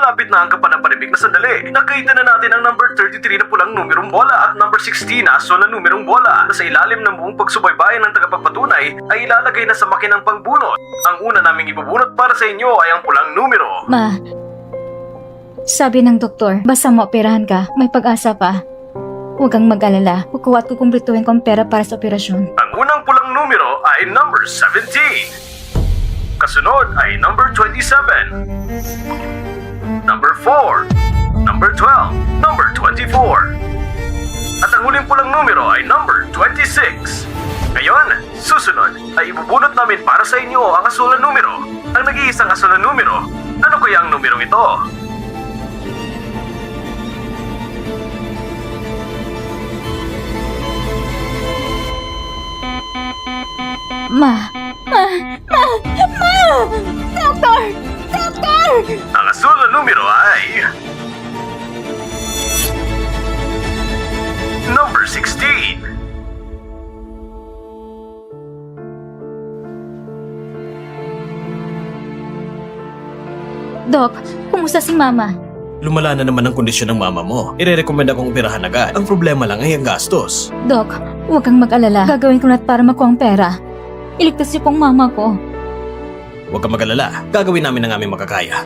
Malapit na ang kapanapanibik na sandali. Nakita na natin ang number 33 na pulang numerong bola at number 16 na asul na numerong bola na sa ilalim ng buong pagsubaybayan ng tagapagpatunay ay ilalagay na sa makinang pangbunot. Ang una naming ibubunot para sa inyo ay ang pulang numero. Ma, sabi ng doktor, basta maoperahan ka, may pag-asa pa. Huwag kang mag-alala, kukuha at kukumplituhin ko ang pera para sa operasyon. Ang unang pulang numero ay number 17. Kasunod ay number 27. Number 4. Number 12. Number 24. At ang huling pulang numero ay number 26. Ngayon, susunod ay ibubunot namin para sa inyo ang asul na numero. Ang nag-iisang asul na numero. Ano kaya ang numerong ito? Ma! Doktor! Doktor! Ang asul na numero ay... number 16. Dok, kumusta si Mama? Lumala na naman ang kondisyon ng mama mo. Ire-recommend akong operahan agad. Ang problema lang ay ang gastos. Dok, huwag kang mag-alala. Gagawin ko lahat para makuha ang pera. Iligtas niyo pong mama ko. Huwag kang mag-alala. Gagawin namin ang aming makakaya.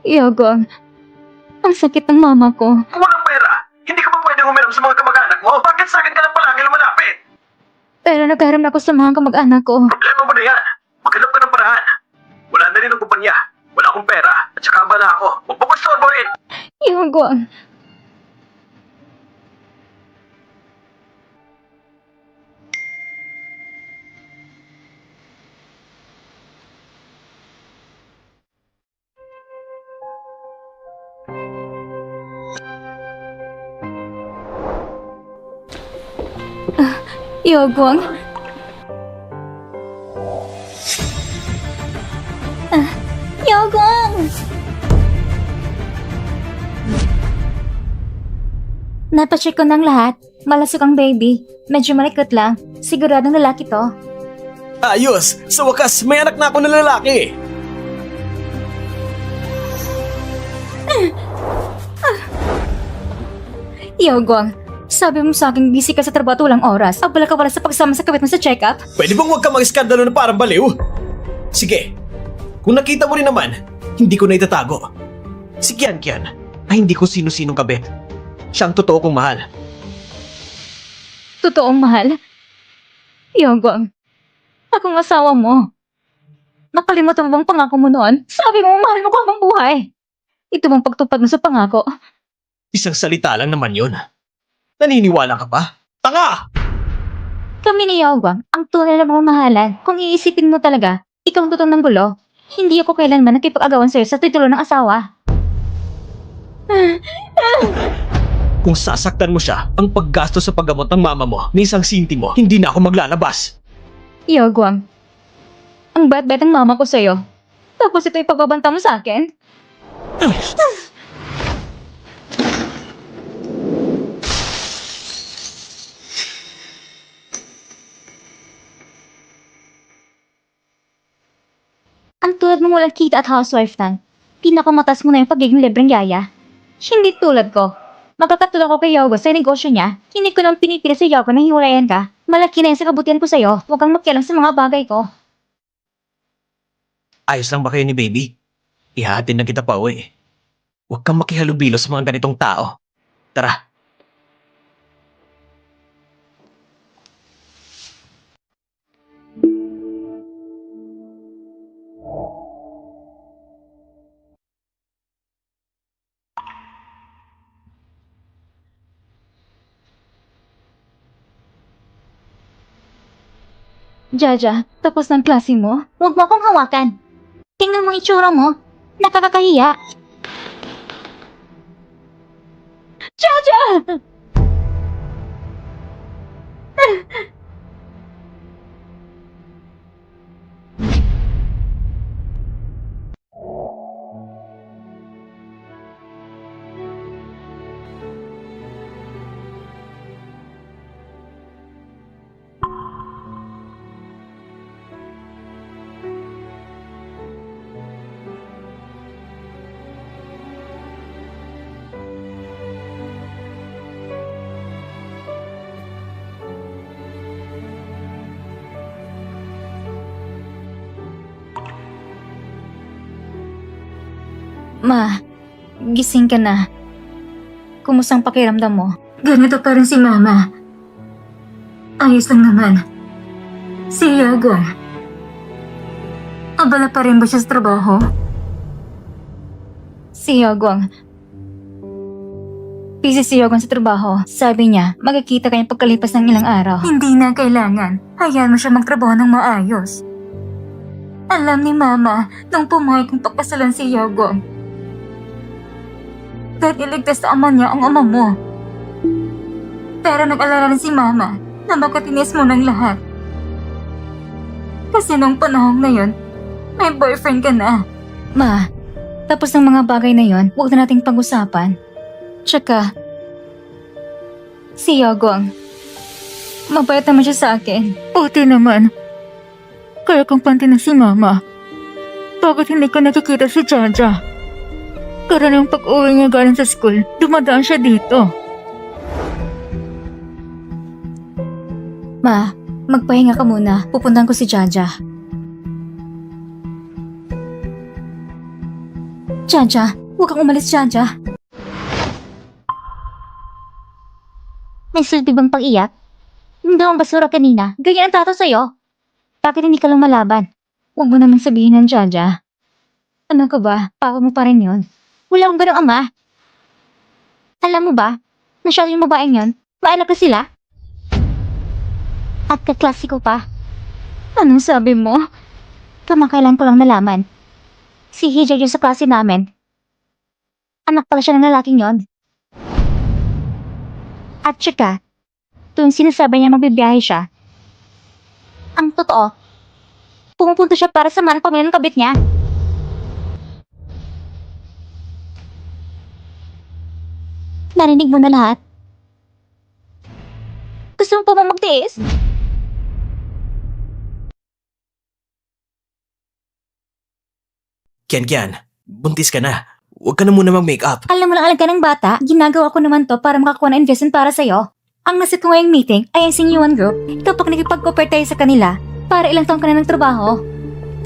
Yogong, ang sakit ng mama ko. Walang pera! Hindi ka ba pwedeng humiram sa mga kamag-anak mo? Bakit sa akin ka lang palagi lumalapit? Pero nagkaroon ako sa mga kamag-anak ko. Problema mo na yan. Maghanap ka ng paraan. Wala na rin ang kumpanya. Wala akong pera. At saka abala ako. Huwag mo ko istorbohin. Yogong. Yogong? Yogong! Napacheck ko ng lahat. Malasok ang baby. Medyo malikot lang. Siguradong lalaki to. Ayos! Sa wakas, may anak na ako na lalaki! Yogong, sabi mo sa akin busy ka sa trabaho at walang oras. Abala ka pala sa pagsama sa kabit mo sa check-up? Pwede bang huwag ka mag-iskandalo na parang baliw? Sige, kung nakita mo rin naman, hindi ko na itatago. Si Kian Kian ay hindi ko sino-sinong kabit. Siya ang totoo kong mahal. Totoong mahal? Yogong, akong asawa mo. Nakalimutan mo bang pangako mo noon? Sabi mo mahal mo ko habang buhay. Ito bang pagtupad mo sa pangako? Isang salita lang naman yun. Naniniwala ka pa? Tanga! Kami ni Yogong, ang tunay na mamahalan. Kung iisipin mo talaga, ikaw ang totoong ng gulo. Hindi ako kailanman nakipag-agawan sa'yo sa titulo ng asawa. Kung sasaktan mo siya, ang paggasto sa paggamot ng mama mo ni isang sintimo, hindi na ako maglalabas. Yogong, ang bait-bait ng mama ko sa'yo. Tapos ito ipagbabanta mo sa akin? Ang tulad mong walang kita at housewife lang, pinakamatas mo na yung pagiging libreng yaya. Hindi tulad ko. Magkakatulong ko kay Yogo sa negosyo niya. Hindi ko nang pinipili sa Yogo na hiwalayan ka. Malaki na yan sa kabutihan ko sa'yo. Huwag kang makialam sa mga bagay ko. Ayos lang ba kayo ni baby? Ihahatid na kita pa uwi. Huwag kang makihalubilo sa mga ganitong tao. Tara. Jaja, tapos ng klase mo? Huwag mo akong hawakan. Tingnan mo ang itsura mo. Nakakakahiya. Jaja! Ma, gising ka na. Kumusang pakiramdam mo? Ganito pa rin si Mama. Ayos lang naman. Si Yagong. Abala pa rin ba siya sa trabaho? Si Yagong. Busy si Yagong sa trabaho. Sabi niya, magkikita kayong pagkalipas ng ilang araw. Hindi na kailangan. Hayaan mo siya magtrabaho ng maayos. Alam ni Mama, nung pumayag kong pagkasalan si Yagong. Kahit iligtas sa ama niya ang ama mo. Pero nag-alala rin si Mama na makatinis mo ng lahat. Kasi nung panahon na yun, may boyfriend ka na. Ma, tapos ng mga bagay na yon, huwag na nating pag-usapan. Tsaka, si Yagong, mabait naman siya sa akin. Buti naman. Kaya kong panti na si Mama. Bakit hindi ko nakikita si Jaja? Karanang pag-uwi niya galing sa school, dumadaan siya dito. Ma, magpahinga ka muna. Pupuntahan ko si Jaja. Jaja, huwag kang umalis, Jaja. May sulti bang pag-iyak? Hindi akong basura kanina. Ganyan ang tato sa'yo. Bakit hindi ka lang malaban? Huwag mo naman sabihin ng Jaja. Ano ka ba? Papa mo pa rin yun. Wala akong ganong ama. Alam mo ba, nasyado yung babaeng yun, maanak na sila. At kaklasiko pa. Anong sabi mo? Kamakailan ko lang nalaman. Si Hijay yung sa klase namin. Anak pala siya ng lalaking yon. At tsaka, tuwing sinasabi niya magbibiyahe siya, ang totoo, pumupunta siya para samahan ang pamilya ng kabit niya. Narinig mo na lahat? Gusto mo pa ba magtiis? Kian, buntis ka na. Huwag ka na muna mag-makeup. Alam mo lang alaga ng bata, ginagawa ko naman to para makakuha ng investment para sa'yo. Ang nasit ko ngayong meeting ay ang Sing-Yuan Group. Kapag nakipag-cooperate tayo sa kanila, para ilang taong ka na nagtrabaho.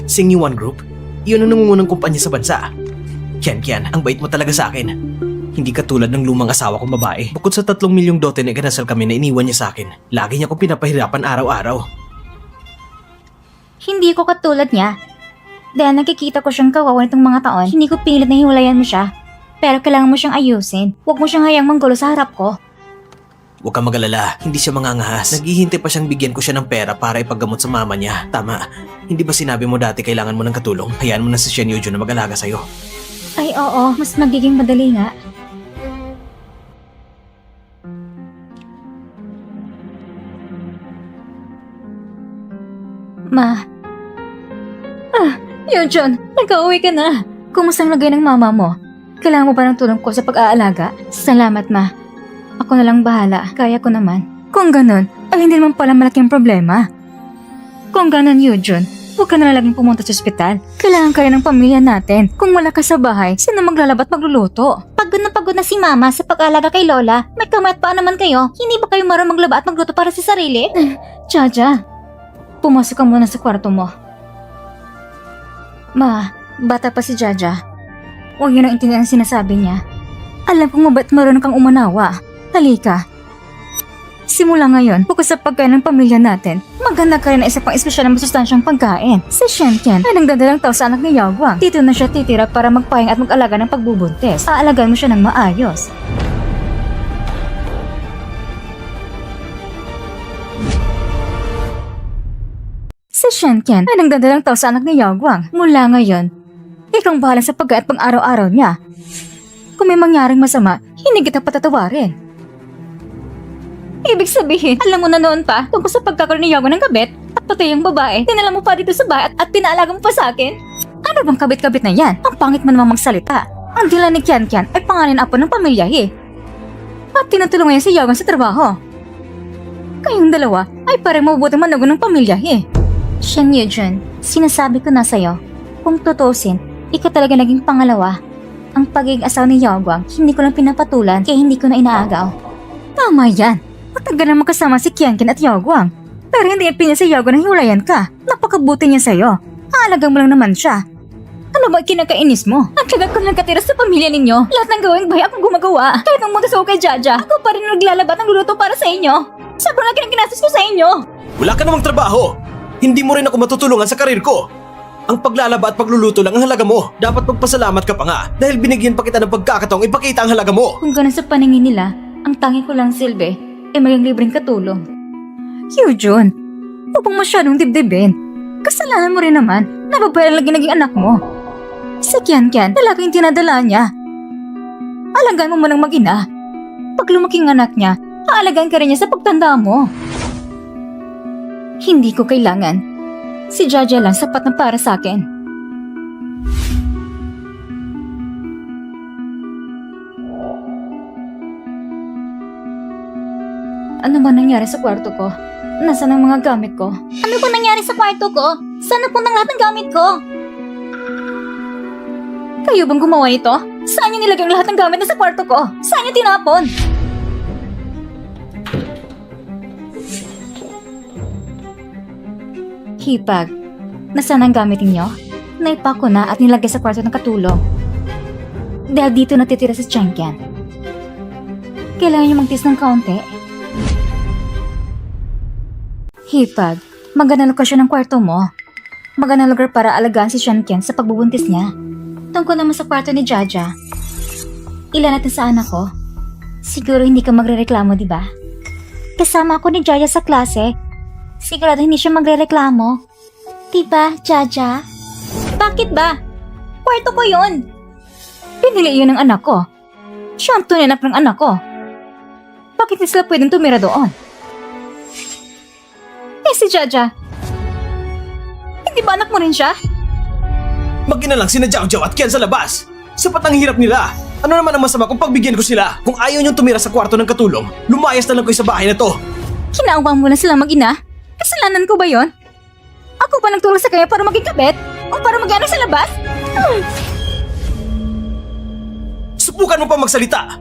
Sing-Yuan Group? Yun ang nangungunang kumpanya sa bansa. Kian, ang bait mo talaga sa akin. Hindi katulad ng lumang asawa kong babae. Bukod sa 3 milyong dote na ikinasal kami na iniwan niya sa akin, lagi niya akong pinapahirapan araw-araw. Hindi ko katulad niya. Dahil nakikita ko siyang kawawa nitong mga taon, hindi ko pilit na hiwalayan mo siya. Pero kailangan mo siyang ayusin. Huwag mo siyang hayang manggulo sa harap ko. Huwag kang mag-alala, hindi siya mangangahas. Naghihintay pa siyang bigyan ko siya ng pera para ipaggamot sa mama niya. Tama, hindi ba sinabi mo dati kailangan mo ng katulong? Hayaan mo na si Shen Yujo na mag-alaga sa'yo. Ay oo, mas magiging madali nga. Ma. Yun, John. Nagka-uwi ka na. Kumusta ang lagay ng mama mo? Kailangan mo ba ng tulong ko sa pag-aalaga? Salamat, Ma. Ako na lang bahala. Kaya ko naman. Kung ganun, ay hindi naman pala malaking problema. Kung ganun, Yujun, huwag ka na laging pumunta sa ospital. Kailangan ka rin ng pamilya natin. Kung wala ka sa bahay, sino maglalaba at magluluto? Pagod na si Mama sa pag-aalaga kay Lola. May kamay at paa naman kayo. Hindi ba kayo marunong maglaba at magluto para sa sarili? Jaja, pumasok ka muna sa kwarto mo. Ma, bata pa si Jaja. Huwag yun ang intindihan ang sinasabi niya. Alam kong mabait marunong kang umanawa. Halika. Simula ngayon, bukod sa pagkain ng pamilya natin, maghanap ka rin na isa pang espesyal na masustansyang pagkain. Si Shenken ay nagdadalang tao sa anak ni Yaguang. Dito na siya titira para magpahinga at mag-alaga ng pagbubuntis. Aalagaan mo siya ng maayos. Si Shenken ay nagdadalang tao sa anak ni Yaguang. Mula ngayon, ikaw ang bahala sa pag-at pang-araw-araw niya. Kung may mangyaring masama, hindi kita patatawarin. Ibig sabihin, alam mo na noon pa tungkol sa pagkakaroon ni Yaguang ng kabit at patay ang babae. Dinala mo pa dito sa bahay at pinaalaga mo pa sa akin. Ano bang kabit-kabit na yan? Ang pangit mo namang magsalita. Ang dila ni Kian ay pangalan apo ng pamilya At tinutulungan niya si Yaguang sa trabaho. Kayong dalawa ay parang mabubuting manugo ng pamilya Shen Yujun, sinasabi ko na sa'yo, kung tutusin, ikaw talaga naging pangalawa. Ang pagiging asawa ni Yaguang, hindi ko lang pinapatulan kaya hindi ko na inaagaw. Tama yan. Matagal na magkasama si Kiankin at Yaguang. Pero hindi ipinil si Yaguang nang hiwalayan ka. Napakabuti niya sa'yo. Aalagang mo lang naman siya. Ano ba kinakainis mo? Ang tagal ko lang katira sa pamilya ninyo. Lahat ng gawing bahay akong gumagawa. Kahit nang muntas ako kay Jaja, ako pa rin naglalabat ng luluto para sa inyo. Sobrang laki ng ginastos ko sa inyo. Wala ka namang trabaho! Hindi mo rin ako matutulungan sa karir ko! Ang paglalaba at pagluluto lang ang halaga mo. Dapat magpasalamat ka pa nga dahil binigyan pa kita ng pagkakataong ipakita ang halaga mo. Kung ganun sa paningin nila, ang tangi ko lang silbi ay maging libreng katulong. Hyojun, huwag mong masyadong dibdibin. Kasalanan mo rin naman na babae lagi naging anak mo. Si Kian-Kian, lalaking tinadala niya. Alagaan mo munang mag-ina. Pag lumaking anak niya, aalagaan ka rin niya sa pagtanda mo. Hindi ko kailangan. Si Jaja lang sapat na para sa akin. Ano ba nangyari sa kwarto ko? Nasaan ang mga gamit ko? Ano ba nangyari sa kwarto ko? Saan napuntang lahat ng gamit ko? Kayo bang gumawa nito? Saan niyo nilagay ang lahat ng gamit na sa kwarto ko? Saan niyo tinapon? Hipag, nasaan ang gamit ninyo? Naipa ko na at nilagay sa kwarto ng katulong. Dahil dito natitira si Kian-Kian. Kailangan niyo magtiis ng kaunti. Hipag, magandang lokasyon ng kwarto mo. Magandang lugar para alagaan si Kian-Kian sa pagbubuntis niya. Tungkol naman sa kwarto ni Jaja. Ilan natin sa anak ko? Siguro hindi ka magrereklamo, di ba? Kasama ako ni Jaja sa klase. Sigurado hindi siya magrereklamo. Diba, Jaja? Bakit ba? Kwarto ko yun. Pinili yun ng anak ko. Siya ang tunay anak ng anak ko. Bakit hindi sila pwedeng tumira doon? Eh si Jaja, hindi ba anak mo rin siya? Mag-ina lang sina Jiao Jiao at Kian sa labas. Sapat ang hirap nila. Ano naman ang masama kung pagbigyan ko sila? Kung ayaw niyong tumira sa kwarto ng katulong, lumayas na lang kayo sa bahay na to. Kinauwang mo na sila mag-ina? Kasalanan ko ba yon? Ako ba nagtulong sa kanya para maging kabet? O para mag-anak sa labas? Subukan mo pa magsalita.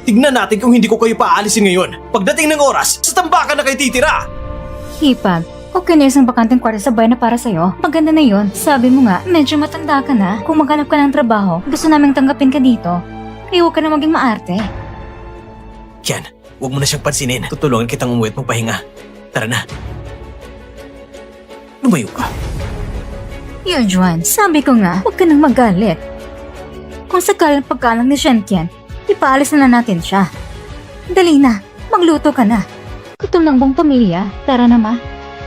Tignan natin kung hindi ko kayo paalisin ngayon. Pagdating ng oras, sa tambakan na kayo titira. Hipag, okay na isang bakanteng kwarto sa bahay na para sa'yo. Maganda na yon. Sabi mo nga, medyo matanda ka na. Kung maghanap ka ng trabaho, gusto naming tanggapin ka dito. Kaya huwag ka na maging maarte. Kian, huwag mo na siyang pansinin. Tutulungan kitang umuwi at magpahinga. Tara na. Lumayo ka. Juan, sabi ko nga, huwag ka nang magalit. Kung sakaling pagkalang ni Kian, ipaalis na natin siya. Dali na, magluto ka na. Gutom ng buong pamilya. Tara na, ma.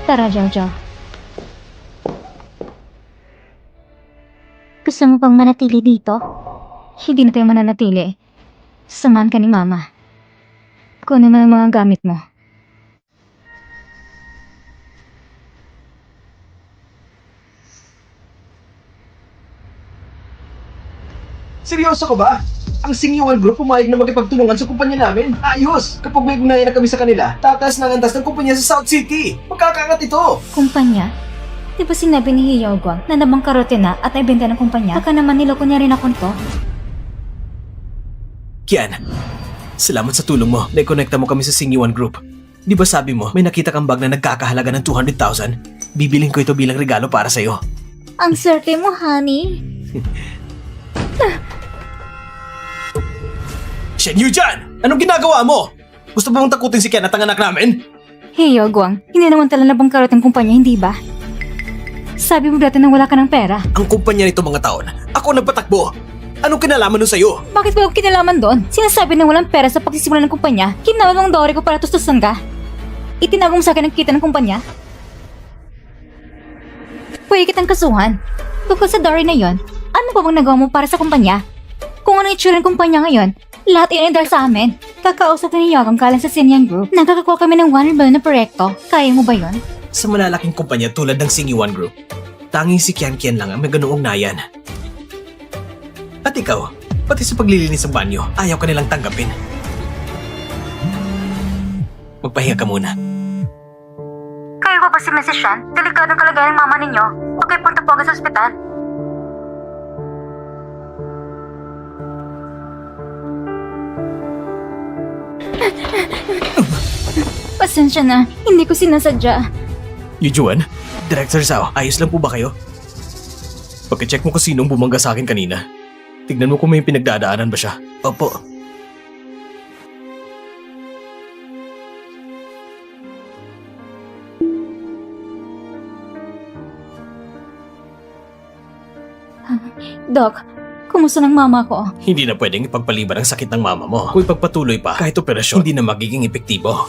Tara, Jiao Jiao. Gusto mo pang manatili dito? Hindi na tayo mananatili. Samahan ka ni Mama. Kunin mo ang mga gamit mo. Seryoso ka ba? Ang Singyuan Group pumayag na makipagtulungan sa kumpanya namin. Ayos! Kapag may ugnayan na kami sa kanila, tataas ng antas ng kumpanya sa South City. Magkakaangat ito! Kumpanya? Di ba sinabi ni Hiyaw Guang na nabangkarote na at naibenta ng kumpanya? Baka naman niloko niya rin ako to. Kian, salamat sa tulong mo. Naikonekta mo kami sa Singyuan Group. Di ba sabi mo, may nakita kang bag na nagkakahalaga ng 200,000? Bibiling ko ito bilang regalo para sa'yo. Ang swerte mo, honey. Shen Yujan! Anong ginagawa mo? Gusto ba mong takutin si Kian at ang anak namin? Hiyaw Guang, hindi naman tala nabangkarot ang kumpanya, hindi ba? Sabi mo dati na wala ka ng pera. Ang kumpanya nito mga taon, ako nagpatakbo. Anong kinalaman nun sa'yo? Bakit ba ako kinalaman doon? Sinasabi na walang pera sa pagsisimula ng kumpanya. Kinawag ang dowry ko para tustusan ka. Itinagong sa akin ang kita ng kumpanya. Pwede kitang kasuhan. Bukod sa dowry na yon, ano pa bang nagawa mo para sa kumpanya? Kung ano itsura ng kumpanya ngayon, lahat iyan dahil sa amin. Kakausap ni Yogang galing sa Sinyan Group. Nakakakuha kami ng 1 billion na proyekto. Kaya mo ba yon? Sa malalaking kumpanya tulad ng Singyuan Group, tanging si Kian lang ang may ganung ugnayan. At ikaw, pati sa paglilinis ng banyo, ayaw ka nilang tanggapin. Magpahinga ka muna. Kayo ba si Mrs. Shan? Delikadong kalagayan ng mama ninyo. Okay, punta po agad sa ospital. Pasensya na, hindi ko sinasadya. Yujuan, Director Zhao, ayos lang po ba kayo? Pakicheck mo kung sinong bumangga sa akin kanina. Tignan mo kung may pinagdadaanan ba siya. Opo. Doc, kumusta ng mama ko? Hindi na pwedeng ipagpaliban ang sakit ng mama mo. Kung ipagpatuloy pa, kahit operasyon, hindi na magiging epektibo.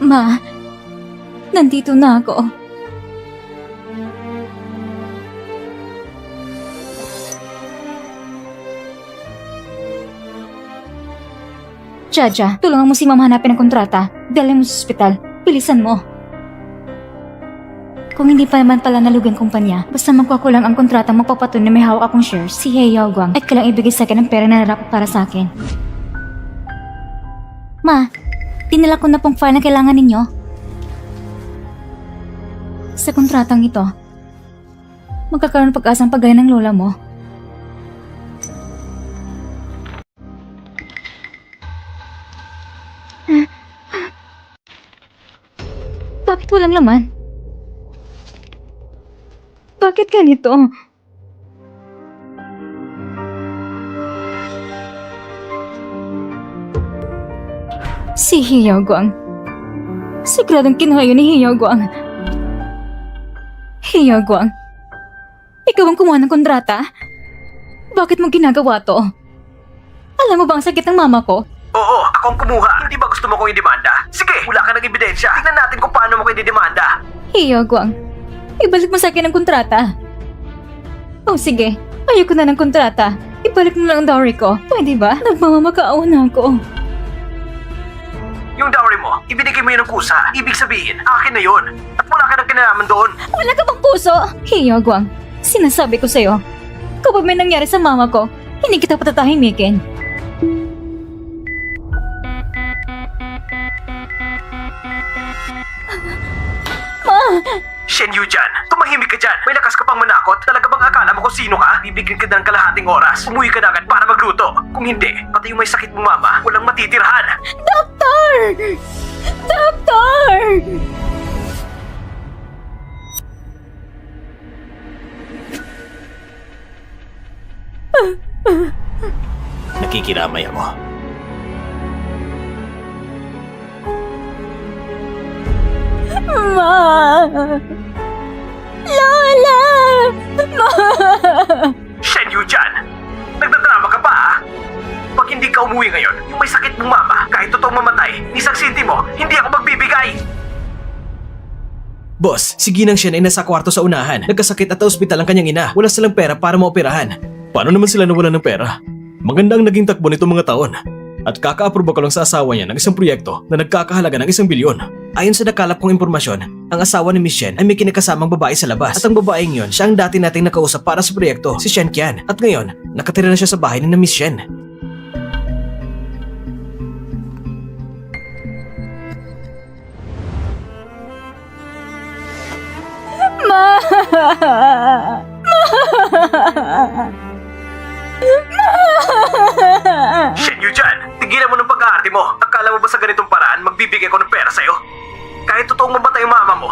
Ma, nandito na ako. Jaja, tulungan mo si Mama hanapin ang kontrata. Dalhin mo sa ospital. Bilisan mo. Kung hindi pa naman pala nalugang kumpanya, basta magkuha ko lang ang kontrata magpapatunay na may hawak akong shares, si He Yaoguang, at kailang ibigay sa akin ang pera na narapat para sa akin. Ma, dinala ko na pong file na kailangan ninyo. Sa kontratang ito, magkakaroon ng pag-asang paggaya ng lola mo. Bakit walang laman? Bakit ganito? Si He Yaoguang. Siguradong kinuha yun ni He Yaoguang. He Yaoguang, ikaw ang kumuha ng kontrata? Bakit mo ginagawa to? Alam mo ba ang sakit ng mama ko? Oo, ako ang kumuha. Hindi ba gusto mo kong i-demanda? Sige, wala ka ng ebidensya. Tignan natin kung paano mo ko i-demanda. He Yaoguang, ibalik mo sa akin ang kontrata. Oh sige, ayoko na ng kontrata. Ibalik mo lang ang dowry ko. Pwede ba? Nagmamamakaawa na ako. Yung dowry mo, ibinigay mo yun ng kusa. Ibig sabihin, akin na yun. At wala ka ng kinalaman doon. Wala ka bang puso? He Yaoguang, sinasabi ko sa'yo, kapag may nangyari sa mama ko, hindi kita patatahimikin. Ma! Shen Yujan, tumahimik ka dyan. May lakas ka pang manakot. Talaga bang akala mo kung sino ka? Bibigyan ka ng kalahating oras. Umuwi ka na agad para magluto. Kung hindi, pati yung may sakit mong mama, walang matitirahan. Doktor! Doktor! Nakikiramay ako. Ma! Lola! Ma! Shen Yujan, nagdadrama ka pa ha? Pag hindi ka umuwi ngayon, yung may sakit mong mama, kahit totoong mamatay, isang sentimo, hindi ako magbibigay. Boss, si Ginang Shen ay nasa kwarto sa unahan. Nagkasakit at ospital ang kanyang ina. Wala silang pera para maoperahan. Paano naman sila nawalan ng pera? Maganda ang naging takbo nito mga taon. At kaka-aproba ko lang sa asawa niya ng isang proyekto na nagkakahalaga ng 1 bilyon. Ayon sa nakalap kong impormasyon, ang asawa ni Miss Shen ay may kinakasamang babae sa labas. At ang babaeng yon, siya ang dati nating nakausap para sa proyekto, si Shen Qian. At ngayon, nakatira na siya sa bahay ni na Miss Shen. Ma! Shen Yujan, tigilan mo ng pag-aarte mo. Akala mo ba sa ganitong paraan magbibigay ko ng pera sa'yo? Kahit totoong mamatay ang mama mo,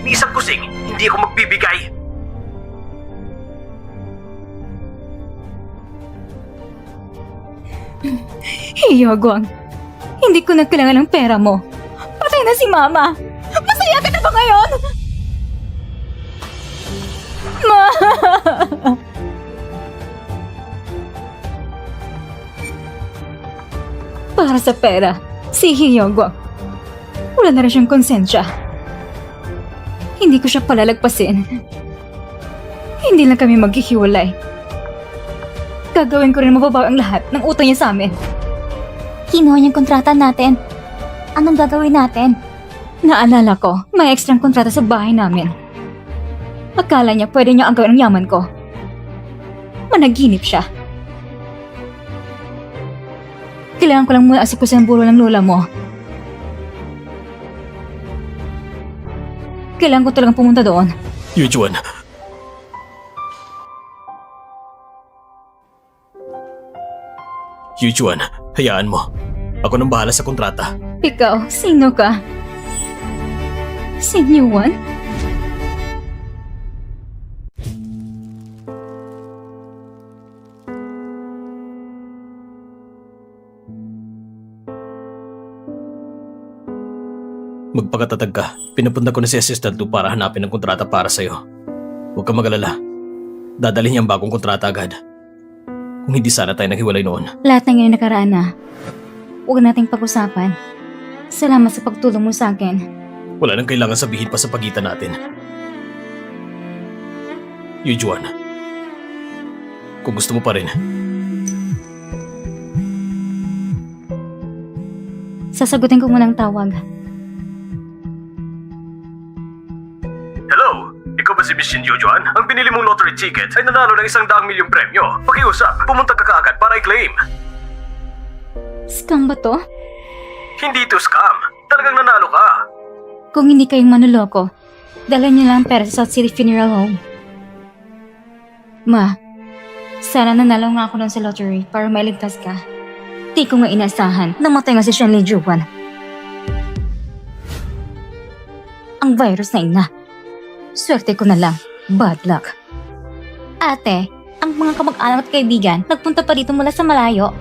ni isang kusing, hindi ako magbibigay. He Yaoguang, hindi ko na kailangan ng pera mo. Patay na si Mama. Masaya ka na ba ngayon? Ma! Para sa pera, si He Yaoguang, wala na rin siyang konsensya. Hindi ko siya palalagpasin. Hindi lang kami maghihiwalay. Gagawin ko rin mababaw ang lahat ng utang niya sa amin. Kinuha niyang kontrata natin. Anong gagawin natin? Naalala ko, may ekstrang kontrata sa bahay namin. Akala niya pwede niya agawin ang yaman ko. Managinip siya. Kailangan ko lang muna asikusin ang buro ng lola mo. Kailangan ko talagang pumunta doon. Yujuan. Yujuan, hayaan mo. Ako nang bahala sa kontrata. Ikaw, sino ka? Sinuan? Magpakatatag ka. Pinapunta ko na si Assistant 2 para hanapin ang kontrata para sa'yo. Huwag kang magalala. Dadalhin niya ang bagong kontrata agad. Kung hindi sana tayo naghiwalay noon. Lahat ng ngayon nakaraan na. Huwag nating pag-usapan. Salamat sa pagtulong mo sa akin. Wala nang kailangan sabihin pa sa pagitan natin. Yujuan. Kung gusto mo pa rin. Sasagutin ko munang tawag. Hello? Ikaw ba si Miss Shin Yujuan? Ang pinili mong lottery ticket ay nanalo ng 100 milyong premyo. Pakiusap, pumunta ka kaagad para i-claim. Scam ba to? Hindi to scam. Talagang nanalo ka. Kung hindi kayong manuloko, dalhan niyo lang ang pera sa South City Funeral Home. Ma, sana nanalo nga ako nun sa lottery para mailigtas ka. Di ko nga inasahan, namatay nga si Shenley Juan. Ang virus na ina. Swerte ko na lang. Bad luck. Ate, ang mga kamag-anak at kaibigan nagpunta pa dito mula sa malayo.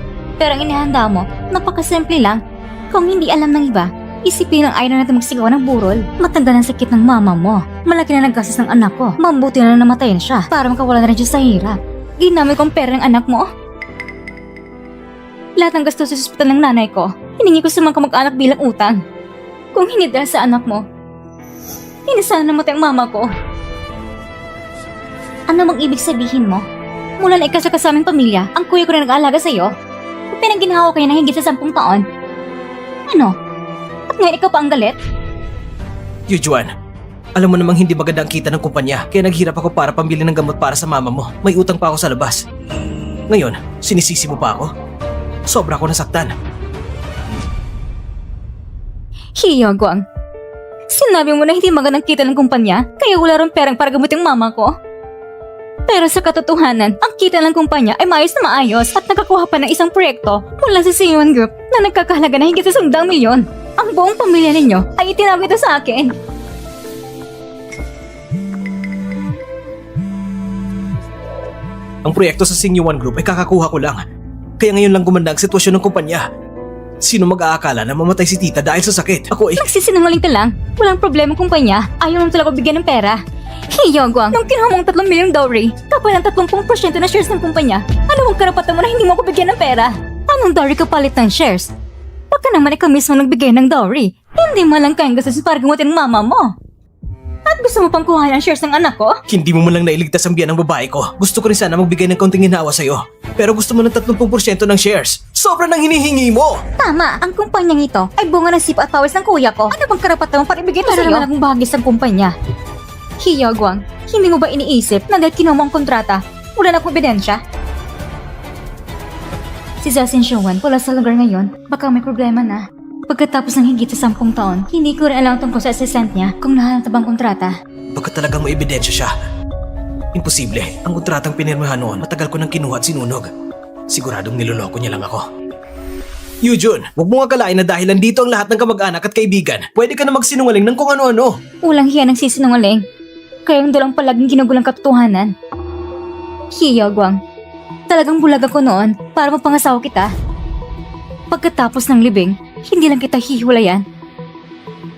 Pero ang inihanda mo, napakasimple lang. Kung hindi alam ng iba, isipin ang ayaw natin magsigaw ng burol. Matanda ng sakit ng mama mo. Malaki na naggastos ng anak ko. Mabuti na namatay na siya para makawala na rin siya sa hirap. Ginamit kong pera ng anak mo. Lahat ng gastos sa ospital ng nanay ko, hiningi ko sa mga kamag-anak bilang utang. Kung hindi dahil sa anak mo, hindi sana namatay ang mama ko. Ano bang ibig sabihin mo? Mula na ikaw sa kasaming pamilya, ang kuya ko na nag-aalaga sa'yo? Pinangginawa kayo na higit sa 10 taon. Ano? At ngayon ikaw pa ang galit? Yujuan, alam mo namang hindi maganda ang kita ng kumpanya, kaya naghirap ako para pambili ng gamot para sa mama mo. May utang pa ako sa labas. Ngayon, sinisisi mo pa ako? Sobra ako nasaktan. Hiya, Guang. Sinabi mo na hindi magandang kita ng kumpanya, kaya wala rin perang para gamutin mama ko. Pero sa katotohanan, ang kita ng kumpanya ay maayos na maayos at nakakuha pa ng isang proyekto mula sa Sinuan Group na nagkakahalaga na higit sa 100 milyon. Ang buong pamilya ninyo ay itinawag ito sa akin. Ang proyekto sa Sinuan Group ay kakakuha ko lang. Kaya ngayon lang gumanda ang sitwasyon ng kumpanya. Sino mag-aakala na mamatay si tita dahil sa sakit? Ako ay... Nagsisinungaling ka lang. Walang problema kumpanya. Ayaw naman talaga bigyan ng pera. Hiya, Guang. Nung kinuha mong 3 milyong dowry, tapos ng 30% na shares ng kumpanya, ano ang karapatan mo na hindi mo ako bigyan ng pera? Anong dowry kapalit ng shares? Baka naman ikaw mismo nagbigay ng dowry. Hindi man lang kayang gastos para gamutin ang mama mo. At gusto mo pang kuha ng shares ng anak ko? Hindi mo man lang nailigtas ang biyan ng babae ko. Gusto ko rin sana magbigay ng kaunting hinawa sa'yo. Pero gusto mo ng 30% ng shares. Sobra nang hinihingi mo! Tama, ang kumpanyang ito ay bunga ng sipa at pawis ng kuya ko. Ano bang karapatan mo para ibigay ito sa'yo? Para naman akong bahagi sa kumpanya. Hiya, Guang, hindi mo ba iniisip na dahil kinuha mo ang kontrata, wala na akong ebidensya? Si Zasin Shuan wala sa lugar ngayon, baka may problema na. Pagkatapos ng higit sa 10 taon, hindi ko rin alam tungkol sa assistant niya kung nahanap na bang kontrata. Baka talagang may ebidensya siya. Imposible. Ang kontratang pinirmahan noon, matagal ko nang kinuha at sinunog. Siguradong niloloko niya lang ako. Yujun, huwag mo akalain na dahil nandito ang lahat ng kamag-anak at kaibigan, pwede ka na magsinungaling ng kung ano-ano. Ulang hiya ng sisinungaling. Kaya yung dalang palaging ginugulang katotohanan. Hiya, Guang. Talagang bulag ako noon para mapangasawa kita. Pagkatapos ng libing, hindi lang kita hihiwalayan.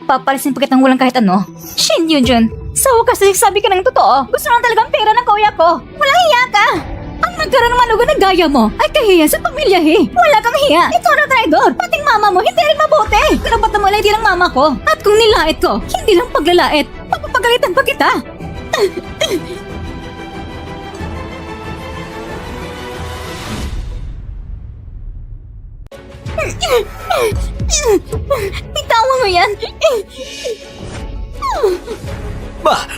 Papalisin pa kitang walang kahit ano. Shin Yujun, sa wakas sabi ka ng totoo. Gusto lang talagang pera ng kuya ko. Walang hiya ka! Ang nagkaroon ng malugo na gaya mo ay kahiya sa pamilya Wala kang hiya. Ikaw na traidor. Pating mama mo hindi rin mabuti. Karapat mo lang hindi lang mama ko. At kung nilait ko, hindi lang paglalait. Papapagalitan pa kita. Bitawan mo yan. Ba?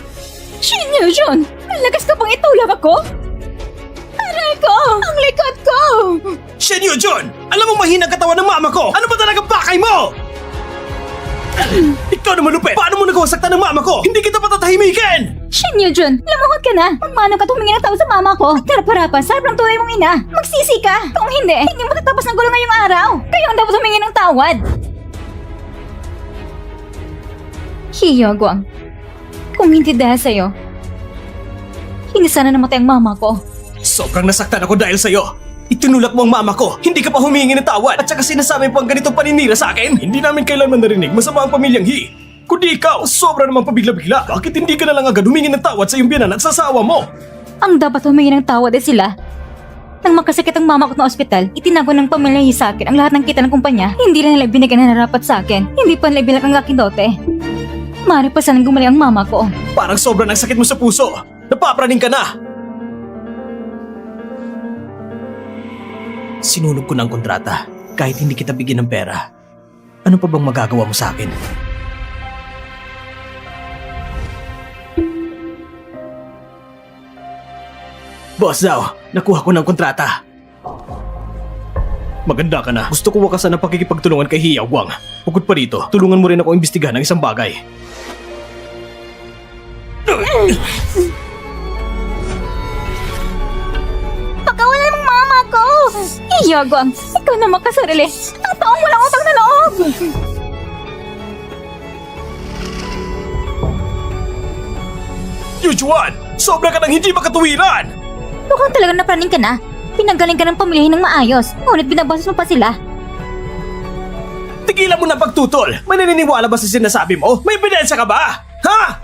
Shin Yujun, malakas ka pang itulak ako? Aray ko! Ang likod ko! Shen Yujun! Alam mo mahina katawan ng mama ko! Ano ba talagang pakay mo? Ikaw naman, Lupet! Paano mo nagawa saktan ng mama ko? Hindi kita patatahimikin! Shin Yujun, lumuhod ka na. Magmano ka tumingin ng tao sa mama ko. At harap-harapan, sarap ng tunay mong ina. Magsisi ka. Kung hindi mo tatapos ng gulo ngayong araw. Kayo ang dapat tumingin ng tawad. Hiyogwang, kung hindi dahil sa'yo, hindi sana namatay ang mama ko. Sobrang nasaktan ako dahil sa'yo. Itinulak mo ang mama ko. Hindi ka pa humingi ng tawad. At saka sinasabi mo ang ganitong paninira sa akin. Hindi namin kailanman narinig masama ang pamilyang Hi. Kundi ikaw, sobra naman pabigla-bigla. Bakit hindi ka na lang agad humingi ng tawad sa iyong biyanan at sa asawa mo? Ang dapat humingi ng tawad ay sila. Nang magkasakit ang mama ko sa ospital, itinago ng pamilya Hi sa akin ang lahat ng kita ng kumpanya. Hindi na nila binigyan ng narapat sa akin. Hindi pa nila bilang ang aking dote. Maaari pa sanang gumaling ang mama ko. Parang sobrang ang sakit mo sa puso. Napapraning ka na. Sinunog ko na ang kontrata. Kahit hindi kita bigyan ng pera. Ano pa bang magagawa mo sa akin? Boss daw, nakuha ko ng kontrata. Maganda ka na. Gusto ko wakasan ang pakikipagtulungan kay Hiyaw Wang. Bukod pa rito, tulungan mo rin ako imbestigahan ng isang bagay. Pagkawalan ng mama ko! Iyagwang, ikaw na makasarili. Ang taong walang utang na loob! Yujuan! Sobra ka ng hindi makatuwiran! Mukhang talagang napraning ka na. Pinanggaling ka ng pamilyahin ng maayos, ngunit binabastos mo pa sila. Tigilan mo na pagtutol! May naniniwala ba sa sinasabi mo? May ebidensya ka ba? Ha?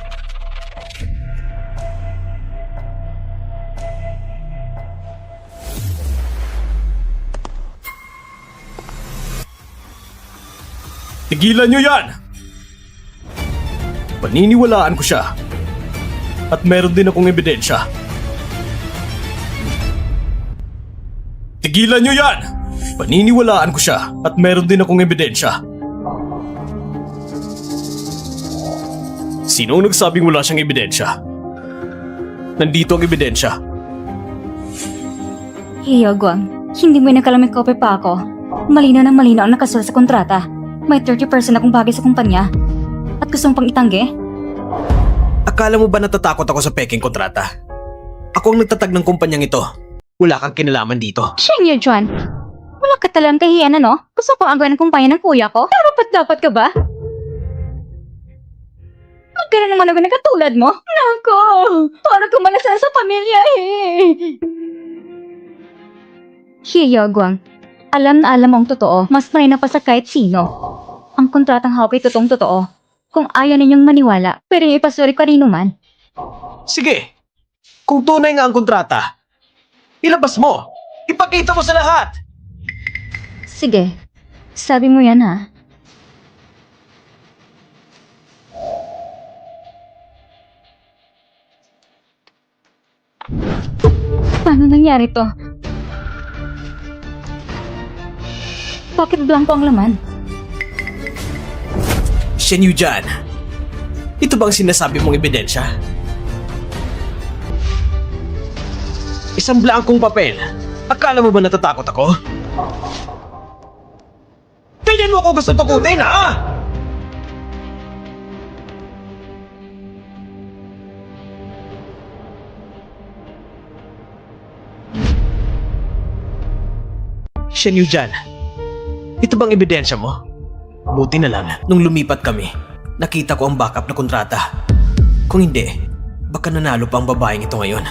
Tigilan niyo yan! Paniniwalaan ko siya. At meron din akong ebidensya. Tigilan niyo yan! Paniniwalaan ko siya at meron din akong ebidensya. Sino ang nagsabing wala siyang ebidensya? Nandito ang ebidensya. Iyagwang, hindi mo nakalamig kope pa ako. Malinaw na malinaw ang nakasulat sa kontrata. May 30% akong bagay sa kumpanya. At gusto mong pang itanggi? Akala mo ba natatakot ako sa peking kontrata? Ako ang nagtatag ng kumpanyang ito. Wala kang kinalaman dito. Shin Yujuan, wala ka talagang kahiyan ano? Gusto ko ang gawin ng kumpanya ng kuya ko? Dapat ka ba? Magkaroon naman ako na katulad mo? Nako, para kumalasal sa pamilya eh. Hiyagwang, alam na alam mo ang totoo, mas may pa sa kahit sino. Ang kontratang hawak ay totoong totoo. Kung ayaw ninyong maniwala, pero ipasuri kanino man. Sige, kung tunay nga ang kontrata, ilabas mo! Ipakita mo sa lahat! Sige, sabi mo yan ha. Paano nangyari to? Bakit blanco ang laman? Shen Yujan, ito bang sinasabi mong ebidensya? Isang blankong papel. Akala mo ba natatakot ako? Ganyan mo ako gusto takutin, ha? Shen Yujan, ito bang ebidensya mo? Buti na lang, nung lumipat kami, nakita ko ang backup na kontrata. Kung hindi, baka nanalo pa ang babaeng ito ngayon.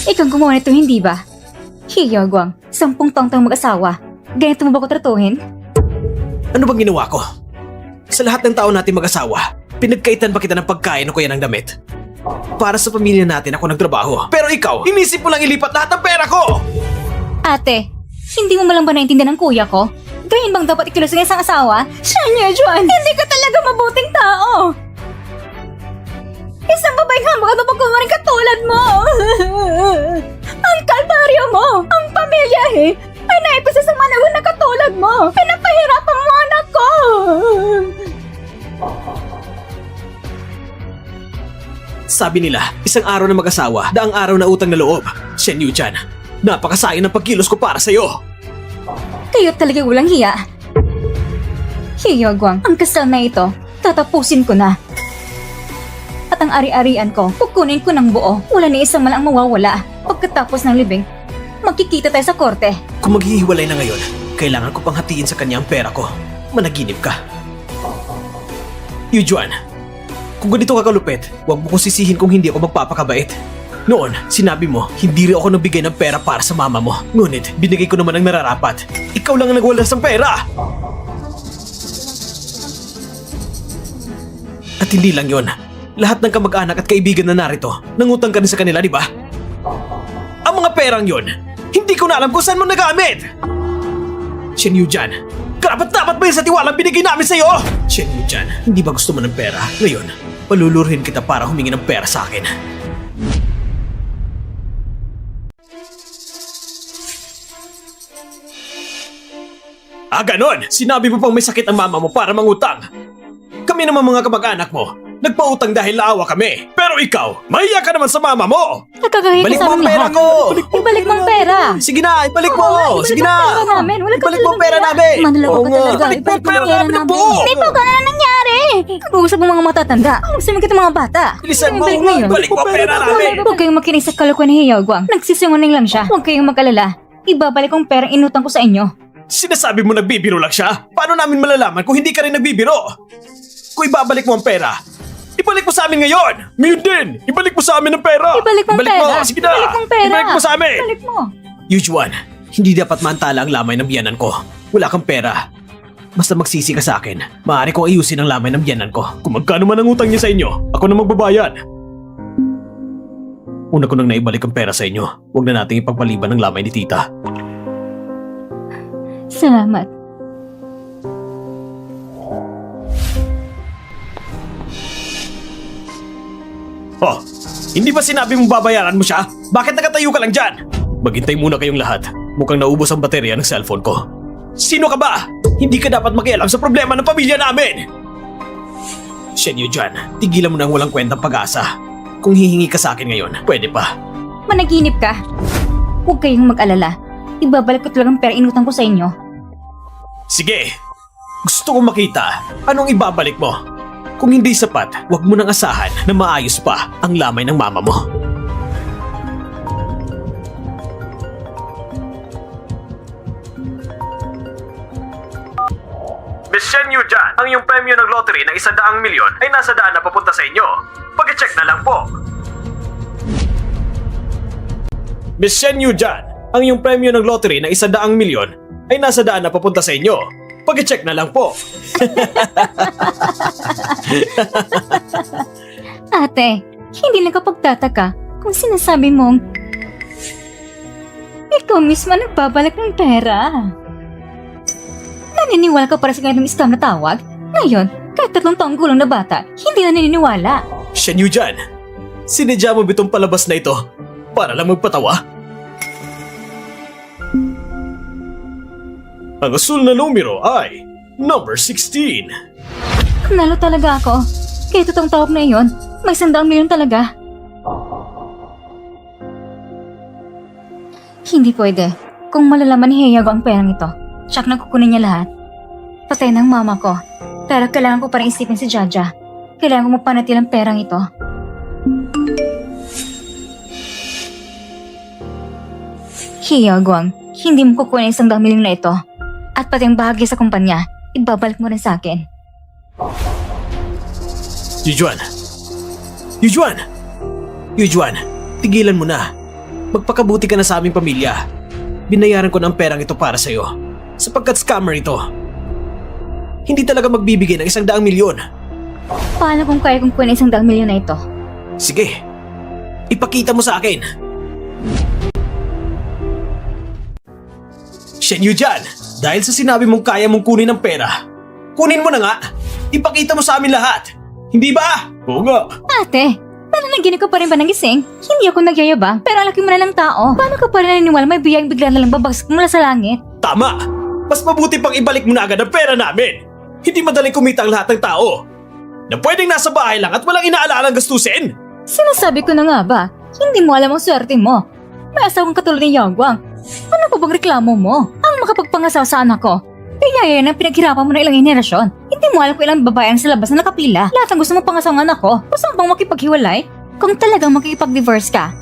Ikaw gumawa nito, hindi ba? Hiyagwang, 10 taong mag-asawa. Ganito mo ba ko tratuhin? Ano bang ginawa ko? Sa lahat ng tao natin mag-asawa, pinagkaitan pa kita ng pagkain o kaya ng damit. Para sa pamilya natin ako nagtrabaho. Pero ikaw, inisip mo lang ilipat lahat ng pera ko! Ate, hindi mo malang ba naintindihan ng kuya ko? Ganyan bang dapat ikilos ng isang asawa? Shanya Juan, hindi ka talaga mabuting tao! Isang babaeng hambog at mapagkumaring katulad mo! Ang kalbaryo mo! Ang pamilya ay naipasa sa managon na katulad mo! Pinapahirapan mo anak ko! Sabi nila, isang araw na mag-asawa, daang araw na utang na loob. Shen Yuchan, napakasayang ng pagkilos ko para sa'yo. Kayo talaga walang hiya. Hiyagwang, ang kasal na ito, tatapusin ko na. At ang ari-arian ko, kukunin ko ng buo. Wala ni isang man ang mawawala. Pagkatapos ng libing, magkikita tayo sa korte. Kung maghihiwalay na ngayon, kailangan ko pang hatiin sa kanya ang pera ko. Managinip ka. Yujuan, kung ganito ka kalupit, huwag mo kong sisihin kung hindi ako magpapakabait. Noon, sinabi mo, hindi rin ako nagbigay ng pera para sa mama mo. Ngunit, binigay ko naman ang nararapat. Ikaw lang ang nagwalas ng pera! At hindi lang yon. Lahat ng kamag-anak at kaibigan na narito, nangutang ka rin sa kanila, di ba? Ang mga perang yon, hindi ko na alam kung saan mo nagamit! Shen Yujan, karapat-dapat ba yun sa tiwalang binigay namin sa'yo? Shen Yujan, hindi ba gusto mo ng pera? Ngayon, palulurhin kita para humingi ng pera sa akin. Ganon! Sinabi mo pang may sakit ang mama mo para mangutang. Kami naman mga kamag-anak mo, nagpautang dahil naawa kami. Pero ikaw, mahiya ka naman sa mama mo! Nagkakahiya Balik ka mo sa ang aming pera lahat. ko! Ibalik mo ang pera! Sige na, ibalik mo! Sige na! Namin. Wala ka Ibalik mo ang talagang pera namin! Manloko Oo ka nga. talaga. Ibalik mo ang pera namin na po! Hindi po ganun ang nangyari! Kag-uusap ng mga matatanda. Gusto mo kita mga bata. Bilisan mo! Ibalik mo yun. Ibalik mo ang pera namin! Huwag kayong makinig sa kalokohan ni Hiyagwang. Nagsisinungaling lang siya. Huwag kayong mag-alala. Ibabalik ko ang perang inutang ko sa inyo. Sinasabi mo nagbibiro lang siya? Paano namin malalaman kung hindi ka rin nagbibiro? Kung ibabalik mo ang pera, ibalik mo sa amin ngayon! Ngayon din! Ibalik mo sa amin ang pera! Ibalik mo ang pera. Sige na! Ibalik mo ang pera. Ibalik mo sa amin! Ibalik mo. Yujuan, hindi dapat maantala ang lamay ng biyanan ko. Wala kang pera. Basta magsisi ka sa akin, maaari kong ayusin ang lamay ng biyanan ko. Kung magkano man ang utang niya sa inyo, ako na magbabayad. Una ko nang naibalik ang pera sa inyo. Huwag na nating ipagpaliban ang lamay ni tita. Salamat. Oh, hindi ba sinabi mong babayaran mo siya? Bakit nakatayo ka lang dyan? Maghintay muna kayong lahat. Mukhang naubos ang baterya ng cellphone ko. Sino ka ba? Hindi ka dapat makialam sa problema ng pamilya namin! Shen Yujan, tigilan mo na ang walang kwentang pag-asa. Kung hihingi ka sa akin ngayon, pwede pa. Managinip ka. Huwag kayong mag-alala. Ibabalik ko talagang pera inutang ko sa inyo. Sige! Gusto kong makita. Anong ibabalik mo? Kung hindi sapat, huwag mo nang asahan na maayos pa ang lamay ng mama mo. Miss Shen Yujan, ang iyong premyo ng lottery na 100 milyon ay nasa daan na papunta sa inyo. Pag-check na lang po. Miss Shen Yujan, ang iyong premyo ng lottery na 100 milyon ay nasa daan na papunta sa inyo. Pag-check na lang po. Ate, hindi nakapagtataka kung sinasabi mong ikaw mismo nagbabalik ng pera. Naniniwala ka para sa ganitong scam na tawag? Ngayon, kahit 3 taong gulang na bata, hindi na naniniwala. Shen Yujan, sinadya mo bitong palabas na ito para lang magpatawa? Ang asul na numero ay number 16. Nalo talaga ako. Kaya totoong tawag na iyon, may 100 milyon talaga. Hindi pwede. Kung malalaman ni Heiyago ang perang ito, siyak na kukunin niya lahat. Patay ng mama ko. Pero kailangan ko pa rin isipin si Jaja. Kailangan ko mapanatil ang perang ito. Heiyago, hindi mo kukunin 100 milyon na ito. At pati ang bahagi sa kumpanya, ibabalik mo rin sa akin. Yujuan! Yujuan! Yujuan, tigilan mo na. Magpakabuti ka na sa aming pamilya. Binayaran ko ng perang ito para sa'yo. Sapagkat scammer ito. Hindi talaga magbibigay ng 100 milyon. Paano kung kaya kong kunin 100 milyon na ito? Sige, ipakita mo sa akin. Shen Yujan, dahil sa sinabi mong kaya mong kunin ang pera, kunin mo na nga. Ipakita mo sa amin lahat. Hindi ba? Oo nga. Ate, nananaginip ka pa rin ba ng gising? Hindi ako nagyayabang, pero ang laki mo na lang tao. Paano ka pa rin naniniwala may biyayang bigla na lang babagsak mula sa langit? Tama! Mas mabuti pang ibalik mo na agad ang pera namin. Hindi madaling kumita ang lahat ng tao. Na pwedeng nasa bahay lang at walang inaalalang gastusin. Sinasabi ko na nga ba, hindi mo alam ang swerte mo. May asawang katulad ni Yangwang. Ano pa bang reklamo mo? Ang makapagpangasawa sa anak ko. Biyaya na pinaghirapan mo na ilang henerasyon. Hindi mo alam kung ilang babae ang sa labas na nakapila. Lahat ang gusto mo pangasangan ako. Gusto mo bang makipaghiwalay? Kung talagang makikipag-divorce ka,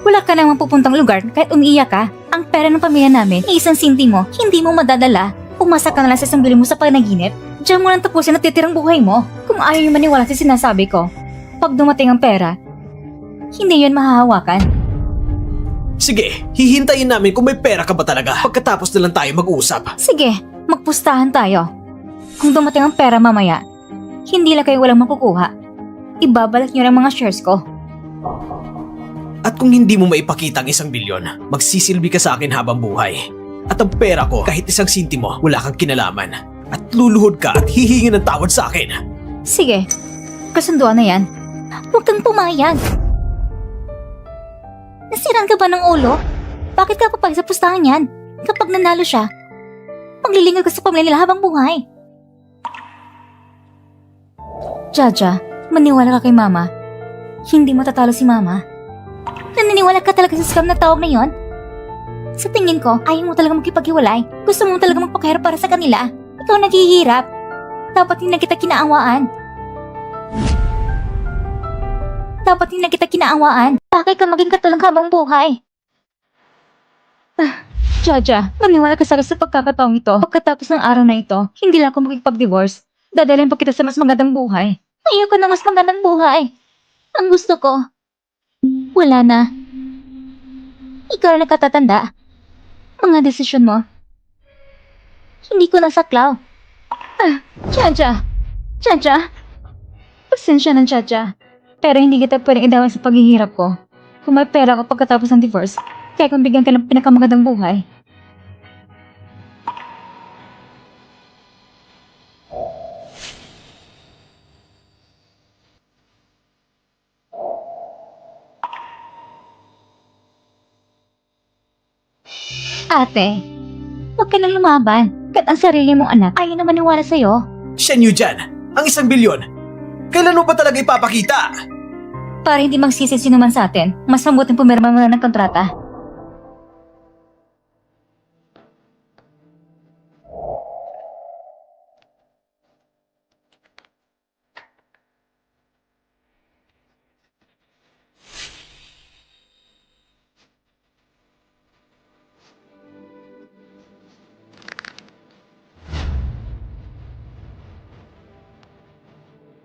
wala ka namang pupuntang lugar kahit umiiyak ka. Ang pera ng pamilya namin, ni isang sintimo, hindi mo madadala. Umasa ka na lang sa isang bili mo sa panaginip. Diyan mo lang tapusin at titirang buhay mo. Kung ayaw yung maniwala sa sinasabi ko, pag dumating ang pera, hindi yun mahahawakan. Sige, hihintayin namin kung may pera ka ba talaga. Pagkatapos na lang tayo mag-usap. Sige, magpustahan tayo. Kung dumating ang pera mamaya, hindi lang kayo walang makukuha. Ibabalik niyo lang mga shares ko. At kung hindi mo maipakita ang 1 bilyon, magsisilbi ka sa akin habang buhay. At ang pera ko, kahit 1 sentimo, wala kang kinalaman. At luluhod ka at hihingi ng tawad sa akin. Sige, kasunduan na yan. Huwag kang pumayag. Nasiraan ka ba ng ulo? Bakit ka papayag sa pustahan yan? Kapag nanalo siya, maglilingkod ka sa pamilya nila habang buhay. Jaja, maniwala ka kay Mama. Hindi mo tatalo si Mama. Naniniwala ka talaga sa scam na tawag na yon? Sa tingin ko, ayaw mo talaga magkipaghiwalay. Gusto mo talaga magpakahirap para sa kanila. Ikaw naghihirap. Dapat hindi na kita kinaawaan. Bakit ka maging katulang habang buhay? Jaja, maniwala ka sa pagkakataong ito. Pagkatapos ng araw na ito, hindi lang ako makikipag-divorce. Dadalhin pa kita sa mas magandang buhay. Ayoko na mas magandang buhay. Ang gusto ko, wala na. Ikaw na nakatatanda. Mga desisyon mo, hindi ko nasaklaw. Jaja. Pasensya na, Jaja. Pero hindi kita pwedeng idawan sa paghihirap ko. Kung may pera ko pagkatapos ng divorce, kaya kung bigyan ka ng pinakamagandang buhay. Ate, huwag ka nang lumaban. Kahit ang sarili mong anak, ayaw na maniwala sa'yo. Shen Yu Jan, ang 1 bilyon. Kailan mo pa talaga ipapakita? Para hindi magsisi sino man sa atin, mas mabuting pumirma muna ng kontrata.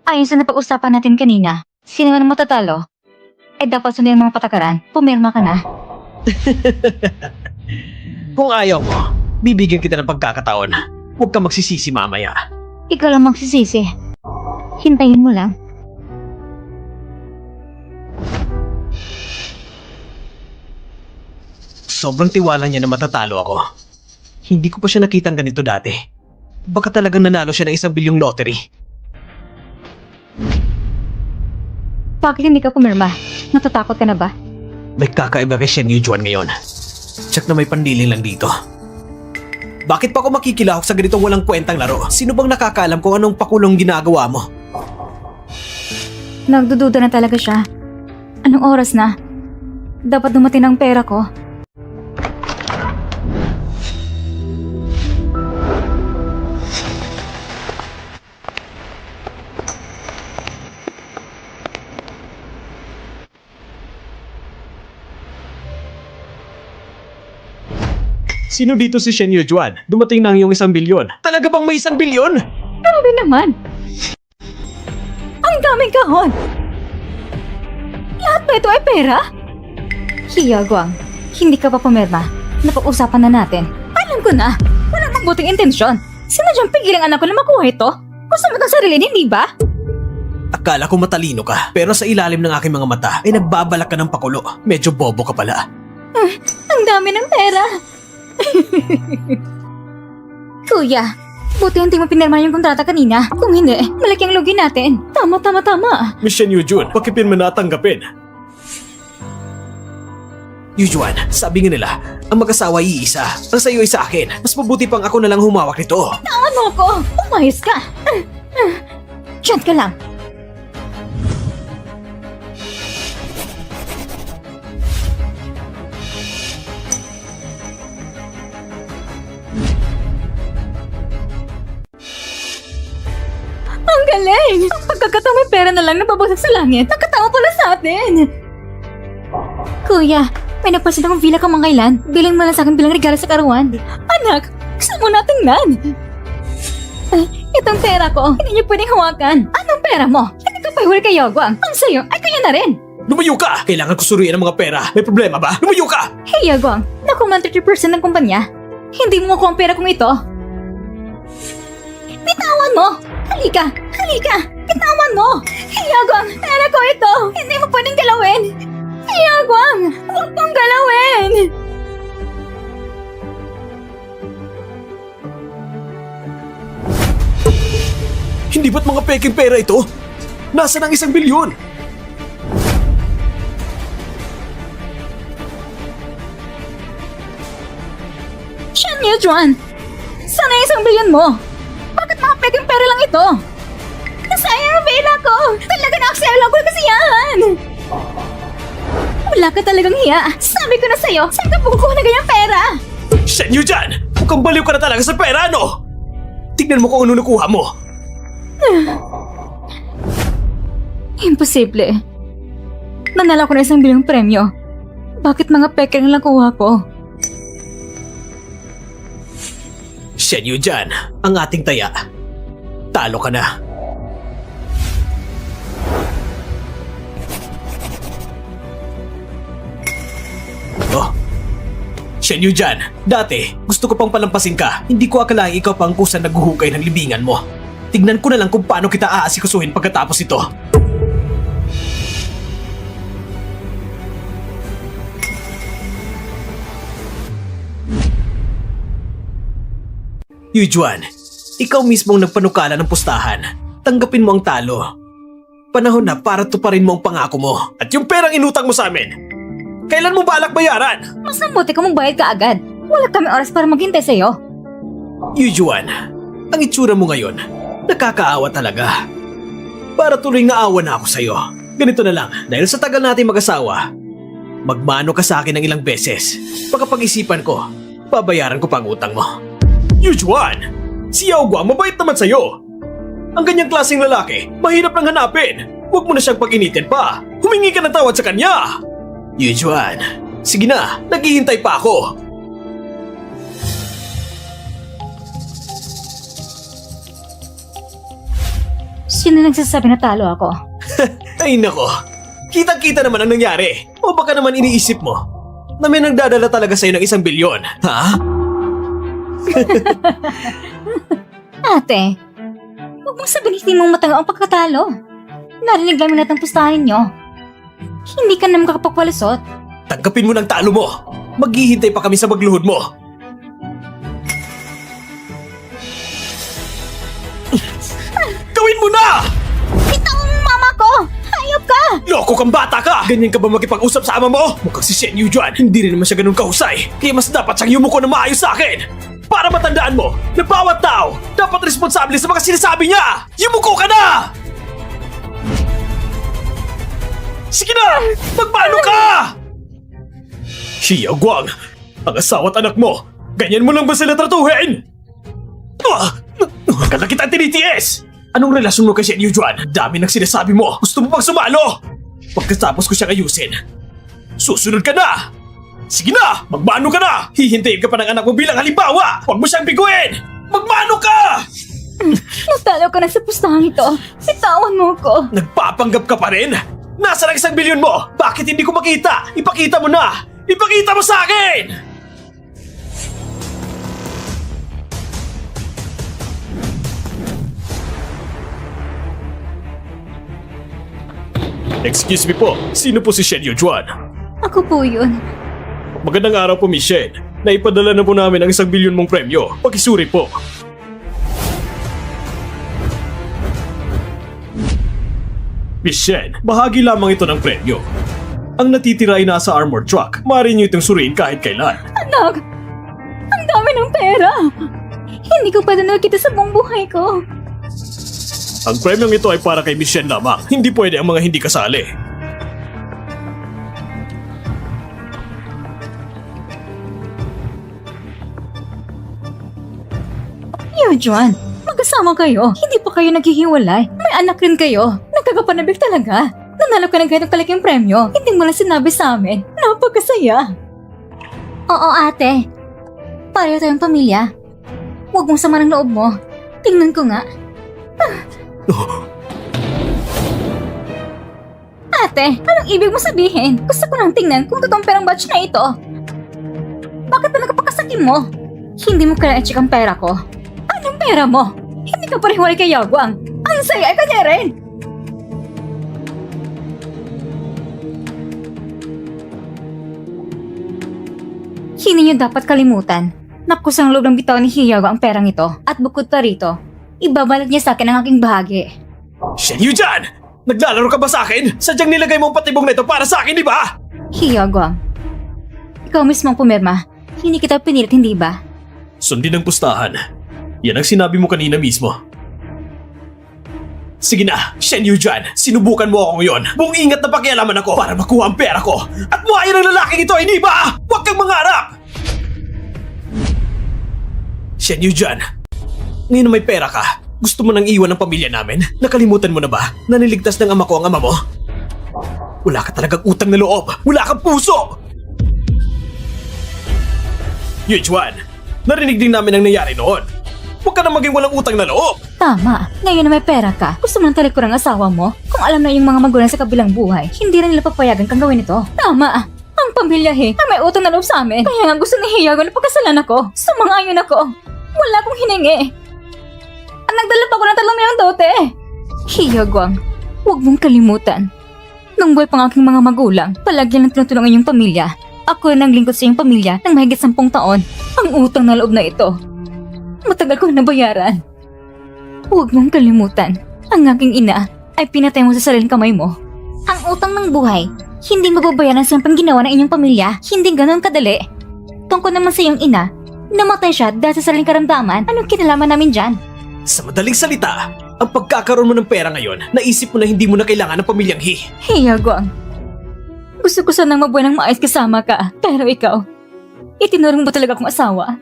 Ayon sa napag-usapan natin kanina, sino man ang matatalo, ay dapat sundin ang mga patakaran. Pumirma ka na. Kung ayaw mo, bibigyan kita ng pagkakataon. Huwag ka magsisisi mamaya. Ikaw lang magsisisi. Hintayin mo lang. Sobrang tiwala niya na matatalo ako. Hindi ko pa siya nakitang ganito dati. Baka talagang nanalo siya ng 1 bilyong lottery. Bakit hindi ka pumirma? Natatakot ka na ba? May kakaiba kay Shen Yu Juan ngayon. Tsak na may pandiling lang dito. Bakit pa ako makikilahok sa ganitong walang kwentang laro? Sino bang nakakaalam kung anong pakulong ginagawa mo? Nagdududa na talaga siya. Anong oras na? Dapat dumating ang pera ko. Sino dito si Shen Yu Juan? Dumating na ang iyong 1 bilyon. Talaga bang may 1 bilyon? Grabe naman! Ang daming kahon! Lahat ba ito ay pera? Hiya, Guang. Hindi ka pa pumirma. Napag-usapan na natin. Alam ko na! Walang magbuting intensyon. Sinadyang pigilang anak ko na makuha ito. Gusto mo ng sarili, hindi ba? Akala ko matalino ka, pero sa ilalim ng aking mga mata ay nagbabalak ka ng pakulo. Medyo bobo ka pala. Ang dami ng pera! Kuya, buti hindi mo pinirma yung kontrata kanina. Kung hindi, malaki ang lugi natin. Tama. Miss Shen Yu Juan, pakipin mo na tanggapin. Yu Juan, sabi nga nila, ang mag-asawa iisa. Ang sa'yo ay sa akin. Mas mabuti pang ako na lang humawak nito. Ano ko? Umayos ka! Diyan ka lang. Ang pagkakataon may pera na lang nababagsak sa langit. Nakatawa pala sa atin. Kuya, may napansin akong villa kamangkailan. Bilang mo lang sa akin bilang regalo sa karawan. Anak, gusto mo na tingnan. Itong pera ko, hindi niyo pwedeng hawakan. Anong pera mo? Hindi ka pahuli kay Yogwang. Ang sayo ay kanya na rin. Lumayo ka! Kailangan ko suriin ang mga pera. May problema ba? Lumayo ka! Hey Yogwang, nakuman 30% ng kumpanya. Hindi mo makuha ang pera kong ito. Bitawan mo! Halika! Halika! Bitawan mo! Hey Yogwang, pera ko ito! Hindi mo pwedeng galawin! Hey Yogwang, huwag mong galawin! Hindi ba't mga peking pera ito? Nasaan ang 1 bilyon? Shan Yujuan! Sana 1 bilyon mo! Bakit mga peking pera lang ito? Nasayang ang pera ko! Talaga na-accept ko kasi yan! Wala ka talagang hiya! Sabi ko na sa'yo, saan ka pukukuha na ganyang pera? Shen Yu dyan! Mukhang baliw ka na talaga sa pera, ano? Tignan mo kung ano nakuha mo. Imposible. Nanalo ko na 1 bilyong premyo. Bakit mga peke lang kuha ko? Shen Yu dyan, ang ating taya. Talo ka na. Oh, Shen Yu dyan, dati gusto ko pang palampasin ka. Hindi ko akalaing ikaw pang kusang naghuhukay ng libingan mo. Tignan ko na lang kung paano kita aasikasuhin pagkatapos ito. Yujuan, ikaw mismong nagpanukala ng pustahan. Tanggapin mo ang talo. Panahon na para tuparin mo ang pangako mo. At yung perang inutang mo sa amin, kailan mo balak bayaran? Mas mabuti ka mong bayad ka agad. Wala kami oras para maghintay sa'yo. Yujuan, ang itsura mo ngayon, nakakaawa talaga. Para tuloy naawa na ako sa'yo. Ganito na lang, dahil sa tagal natin mag-asawa, magmano ka sa akin ng ilang beses. Pagkapag-isipan ko, babayaran ko pa ang utang mo. Yujuan, si Yao Guang mabait naman sa'yo. Ang ganyang klaseng lalaki, mahirap lang hanapin. Huwag mo na siyang pag-initin pa. Humingi ka ng tawad sa kanya. Yujuan, sige na, naghihintay pa ako. Sino nagsasabi na talo ako? Ay nako, kitang-kita naman ang nangyari. O baka naman iniisip mo na may nagdadala talaga sa'yo ng 1 bilyon, ha? Ate, huwag mong sabihin hindi mong matanga ang pagkatalo. Narinig namin lahat ng pustahan ninyo. Hindi ka naman makapagpalusot. Tanggapin mo ng talo mo. Maghihintay pa kami sa magluhod mo. Gawin mo na! Bitaw ang mama ko! Hayop ka! Loko kang bata ka! Ganyan ka ba makipag-usap sa ama mo? Mukhang si Shen Yujuan, hindi rin naman siya ganun kahusay. Kaya mas dapat siyang yumuko na maayos sa akin. Para matandaan mo na bawat tao dapat responsable sa mga sinasabi niya! Yumuko ka na! Sige na! Magpaano ka! Xiao Guang, ang asawa at anak mo, ganyan mo lang ba sila tratuhin? Huwag ka na kita tinitiis! Anong relasyon mo kay Shen Yujuan? Dami ng sinasabi mo. Gusto mo pang sumalo? Pagkatapos ko siyang ayusin, susunod ka na! Sige na! Magmano ka na! Hihintayin ka pa ng anak mo bilang halimbawa! Huwag mo siyang biguin! Magmano ka! Natalo ka na sa pustahan ito. Bitawan mo ko. Nagpapanggap ka pa rin? Nasaan ang 1 bilyon mo? Bakit hindi ko makita? Ipakita mo na! Ipakita mo sa akin! Excuse me po, sino po si Shen Yujuan? Ako po yun. Magandang araw po, Miss Shen. Naipadala na po namin ang 1 bilyon mong premyo. Pakisuri po. Miss Shen, bahagi lamang ito ng premyo. Ang natitira ay nasa armored truck. Maaari niyo itong suriin kahit kailan. Anak! Ang dami ng pera! Hindi ko pa na nakita sa buong buhay ko. Ang premyong ito ay para kay Miss Shen lamang. Hindi pwede ang mga hindi kasali. Yujuan, magkasama kayo. Hindi pa kayo naghihiwalay. May anak rin kayo. Nagkakapanabik talaga. Nanalo ka ng ganitong kalaking premyo. Hindi mo lang sinabi sa amin. Napakasaya. Oo, ate. Pareho tayong pamilya. Huwag mong sama ng loob mo. Tingnan ko nga. Ate, anong ibig mo sabihin? Gusto ko nang tingnan kung totoong perang batch na ito. Bakit ba nagpapakasakim mo? Hindi mo kailangan i-check ang pera ko. Anong pera mo? Hindi ka pa rin wala kay Yagwang. Ang saya ka niya rin. Hindi niyo dapat kalimutan na kusang loob ng bitaw ni Hiyago ang perang ito. At bukod pa rito, ibabalik niya sa akin ang aking bahagi. Shen Yujan! Naglalaro ka ba sa akin? Sadyang nilagay mo ang patibong na ito para sa akin, di ba? Hiyago, ikaw mismo ang pumirma. Hindi kita pinilit, hindi ba? Sundin ang pustahan. Yan ang sinabi mo kanina mismo. Sige na, Shen Yujan, sinubukan mo ako ngayon. Buong ingat na pakialaman ako para makuha ang pera ko. At buhayin ang lalaking ito, hindi ba? Huwag kang mangarap! Shen Yujan, ngayon na may pera ka, gusto mo nang iwan ang pamilya namin? Nakalimutan mo na ba na niligtas ng ama ko ang ama mo? Wala ka talagang utang na loob. Wala kang puso! Yujuan, narinig din namin ang nangyari noon. Huwag ka na maging walang utang na loob. Tama. Ngayon na may pera ka, gusto mo nang talikuran ang asawa mo? Kung alam na yung mga magulang sa kabilang buhay, hindi na nila papayagan kang gawin ito. Tama. Ang pamilya ay may utang na loob sa amin. Kaya nga gusto ni Hiyago na pagkasalan ako. Sumang-ayon ako. Wala akong hiningi. Ang nagdala pa ko ng 3 milyong dote. Hiyagwang, huwag mong kalimutan. Nung buhay pang aking mga magulang, palagi lang tinutulungan yung pamilya. Ako rin ang lingkod sa iyong pamilya ng mahigit 10 taon. Ang utang na loob na ito, matagal kong nabayaran. Huwag mong kalimutan, ang aking ina ay pinatay mo sa sariling kamay mo. Ang utang ng buhay, hindi mababayaran sa pang ginawa ng inyong pamilya. Hindi ganon kadali. Tungkol naman sa iyong ina, namatay siya dahil sa sariling karamdaman. Anong kinalaman namin dyan? Sa madaling salita, ang pagkakaroon mo ng pera ngayon, naisip mo na hindi mo na kailangan ng pamilyang He. Hiyagwang, gusto ko sanang mabuhay ng maayos kasama ka, pero ikaw, itinuring mo talaga akong asawa.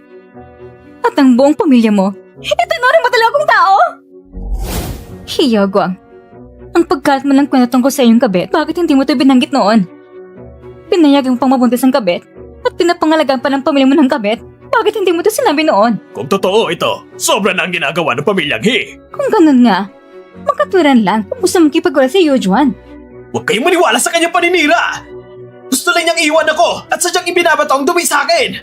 At ang buong pamilya mo, itinuring mo talaga akong tao! Hiyagwang, ang pagkalat mo ng kwento tungkol sa iyong kabit, bakit hindi mo ito binanggit noon? Pinayag mo pang mabuntis ang kabit, at pinapangalagaan pa ng pamilya mo ng kabit, bakit hindi mo ito sinabi noon? Kung totoo ito, sobra na ang ginagawa ng pamilyang He. Kung ganun nga, makatwiran lang kung gusto mong kipagwala si Yujuan. Huwag kayong maniwala sa kanyang paninira! Gusto lang niyang iwan ako at sadyang ibinabato ang dumi sa akin!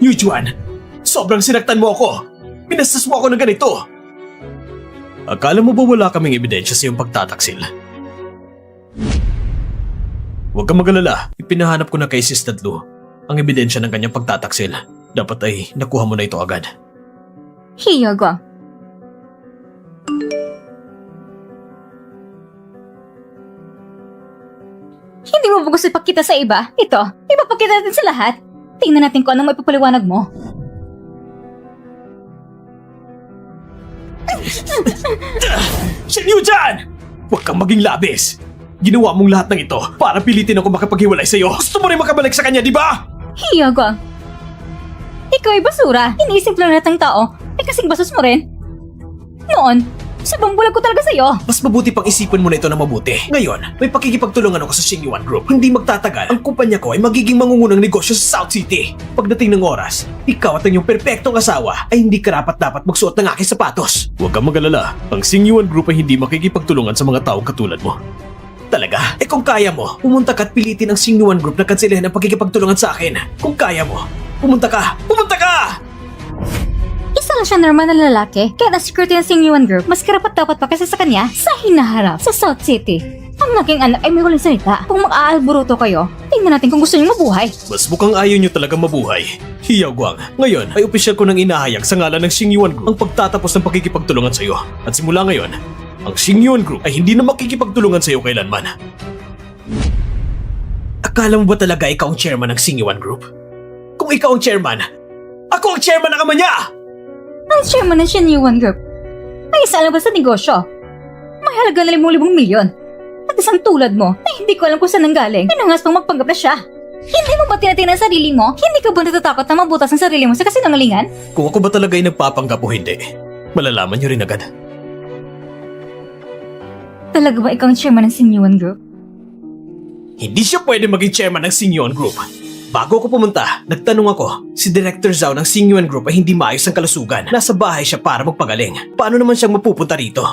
Yujuan, sobrang sinaktan mo ako. Pinastas mo ako ng ganito. Akala mo ba wala kaming ebidensya sa iyong pagtataksil? Huwag kang mag-alala, ipinahanap ko na kay Sis Tadlu ang ebidensya ng kanyang pagtataksil. Dapat ay nakuha mo na ito agad. Hiyagwang, hindi mo ba gusto ipakita sa iba? Ito, ipapakita natin sa lahat. Tingnan natin kung anong maipapaliwanag mo. Shen Yujan! Huwag kang maging labis! Ginawa mong lahat ng ito para pilitin ako makapaghiwalay sa'yo. Gusto mo rin makabalik sa kanya, di ba? Hiyagwang, ikaw ay basura. Iniisip lang lahat ng tao. Ay kasing basos mo rin. Noon, sabang bulag ko talaga sa'yo. Mas mabuti pang isipin mo na ito na mabuti. Ngayon, may pakikipagtulungan ako sa Xingyuan Group. Hindi magtatagal, ang kumpanya ko ay magiging mangungunang negosyo sa South City. Pagdating ng oras, ikaw at ang iyong perpektong asawa ay hindi karapat-dapat magsuot ng aking sapatos. Huwag kang mag-alala, ang Xingyuan Group ay hindi makikipagtulungan sa mga taong katulad mo. Talaga? Eh kung kaya mo, pumunta ka at pilitin ang Xingyuan Group na kanselahin ang pakikipagtulungan sa akin. Kung kaya mo, pumunta ka! Pumunta ka! Isa lang siya normal na lalaki, kaya na-security ng Xingyuan Group, mas karapat-dapat pa kasi sa kanya sa hinaharap sa South City. Ang aking anak ay may walang salita. Kung mag-aalburuto kayo, tingnan natin kung gusto niyo mabuhay. Mas mukhang ayaw niyo talaga mabuhay. Hiyaw Guang, ngayon ay opisyal ko nang inahayag sa ngalan ng Xingyuan Group ang pagtatapos ng pakikipagtulungan sa iyo. At simula ngayon, ang Xingyuan Group ay hindi na makikipagtulungan sa iyo kailanman. Akala mo ba talaga ikaw ang chairman ng Xingyuan Group? Kung ikaw ang chairman, ako ang chairman ng ama niya! Ang chairman ng Xingyuan Group ay isa lang ba sa negosyo? May halaga na 5,000 milyon. At isang tulad mo na hindi ko alam kung saan nanggaling, nangangas pang magpanggap na siya. Hindi mo ba tinatingnan ang sarili mo? Hindi ka ba natatakot na mabutas ang sarili mo sa kasinungalingan? Kung ako ba talaga ay nagpapanggap o hindi, malalaman niyo rin agad. Talaga ba ikaw ang chairman ng Sinyuan Group? Hindi siya pwede maging chairman ng Singyuan Group. Bago ako pumunta, nagtanong ako, si Director Zhao ng Singyuan Group ay hindi maayos ang kalusugan. Nasa bahay siya para magpagaling. Paano naman siyang mapupunta rito?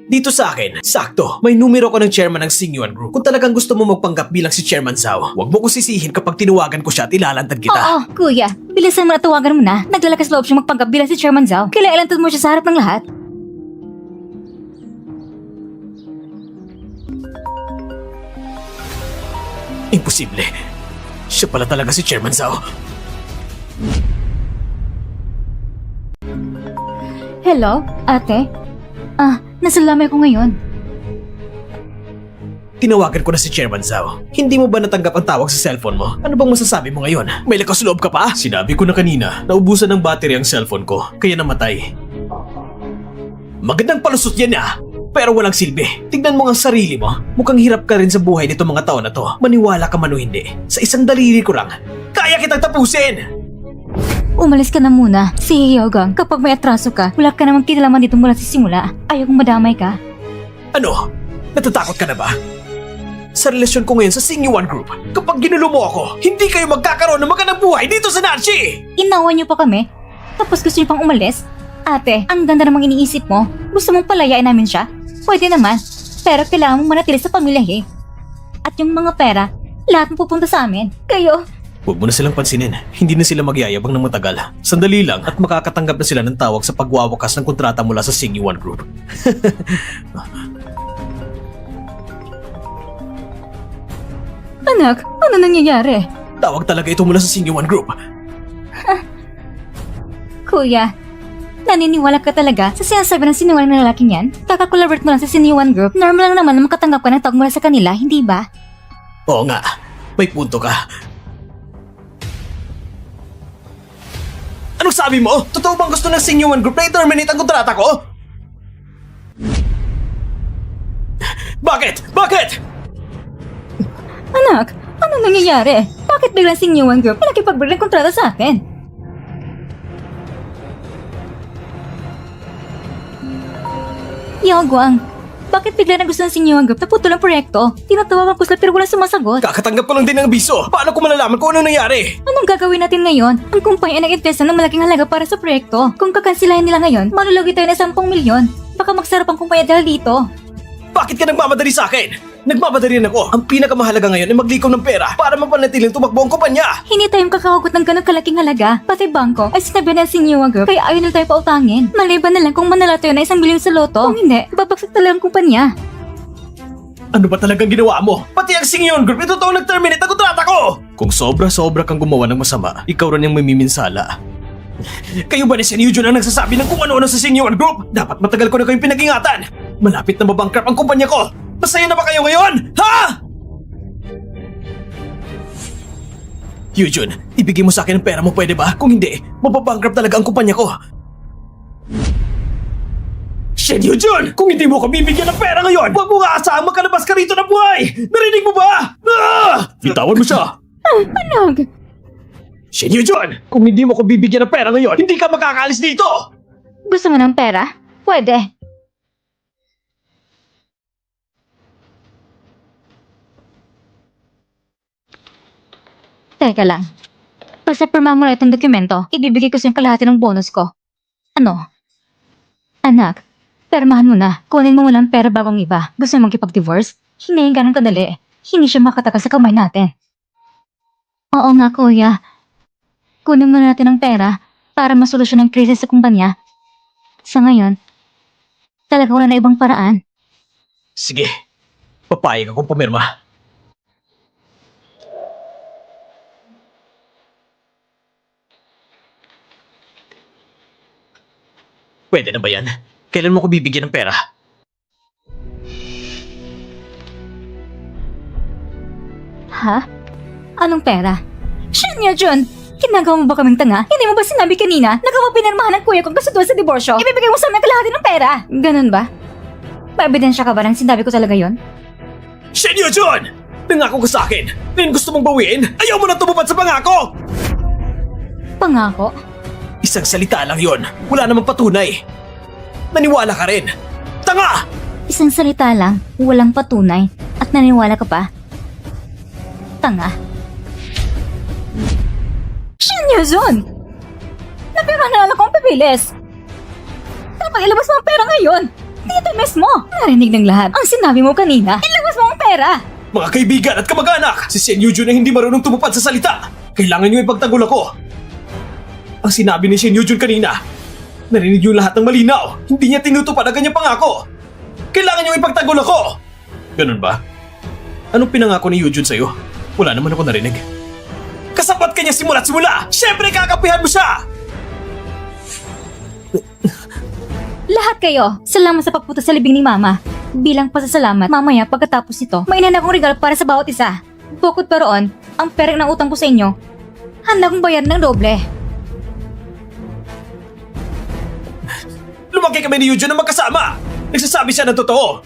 Dito sa akin, sakto, may numero ko ng chairman ng Singyuan Group. Kung talagang gusto mo magpanggap bilang si Chairman Zhao, huwag mo ko sisihin kapag tinawagan ko siya at ilalantad kita. Oo, kuya. Bilisan mo na tawagan mo na. Naglalakas loob siya magpanggap bilang si Chairman Zhao. Kailangan mo siya sa harap ng lahat. Imposible. Siya pala talaga si Chairman Zhao. Hello, ate? Nasa lamay ko ngayon. Tinawagan ko na si Chairman Zhao. Hindi mo ba natanggap ang tawag sa cellphone mo? Ano bang masasabi mo ngayon? May lakas loob ka pa? Sinabi ko na kanina, naubusan ng battery ang cellphone ko, kaya namatay. Magandang palusot yan pero walang silbi. Tignan mo ang sarili mo. Mukhang hirap ka rin sa buhay nito mga taon na to. Maniwala ka man o hindi. Sa isang daliri ko lang, kaya kitang tapusin! Umalis ka na muna. Si Hyogang, kapag may atraso ka, wala ka namang kinalaman dito mula sa simula. Ayaw kong madamay ka. Ano? Natatakot ka na ba? Sa relasyon ko ngayon sa Singyuan Group, kapag ginulo mo ako, hindi kayo magkakaroon ng magandang buhay dito sa Nachi! Inawan niyo pa kami? Tapos gusto niyo pang umalis? Ate, ang ganda namang iniisip mo. Gusto mong palayain namin siya? Pwede naman. Pero kailangan mong manatili sa pamilya, he. At yung mga pera, lahat mo pupunta sa amin. Kayo, Huwag mo na silang pansinin. Hindi na sila magyayabang ng matagal. Sandali lang at makakatanggap na sila ng tawag sa pagwawakas ng kontrata mula sa Singyuan Group. anak, ano nangyayari? Tawag talaga ito mula sa Singyuan Group. Kuya, naniniwala ka talaga sa sinasabi ng sinungaling na lalaking yan? Kaka-collaborate mo lang sa Sinyuan Group. Normal lang naman na makatanggap ka ng tawag mula sa kanila, hindi ba? Oo nga, may punto ka. Anong sabi mo? Totoo bang gusto ng Singyuan Group na i-terminate ang kontrata ko? Bakit? Bakit? Anak, ano nangyayari? Bakit biglang Sinyuan Group nakipag-break ng kontrata sa atin? Yaguang, bakit bigla na gusto ng Sinyuan Group na putol ang proyekto? Tinatawagan ko sila pero walang sumasagot. Kakatanggap ko lang din ng abiso. Paano ko malalaman kung ano nangyari? Anong gagawin natin ngayon? Ang kumpanya ay nag-invest na ng malaking halaga para sa proyekto. Kung kakansilahin nila ngayon, malulugi tayo ng 10 milyon. Baka magsarap ang kumpanya dahil dito. Bakit ka nagmamadali sa akin? Nagmamadali rin ako. Ang pinakamahalaga ngayon ay maglikom ng pera para mapanatiling tumakbo ang kumpanya. Hindi tayo makakahugot ng ganong kalaking halaga. Pati bangko ay sinabi ng Sinyuan Group kaya ayaw na tayo pautangin. Maliban na lang kung manala tayo na 1 milyon sa loto. Kung hindi, babagsak talaga ang kumpanya. Ano ba talagang ginawa mo? Pati ang Singyuan Group ito toong nag-terminate ang kontrata ko! Kung sobra-sobra kang gumawa ng masama, ikaw rin yung may miminsala. Kayo ba ni Senyujon ang nagsasabi ng kung ano-ano sa Singyuan Group? Dapat matagal ko na kayong pinag-ingatan. Malapit na mabankrupt ang kumpanya ko. Masaya na ba kayo ngayon? Ha? Yujun, ibigay mo sa akin ang pera mo, pwede ba? Kung hindi, mababankrupt talaga ang kumpanya ko. Shen Yujun! Kung hindi mo ko bibigyan ng pera ngayon, huwag mo nga asahang makalabas ka rito ng buhay! Narinig mo ba? Bitawan mo siya! Anak! Shen Yujun! Kung hindi mo ko bibigyan ng pera ngayon, hindi ka makakaalis dito! Gusto mo ng pera? Pwede. Teka lang. Basta pirma mo na itong dokumento, ibibigay ko sa yung kalahati ng bonus ko. Ano? Anak, pirmahan mo na. Kunin mo muna ang pera bagong iba. Gusto mo makipag-divorce? Hindi yung ganun kadali. Hindi siya makatagal sa kamay natin. Oo nga, kuya. Kunin muna natin ang pera para masolusyon ang krisis sa kumpanya. Sa ngayon, talaga wala na ibang paraan. Sige, papayag akong pumirma. Pwede na ba yan? Kailan mo ko bibigyan ng pera? Ha? Anong pera? Shanya Jun! Ginagawa mo ba kaming tanga? Hindi mo ba sinabi kanina na kung pinirmahan ng kuya kong kasunduan sa diborsyo, ibibigay mo sa amin ang kalahati ng pera? Ganun ba? May ebidensya ka ba nang sinabi ko talaga yon? Shen Yujun! Nangako ka sa akin! Ngayon gusto mong bawiin? Ayaw mo na tumupad sa pangako! Pangako? Isang salita lang yon. Wala namang patunay. Naniwala ka rin. Tanga! Isang salita lang, walang patunay, at naniniwala ka pa? Tanga. Shin Yuzun! Napiranala kong pipilis! Dapat ilabas mo ang pera ngayon! Dito mismo! Narinig ng lahat ang sinabi mo kanina. Ilabas mo ang pera! Mga kaibigan at kamag-anak, si Shen Yujun ay hindi marunong tumupad sa salita. Kailangan niyo ipagtanggol ako. Ang sinabi ni Shen Yujun kanina, narinig niyo lahat ng malinaw. Hindi niya tinutupad ang kanyang pangako. Kailangan niyo ipagtanggol ako. Ganun ba? Anong pinangako ni Yujun sa'yo? Wala naman ako narinig. Kasapat kanya simula't simula! Siyempre kakapihan mo siya! Lahat kayo, salamat sa pagpunta sa libing ni Mama. Bilang pasasalamat, mamaya pagkatapos nito, may inana akong regalo para sa bawat isa. Bukod pa roon, ang perang ng utang ko sa inyo, handa kong bayar ng doble. Lumaki kami ni Yujun na magkasama! Nagsasabi siya ng totoo!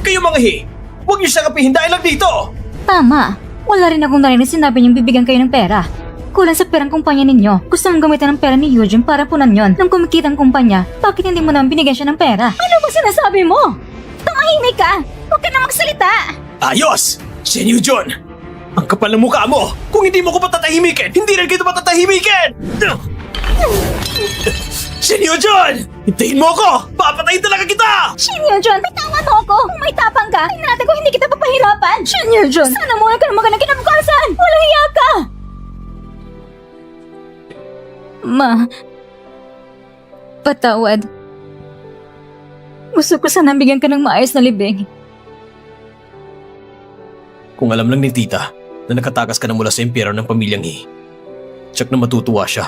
Kayo mga huwag niyo siya kapihin dahil lang dito! Tama, wala rin akong narinig sinabi niyong bibigyan kayo ng pera. Kulang sa perang kumpanya ninyo. Gusto mong gamitan ng pera ni Eugene para punan yon. Nung kumikita ang kumpanya, bakit hindi mo naman binigyan siya ng pera? Ano ba sinasabi mo? Tumahimik ka! Huwag ka na magsalita! Ayos! Shen Yujun! Ang kapal ng mukha mo! Kung hindi mo ko patatahimikin, hindi rin kita patatahimikin! Shen Yujun! Hintayin mo ako! Papatayin talaga kita! Shin Yujun, bitawan mo ako! Kung may tapang ka, hinati ko hindi kita papahirapan! Shin Yujun, sana muna ka na magandang kinabukasan! Walang hiya ka! Ma, patawad. Gusto ko sana bigyan ka ng maayos na libing. Kung alam lang ni tita na nakatakas ka na mula sa impyerno ng pamilyang tiyak na matutuwa siya.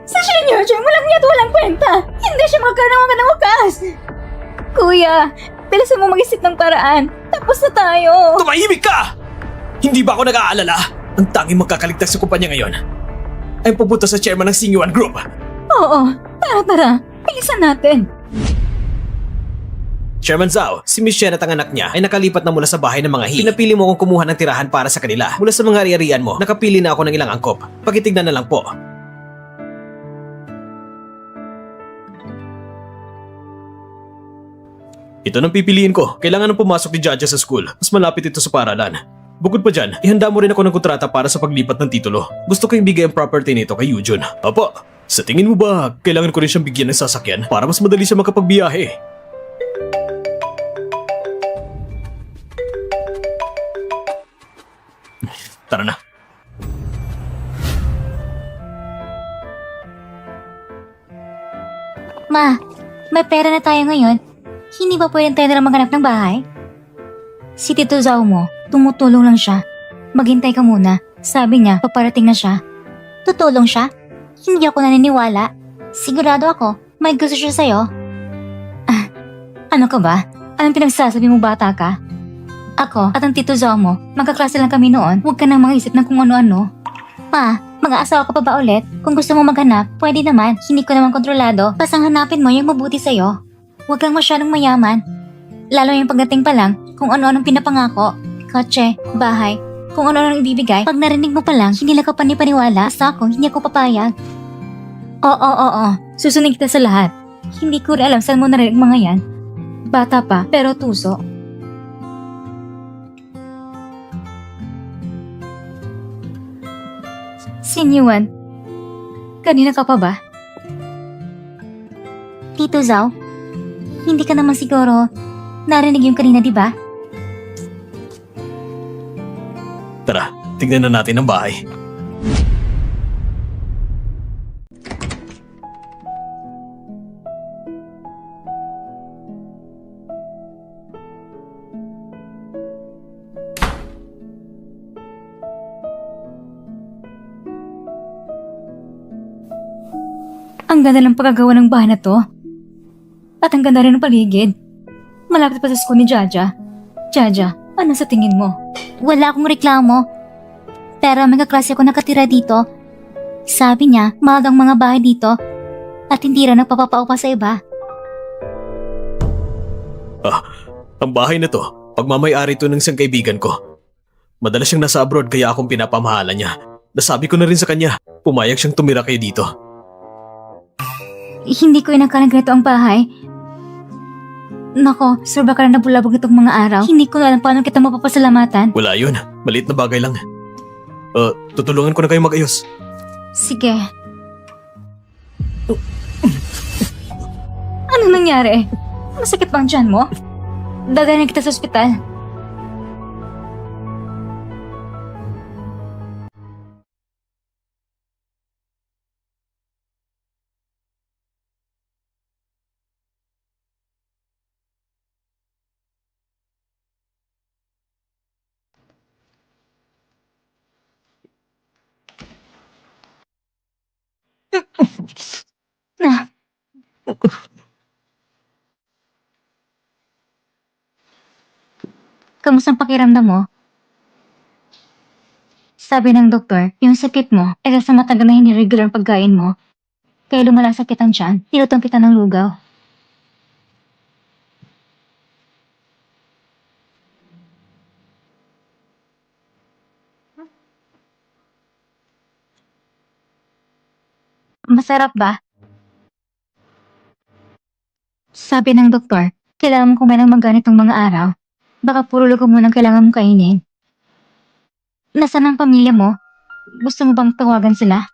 Sa Shin Yujun, walang niya't walang kwenta. Hindi siya magkaroon ng magandang wakas. Kuya, bilisan mo mag-isip ng paraan. Tapos na tayo. Tumahimik ka! Hindi ba ako nag-aalala? Ang tanging magkakaligtas sa kumpanya ngayon ay pupunta sa chairman ng Xingyuan Group. Oo, tara. Bilisan natin. Chairman Zhao, si Miss Shen at ang anak niya ay nakalipat na mula sa bahay ng mga Pinapili mo akong kumuha ng tirahan para sa kanila. Mula sa mga ari-arian mo, nakapili na ako ng ilang angkop. Pakitignan na lang po. Ito nang pipiliin ko. Kailangan nang pumasok ni Jaja sa school. Mas malapit ito sa paralan. Bukod pa dyan, ihanda mo rin ako ng kontrata para sa paglipat ng titulo. Gusto ko yung bigay ang property nito kay Yujun. Apo, sa tingin mo ba, kailangan ko rin siyang bigyan ng sasakyan para mas madali siya makapagbiyahe? Tara na. Ma, may pera na tayo ngayon. Hindi ba pwedeng tayo na maghanap ng bahay? Si Tito Zhao mo, tumutulong lang siya. Maghintay ka muna. Sabi niya, paparating na siya. Tutulong siya? Hindi ako naniniwala. Sigurado ako, may gusto siya sa'yo. Ano ka ba? Anong pinagsasabi mo, bata ka? Ako at ang Tito Zhao mo, magkaklase lang kami noon. Huwag ka nang mag-isip ng kung ano-ano. Pa, mag-aasawa ka pa ba ulit? Kung gusto mo maghanap, pwede naman. Hindi ko naman kontrolado. Basta hanapin mo yung mabuti sa'yo. Huwag lang masyadong mayaman. Lalo yung pagdating pa lang, kung ano-anong pinapangako. Kotse, bahay, kung ano-anong ibibigay. Pag narinig mo pa lang, hindi lang ka panipaniwala. Basta ako, hindi ako papayag. Oo. Susunod kita sa lahat. Hindi ko rin alam saan mo narinig mga yan. Bata pa, pero tuso. Sinyuan, kanina ka pa ba? Tito Zhao, hindi ka naman siguro narinig yung kanina, di ba? Tara, tignan na natin ang bahay. Ang ganda ng pagkagawa ng bahay na to. At ang ganda rin ng paligid. Malapit pa sa school ni Jaja. Jaja, ano sa tingin mo? Wala akong reklamo. Pero may kaklase ko nakatira dito. Sabi niya, magang mga bahay dito. At hindi rin nagpapapaupa sa iba. Ang bahay na to, pagmamayari to ng isang kaibigan ko. Madalas siyang nasa abroad kaya akong pinapamahalan niya. Nasabi ko na rin sa kanya, pumayag siyang tumira kayo dito. Hindi ko inakalaga ang bahay. Nako, sobra ka na nabulabog itong mga araw. Hindi ko na alam paano kita mapapasalamatan. Wala yun, maliit na bagay lang. Tutulungan ko na kayo mag-ayos. Sige. Ano nangyari? Masakit bang tiyan mo? Dadalhin kita sa ospital. Na. Kamusta ang pakiramdam mo? Sabi ng doktor, yung sakit mo ay sa matagal na hindi regular ang pagkain mo. Kaya lumalang sakit ang tiyan, tinutong kita ng lugaw. Masarap ba? Sabi ng doktor, kailangan mo kumain ng ganitong mga araw. Baka puro lugaw mo nang kailangan mong kainin. Nasaan ang pamilya mo? Gusto mo bang tawagan sila?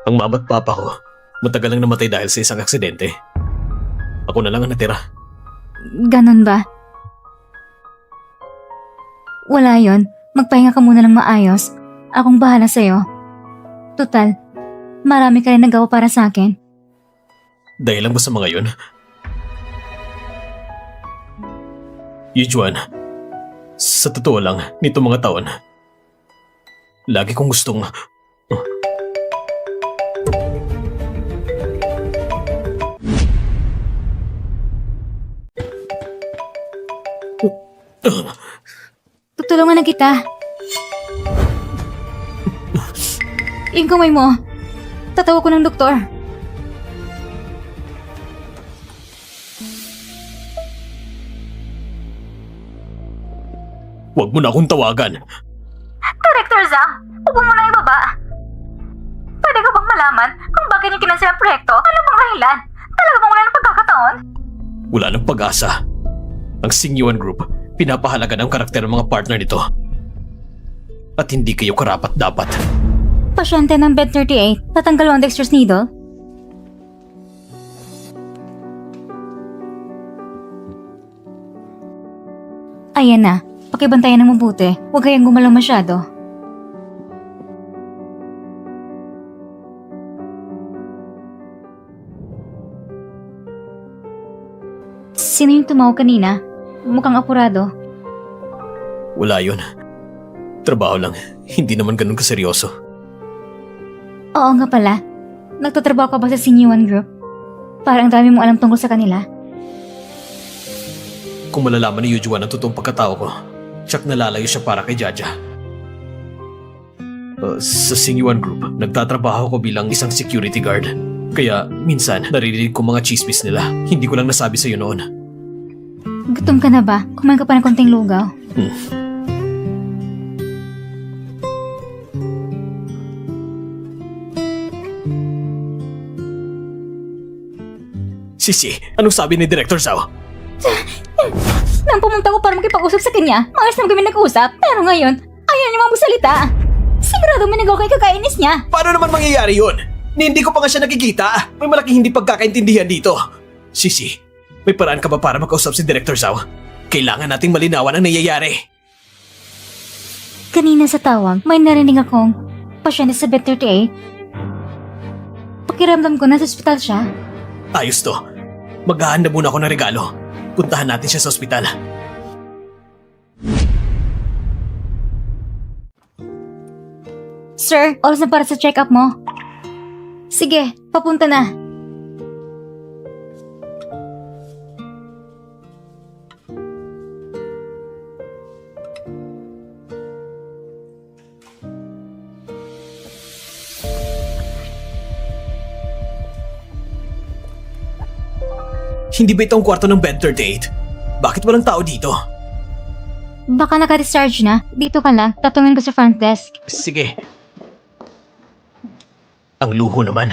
Ang mama at papa ko, matagal lang namatay dahil sa isang aksidente. Ako na lang ang natira. Ganon ba? Wala yon. Magpahinga ka muna ng maayos. Akong bahala sa'yo. Total, marami ka rin nagawa para sa akin. Dahil lang ba sa mga yun? Yujuan, sa totoo lang, nito mga taon, lagi kong gustong... Tutulungan na kita. Yung kamay mo. Tatawa ko ng doktor. Huwag mo na akong tawagan. Director Zhang, huwag mo na ibaba. Pwede ka bang malaman kung bakit niya kinansel ang proyekto? Ano bang dahilan? Talaga bang wala ng pagkakataon? Wala nang pag-asa. Ang Singyuan Group, pinapahalaga ng karakter ng mga partner nito. At hindi kayo karapat-dapat. Pasyente ng bed 38, tatanggal ang dextrose needle. Ayan na, pakibantayan ng mabuti. Huwag kayang gumalaw masyado. Sino yung tumawag kanina? Mukhang apurado. Wala yun. Trabaho lang. Hindi naman ganun kaseryoso. Oo nga pala. Nagtatrabaho ka ba sa Sinyuan Group? Parang dami mong alam tungkol sa kanila. Kung malalaman ni Yujuan ang totoong pagkatao ko, tsak nalalayo siya para kay Jaja. Sa Singyuan Group, nagtatrabaho ko bilang isang security guard. Kaya minsan, naririnig ko mga chismis nila. Hindi ko lang nasabi sa'yo noon. Gutom ka na ba? Kumain ka pa ng konting lugaw. Sisi, anong sabi ni Director Zhao? Nang pumunta ko para makipag-usap sa kanya, maayos naman kami nag-usap. Pero ngayon, ayaw niya magsalita. Sigurado may nagawa kay kakainis niya. Paano naman mangyayari yun? Ni hindi ko pa nga siya nakikita. May malaking hindi pagkakaintindihan dito. Sisi, may paraan ka ba para makausap si Director Zhao? Kailangan nating malinawan ang nangyayari. Kanina sa tawag, may narinig akong pasyente sa bed 38. Pakiramdam ko nasa ospital siya. Ayos to. Maghahanda muna ako ng regalo. Puntahan natin siya sa ospital. Sir, oras na para sa check-up mo. Sige, papunta na. Hindi ba ito ang kwarto ng bed 38? Bakit walang tao dito? Baka naka-discharge na. Dito ka lang. Tatungin ko sa front desk. Sige. Ang luho naman.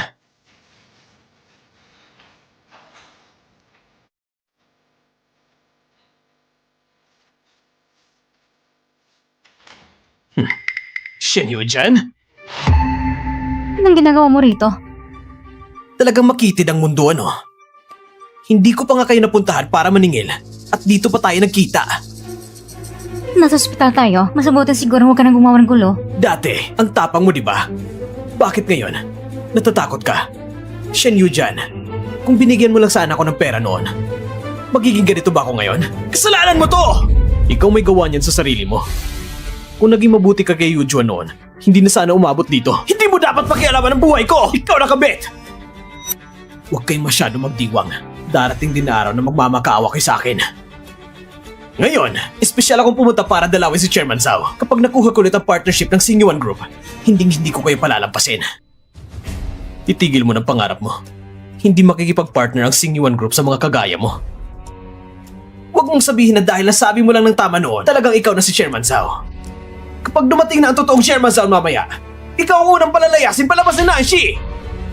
Shen Yujan? Anong ginagawa mo rito? Talagang makitid ang mundo, ano? Hindi ko pa nga kayo napuntahan para maningil. At dito pa tayo nagkita. Nasa ospital tayo. Mas mabuti siguro huwag ka nang gumawa ng gulo. Dati, ang tapang mo, di ba? Bakit ngayon? Natatakot ka? Shen Yujan, kung binigyan mo lang sana ako ng pera noon, magiging ganito ba ako ngayon? Kasalanan mo to! Ikaw may gawa niyan sa sarili mo. Kung naging mabuti ka kay Yujuan noon, hindi na sana umabot dito. Hindi mo dapat pakialaman ang buhay ko! Ikaw nakabit! Huwag kayong masyado magdiwang. Darating din na araw na magmamakaawa kayo sa akin. Ngayon, espesyal akong pumunta para dalawin si Chairman Zhao. Kapag nakuha ko ulit ang partnership ng Xingyuan Group, hindi ko kayo palalampasin. Itigil mo ng pangarap mo. Hindi makikipag-partner ang Xingyuan Group sa mga kagaya mo. Huwag mong sabihin na dahil nasabi mo lang ng tama noon, talagang ikaw na si Chairman Zhao. Kapag dumating na ang totoong Chairman Zhao mamaya, ikaw ang unang palalayasin palabasin na ang Shi!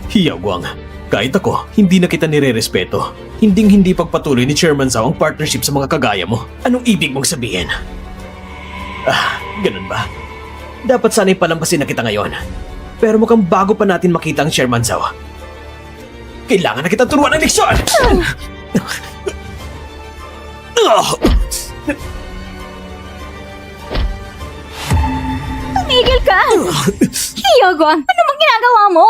Hiyaw Guang, kahit ako, hindi na kita nire-respeto. Hindi pagpatuloy ni Chairman Zhao ang partnership sa mga kagaya mo. Anong ibig mong sabihin? Ganun ba? Dapat sana'y palampasin na kita ngayon. Pero mukhang bago pa natin makita ang Chairman Zhao. Kailangan na kita turuan ng leksyon! Tumigil ka! Hyogon, ano bang ginagawa mo?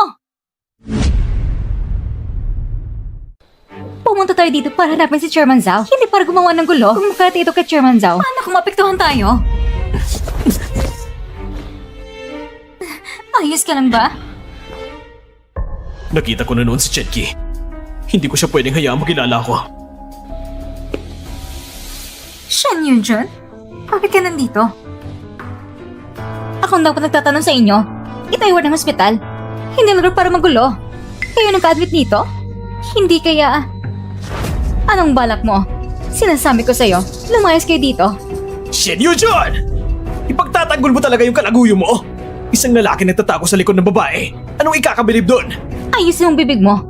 Pumunta tayo dito para hanapin si Chairman Zhao, hindi para gumawa ng gulo. Kung makarating ito kay Chairman Zhao, paano kung mapektuhan tayo? Ayos ka lang ba? Nakita ko na noon si Chetki. Hindi ko siya pwedeng hayaang makilala ko. Shen Yunjun? Bakit ka nandito? Ako dapat nagtatanong sa inyo. Itaiwan ng ospital. Hindi na para magulo. Kayo nagka-admit dito? Hindi kaya... Anong balak mo? Sinasabi ko sa'yo, lumayas kayo dito. Shen Yujun! Ipagtatanggol mo talaga yung kalaguyo mo? Isang lalaki nagtatago sa likod ng babae. Anong ikakabilib doon? Ayusin mong bibig mo.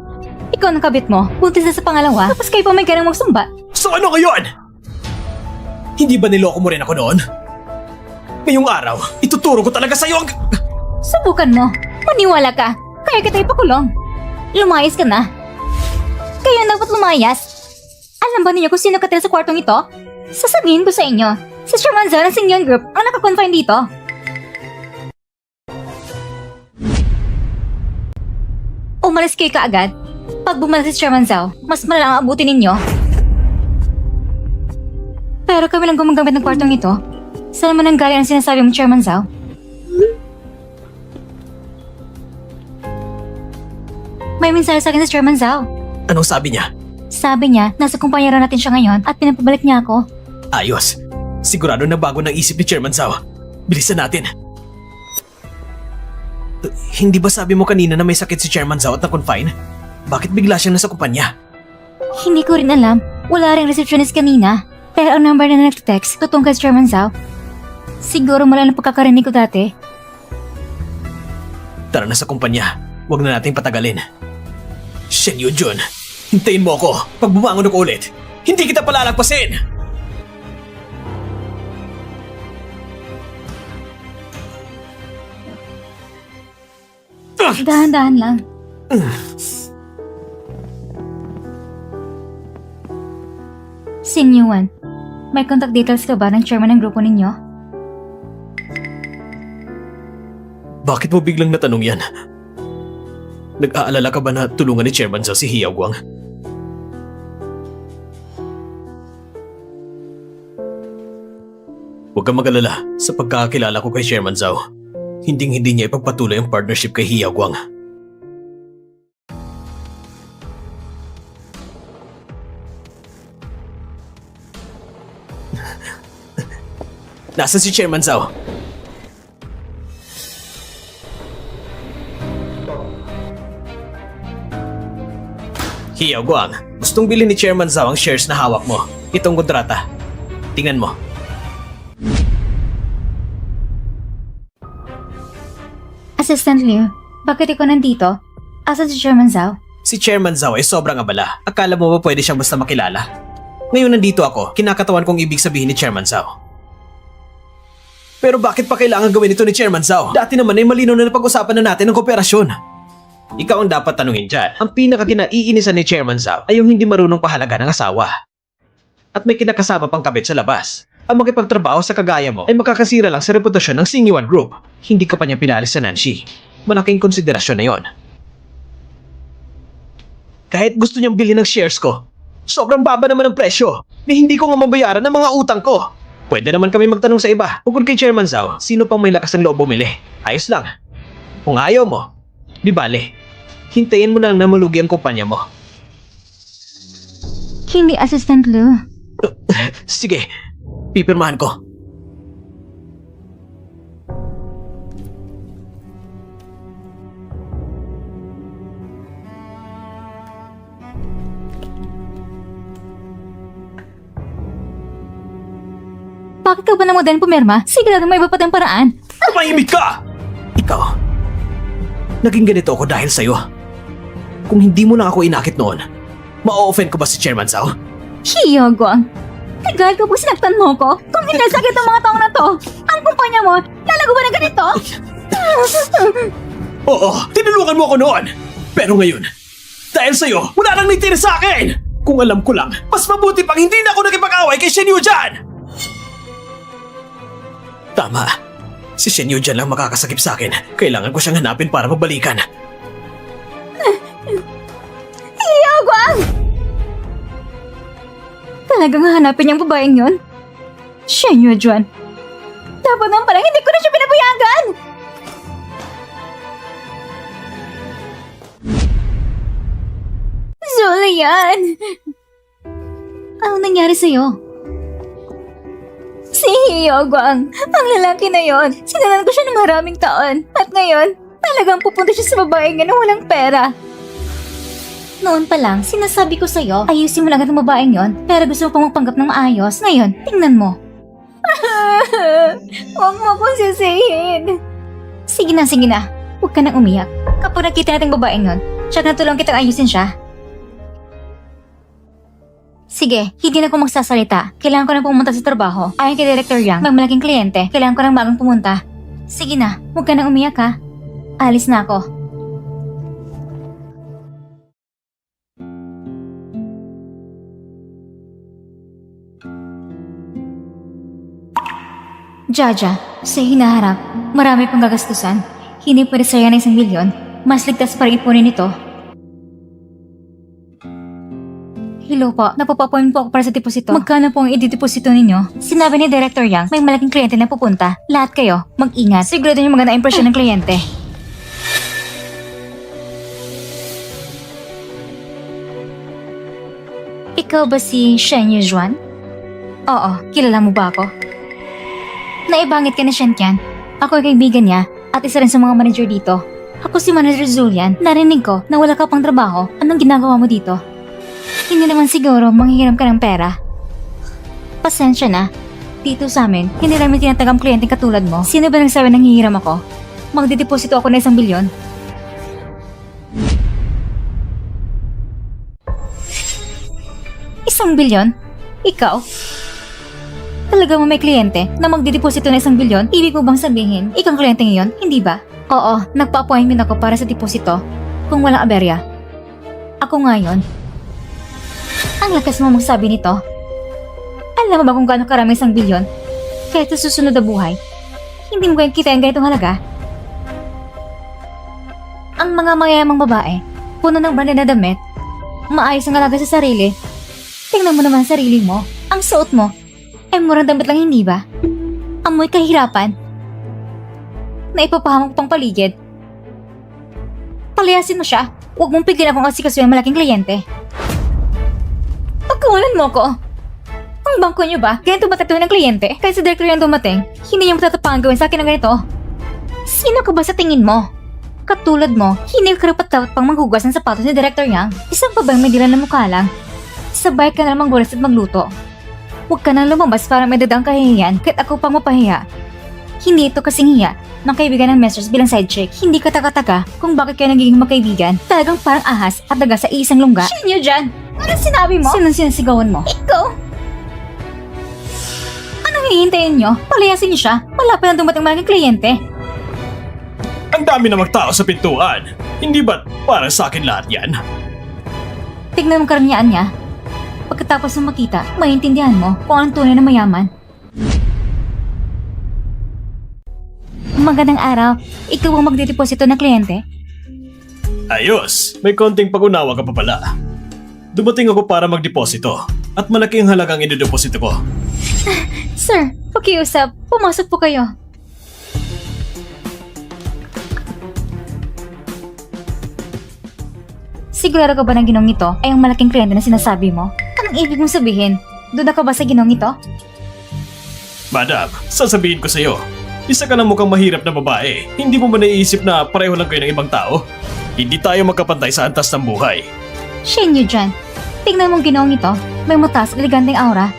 Ikaw ang kabit mo, buntis na sa pangalawa, tapos kayo pa may ganang magsumba. So ano ngayon? Hindi ba niloko mo rin ako noon? Ngayong araw, ituturo ko talaga sa'yo ang... Subukan mo. Maniwala ka. Kaya kita ipakulong. Lumayas ka na. Kayo ang dapat lumayas. Alam ba niyo kung sino katira sa kwartong ito? Sasabihin ko sa inyo. Si Chairman Zhao ng Xingyuan Group ang nakakonfine dito. Umalis kayo kaagad. Pag bumalik si Chairman Zhao, mas malala ang abutin ninyo. Pero kami lang gumagamit ng kwartong ito. Saan man nanggaling ang sinasabi mo, Chairman Zhao? May mensahe sa akin si Chairman Zhao. Anong sabi niya? Sabi niya, nasa kumpanyera natin siya ngayon at pinapabalik niya ako. Ayos. Sigurado na bago ng isip ni Chairman Zhao. Bilisan natin. Hindi ba sabi mo kanina na may sakit si Chairman Zhao at na-confine? Bakit bigla siyang nasa kumpanya? Hindi ko rin alam. Wala ring receptionist kanina. Pero ang number na nag-text, tutong kay Chairman Zhao. Siguro mula ng pagkakarinig ko dati. Tara na sa kumpanya. Huwag na nating patagalin. Shen Yujun, hintayin mo ako. Pag bumangon ako ulit, hindi kita palalagpasin! Dahan-dahan lang. Xingyuan, may contact details ka ba ng chairman ng grupo ninyo? Bakit mo biglang natanong yan? Nag-aalala ka ba na tulungan ni Chairman Zhao si Hiyaw Guang? Huwag kang mag-alala sa pagkakakilala ko kay Chairman Zhao. Hindi niya ipagpatuloy ang partnership kay Hiyaw Guang. Nasaan si Chairman Zhao? Hiyaw Guang, gustong bilhin ni Chairman Zhao ang shares na hawak mo. Itong kontrata. tingnan mo. Assistant Liu, bakit ikaw nandito? Asan si Chairman Zhao? Si Chairman Zhao ay sobrang abala. Akala mo ba pwede siyang basta makilala? Ngayon nandito ako, kinakatawan kong ibig sabihin ni Chairman Zhao. Pero bakit pa kailangan gawin ito ni Chairman Zhao? Dati naman ay malinaw na napag-usapan na natin ang kooperasyon. Ikaw ang dapat tanungin dyan. Ang pinaka-kinaiinisan ni Chairman Zhao ay yung hindi marunong pahalaga ng asawa. At may kinakasama pang kabit sa labas. Ang makipagtrabaho sa kagaya mo ay makakasira lang sa reputasyon ng Xingyuan Group. Hindi ka pa niya pinalis sa Nanxi. Malaking konsiderasyon na yon. Kahit gusto niyang bilhin ng shares ko, sobrang baba naman ang presyo na hindi ko nga mabayaran ng mga utang ko. Pwede naman kami magtanong sa iba. Bukod kay Chairman Zhao, sino pang may lakas ng loob bumili? Ayos lang. Kung ayaw mo, di bale, hintayin mo na lang na malugi ang kumpanya mo. Hindi, Assistant Liu. Sige, pipirmahan ko. Bakit ka ba na mo din pumirma? Sigurado may iba pa tayong paraan. Tumahimik ka! Ikaw, naging ganito ako dahil sa'yo. Kung hindi mo lang ako inakit noon, ma-offend ko ba si Chairman Zhao? Hiyogwang, tagal ko po sinaktan mo ko. Kung hinasakit ang mga taong na to, ang kumpanya mo, lalago ba na ganito? Oo, tinulungan mo ako noon. Pero ngayon, dahil sa'yo, wala nang nitira sa akin! Kung alam ko lang, mas mabuti pang hindi na ako nakipag-away kay Shen Yu dyan! Tama. Si Shen Yu dyan lang makakasakip sa akin. Kailangan ko siyang hanapin para magbalikan. Hiyogwang! Talagang hahanapin niyang babaeng yun? Shen Yu Juan. Dapat naman pala hindi ko na siya pinapayagan! Zolian! Anong nangyari sa'yo? Si Hiyogwang, ang lalaki na yon. Sinalan ko siya ng maraming taon. At ngayon, talagang pupunta siya sa babaeng yan na walang pera. Noon pa lang, sinasabi ko sa'yo, ayusin mo lang ang babaeng yon, pero gusto mo pang magpanggap ng maayos. Ngayon, tingnan mo. Huwag mo akong sisihin. Sige na. Huwag ka nang umiyak. Kapag nakita natin babaeng yon, siya na tulong kitang ayusin siya. Sige, hindi na ako magsasalita. Kailangan ko na pumunta sa trabaho. Ayon kay Director Yang, may malaking kliyente. Kailangan ko nang bagong pumunta. Sige na, huwag ka nang umiyak ha. Alis na ako. Jaja, sa hinaharap, marami pang gagastusan. Hindi pwede sayang ng 1 milyon. Mas ligtas pa rin ipunin ito. Hello po, napapapoint po ako para sa deposito. Magkano po ang i-deposito ninyo? Sinabi ni Director Yang, may malaking kliyente na pupunta. Lahat kayo, mag-ingat. Sigurado niyo maganda impression ng kliyente. Ikaw ba si Shen Yu Juan? Oo, kilala mo ba ako? Naibangit ka na Shen Qian. Ako ay kaibigan niya at isa rin sa mga manager dito. Ako si Manager Zulian. Narinig ko na wala ka pang trabaho. Anong ginagawa mo dito? Hindi naman siguro manghihiram ka ng pera. Pasensya na. Dito sa amin, hindi namin tinatagam kliyente katulad mo. Sino ba nagsabi nang hihiram ako? Magdideposito ako ng 1 bilyon? Isang bilyon? Ikaw? Talaga mo may kliyente na magdideposito ng 1 bilyon? Ibig mo bang sabihin, ikaw ang kliyente ngayon? Hindi ba? Oo, nagpa-appointment ako para sa deposito. Kung walang aberya. Ako ngayon. Ang lakas mo magsabi nito. Alam mo ba kung gaano karami 1 bilyon? Kahit sa susunod na buhay, hindi mo kayang kita ang ganitong halaga? Ang mga mayayamang babae, puno ng branded na damit, maayos ang alaga sa sarili. Tingnan mo naman ang sarili mo. Ang suot mo, ay murang damit lang hindi ba? Amoy kahirapan. Na ipapahamang pang paligid. Palayasin mo siya. Huwag mong pigilan akong asikasuhin ang malaking kliyente. Pagkawalan mo ko. Ang bangko niyo ba? Ganito ba tatuhin ng kliyente? Kahit sa director yung dumating, hindi niya matatapangan gawin sa akin ng ganito. Sino ka ba sa tingin mo? Katulad mo, hindi ka karapat-dapat pang maghugas ng sapatos ni Director Yang. Isang pa bang may dila na mukha lang? Sabay ka na lang magwalas at magluto. Huwag ka nang lumabas para may dadang kahihiyan kahit ako pang mapahiya. Hindi ito kasing hiya ng kaibigan ng Mesters bilang side chick. Hindi ka taga-taga kung bakit kayo nagiging magkaibigan. Talagang parang ahas at daga sa isang lungga. Sino dyan? Anong sinabi mo? Sinong sinasigawan mo? Ikaw? Anong hihintayin nyo? Palayasin niyo siya. Malapit na dumating malaking kliyente. Ang dami namang tao sa pintuan. Hindi ba't para sa akin lahat yan? Tignan mo karamihan niya. Pagkatapos ng makita, maintindihan mo kung anong tunay na mayaman. Magandang araw. Ikaw ang magdideposito ng kliyente? Ayos, may konting pag-unawa ka pa pala. Dumating ako para magdeposito at malaki ang halagang idedeposito ko. Sir, pakiusap. Pumasok po kayo. Sigurado ka ba na ginong ito ay ang malaking kliyente na sinasabi mo? Anong ibig mong sabihin? Duda ka ba sa ginong ito? Madam, sasabihin ko sa'yo, isa ka ng mukhang mahirap na babae. Hindi mo ba naiisip na pareho lang kayo ng ibang tao? Hindi tayo magkapantay sa antas ng buhay. Shane nyo dyan. Tingnan mong ginoong ito. May mataas, eleganteng aura.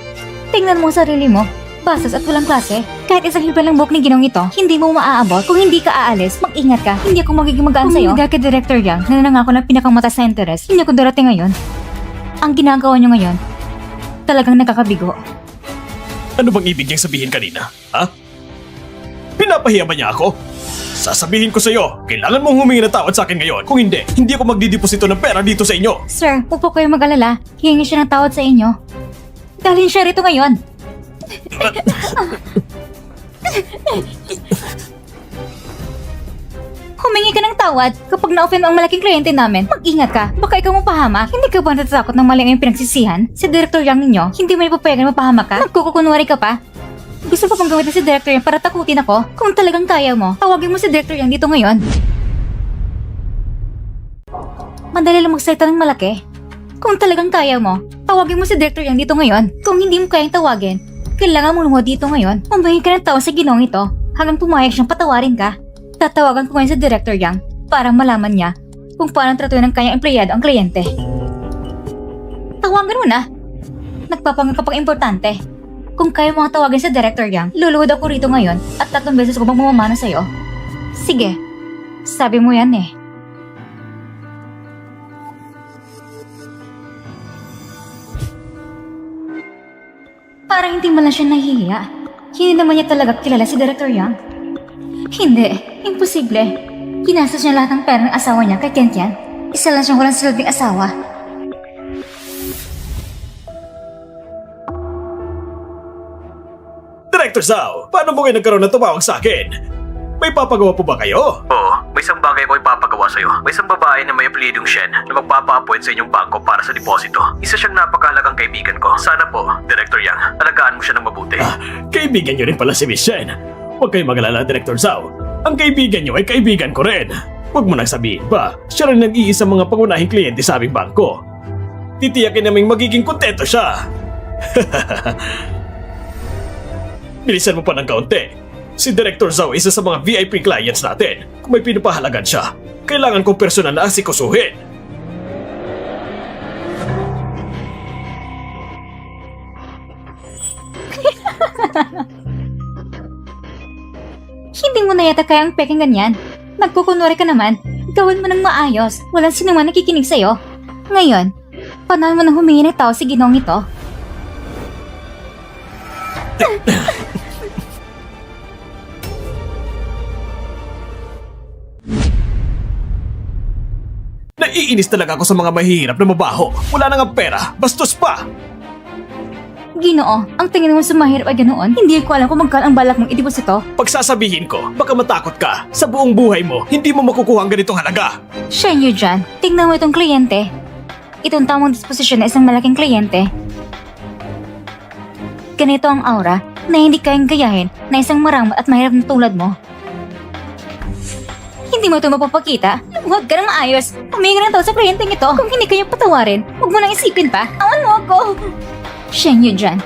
Tingnan mo ang sarili mo. Bastos at walang klase. Kahit isang hilban lang buhok ni ginong ito, hindi mo maaabot. Kung hindi ka aalis, mag-ingat ka. Hindi ako magiging magaan sa'yo. Kung hindi ka kay Director Yang na nanangako ng pinakamataas na interes, hindi ako darating ngayon. Ang ginagawa nyo ngayon, talagang nakakabigo. Ano bang ibig niyang sabihin kanina? Ha? Pinapahiya ba niya ako? Sasabihin ko sa'yo, kailangan mong humingi ng tawad sa akin ngayon. Kung hindi, hindi ako magdideposito ng pera dito sa inyo. Sir, huwag po kayo mag-alala. Hihingi siya ng tawad sa inyo. Dalhin siya rito ngayon. Humingi ka ng tawad kapag na-offend mo ang malaking kliyente namin. Mag-ingat ka. Baka ikaw mapahamak. Hindi ka ba natatakot ng mali ang iyong pinagsisihan? Si Director Yang ninyo, hindi mo ipapayagan mapahamak ka? Magkukukunwari ka pa? Gusto pa bang gawin si Director Yang para takutin ako? Kung talagang kaya mo, tawagin mo si Director Yang dito ngayon. Madali lang magsalita ng malaki. Kung talagang kaya mo, tawagin mo si Director Yang dito ngayon. Kung hindi mo kayang tawagin, kailangan mo lumuha dito ngayon. Umahin ka ng tao sa ginong ito hanggang pumayag siyang patawarin ka. Tatawagan ko ngayon sa Director Yang para malaman niya kung paano tratuhin ng kanyang empleyado ang kliyente. Tawagan mo na. Nagpapanggap ka pang importante. Kung kaya mo nga tawagin sa Director Yang, luluhod ako rito ngayon at 3 beses ko bang mamamana sa'yo. Sige, sabi mo yan eh. Parang hindi man lang siya nahihiya. Hindi naman niya talaga kilala si Director Yang. Hindi, imposible. Ginastos niya lahat ng pera ng asawa niya kay Kentian. Isa lang siyang walang silbing asawa. Director Zhao, paano mo kayo nagkaroon ng tumawag sa akin? May papagawa po ba kayo? Oo, may isang bagay ko ipapagawa sa'yo. May isang babae na may apelidong Shen na magpapa-appoint sa inyong bangko para sa deposito. Isa siyang napakahalagang kaibigan ko. Sana po, Director Yang, alagaan mo siya ng mabuti. Kaibigan niyo rin pala si Miss Shen. Huwag kayong mag-alala, Director Zhao. Ang kaibigan niyo ay kaibigan ko rin. Huwag mo nang sabihin pa, siya rin nag-iisang mga pangunahing kliyente sa aming bangko. Titiyakin naming magiging kontento siya. Bilisan mo pa ng kaunti. Si Director Zhao isa sa mga VIP clients natin. Kung may pinapahalagan siya, kailangan kong personal na asikusuhin. Hindi mo na yata kayang peking ganyan. Nagkukunwari ka naman. Gawin mo ng maayos. Walang sino man nakikinig sa'yo. Ngayon, panahon mo nang humingi ng tao si ginong ito. Naiinis talaga ako sa mga mahihirap na mabaho. Wala na nga pera, bastos pa! Ginoo, ang tingin mo sa mahirap ay ganoon? Hindi ko alam kung magkano ang balak mong ideposito. Pagsasabihin ko, baka matakot ka. Sa buong buhay mo, hindi mo makukuha ang ganitong halaga. Siya nyo dyan. Tingnan mo itong kliyente. Itong tamang disposisyon na isang malaking kliyente. Ganito ang aura na hindi kayang gayahin na isang maramot at mahirap na tulad mo. Hindi mo ito mapapakita. Huwag ka na maayos. Humingi ng tao sa kliyenteng ito. Kung hindi kayo patawarin, huwag mo nang isipin pa. Awan mo ako. Siya nyo dyan.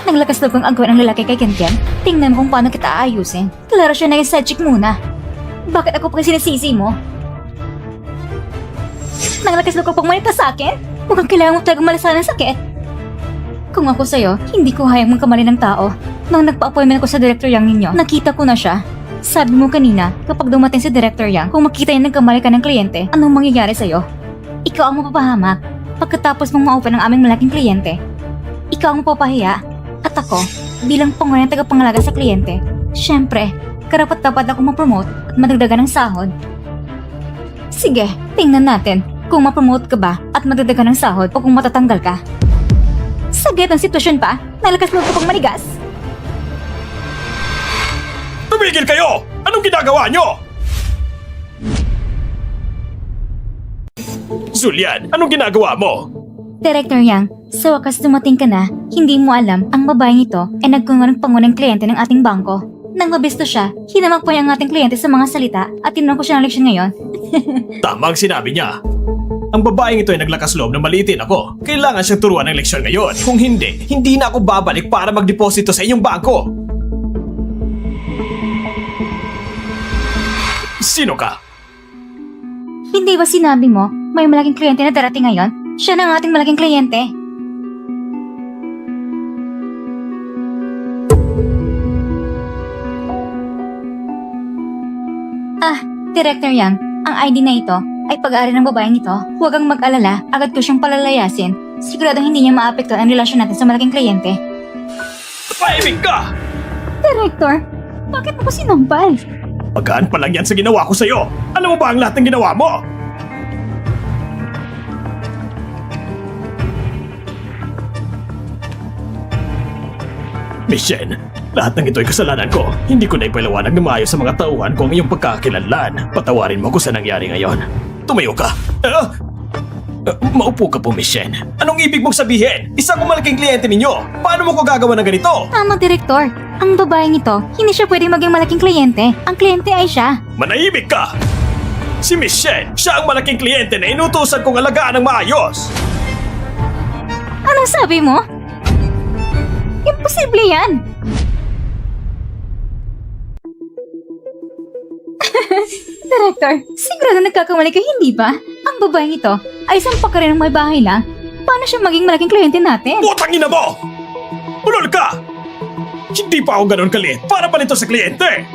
Naglakas na kong agawin ang lalaki kay Kentian. Tingnan mo kung paano kita aayusin. Klaro siya na yung side chick muna. Bakit ako pa sinisisi mo? Naglakas na ko pang malita sa akin? Mukhang kailangan mo talagang malasahan ng sakit. Kung ako sa'yo, hindi ko hayang magkamali ng tao. Nang nagpa-appointment ko sa Director Yang ninyo, nakita ko na siya. Sabi mo kanina, kapag dumating si Director Yang, kung makita niya nagkamali ka ng kliyente, anong mangyayari sa'yo? Ikaw ang mapapahamak. Pagkatapos mong ma-open ang aming malaking kliyente, ikaw ang mapapahiya. At ako, bilang pangunahing tagapangalaga sa kliyente, syempre, karapat-dapat ako ma-promote at madagdagan ng sahod. Sige, tingnan natin kung ma-promote ka ba at madagdagan ng sahod o kung matatanggal ka. Saglit ang sitwasyon pa, nalakas loob ko pang manigas. Tumigil kayo! Anong ginagawa nyo? Julian, anong ginagawa mo? Director Yang, sa wakas dumating ka na, hindi mo alam ang babaeng ito ay nagkunga ng pangunang kliyente ng ating bangko. Nang mabisto siya, hinamag po niya ang ating kliyente sa mga salita at tinanong ko siya ng leksyon ngayon. Tama ang sinabi niya. Ang babaeng ito ay naglakas loob na maliitin ako. Kailangan siyang turuan ng leksyon ngayon. Kung hindi, hindi na ako babalik para magdeposito sa inyong bangko. Sino ka? Hindi ba sinabi mo, may malaking kliyente na darating ngayon? Siya na ang ating malaking kliyente. Director Yang, ang ID na ito ay pag-aari ng babaeng ito. Huwag kang mag-alala, agad ko siyang palalayasin. Siguradong hindi niya maapektuhan ang relasyon natin sa malaking kliyente. Paimig ka! Director, bakit mo ko sinampal? Magaan pa lang yan sa ginawa ko sa'yo. Alam mo ba ang lahat ng ginawa mo? Michelle, lahat ng ito ay kasalanan ko. Hindi ko na ipaliwanag na maayos sa mga tauhan ko ang iyong pagkakakilanlan. Patawarin mo ko sa nangyari ngayon. Tumayo ka. Maupo ka po, Michelle. Anong ibig mong sabihin? Isa kong malaking kliyente ninyo. Paano mo ko gagawa ng ganito? Tama, Director. Ang babaeng ito, hindi siya pwedeng maging malaking kliyente. Ang kliyente ay siya. Manahimik ka! Si Michelle, siya ang malaking kliyente na inutusan kong alagaan ng maayos. Anong sabi mo? Imposible yan! Director, sigurado nagkakamali ka, hindi ba? Ang babaeng ito ay isang pakarin ng may bahay lang. Paano siya maging malaking kliyente natin? Putang ina mo! Ulol ka! Hindi pa ako ganun kaliit para pa nito sa kliyente!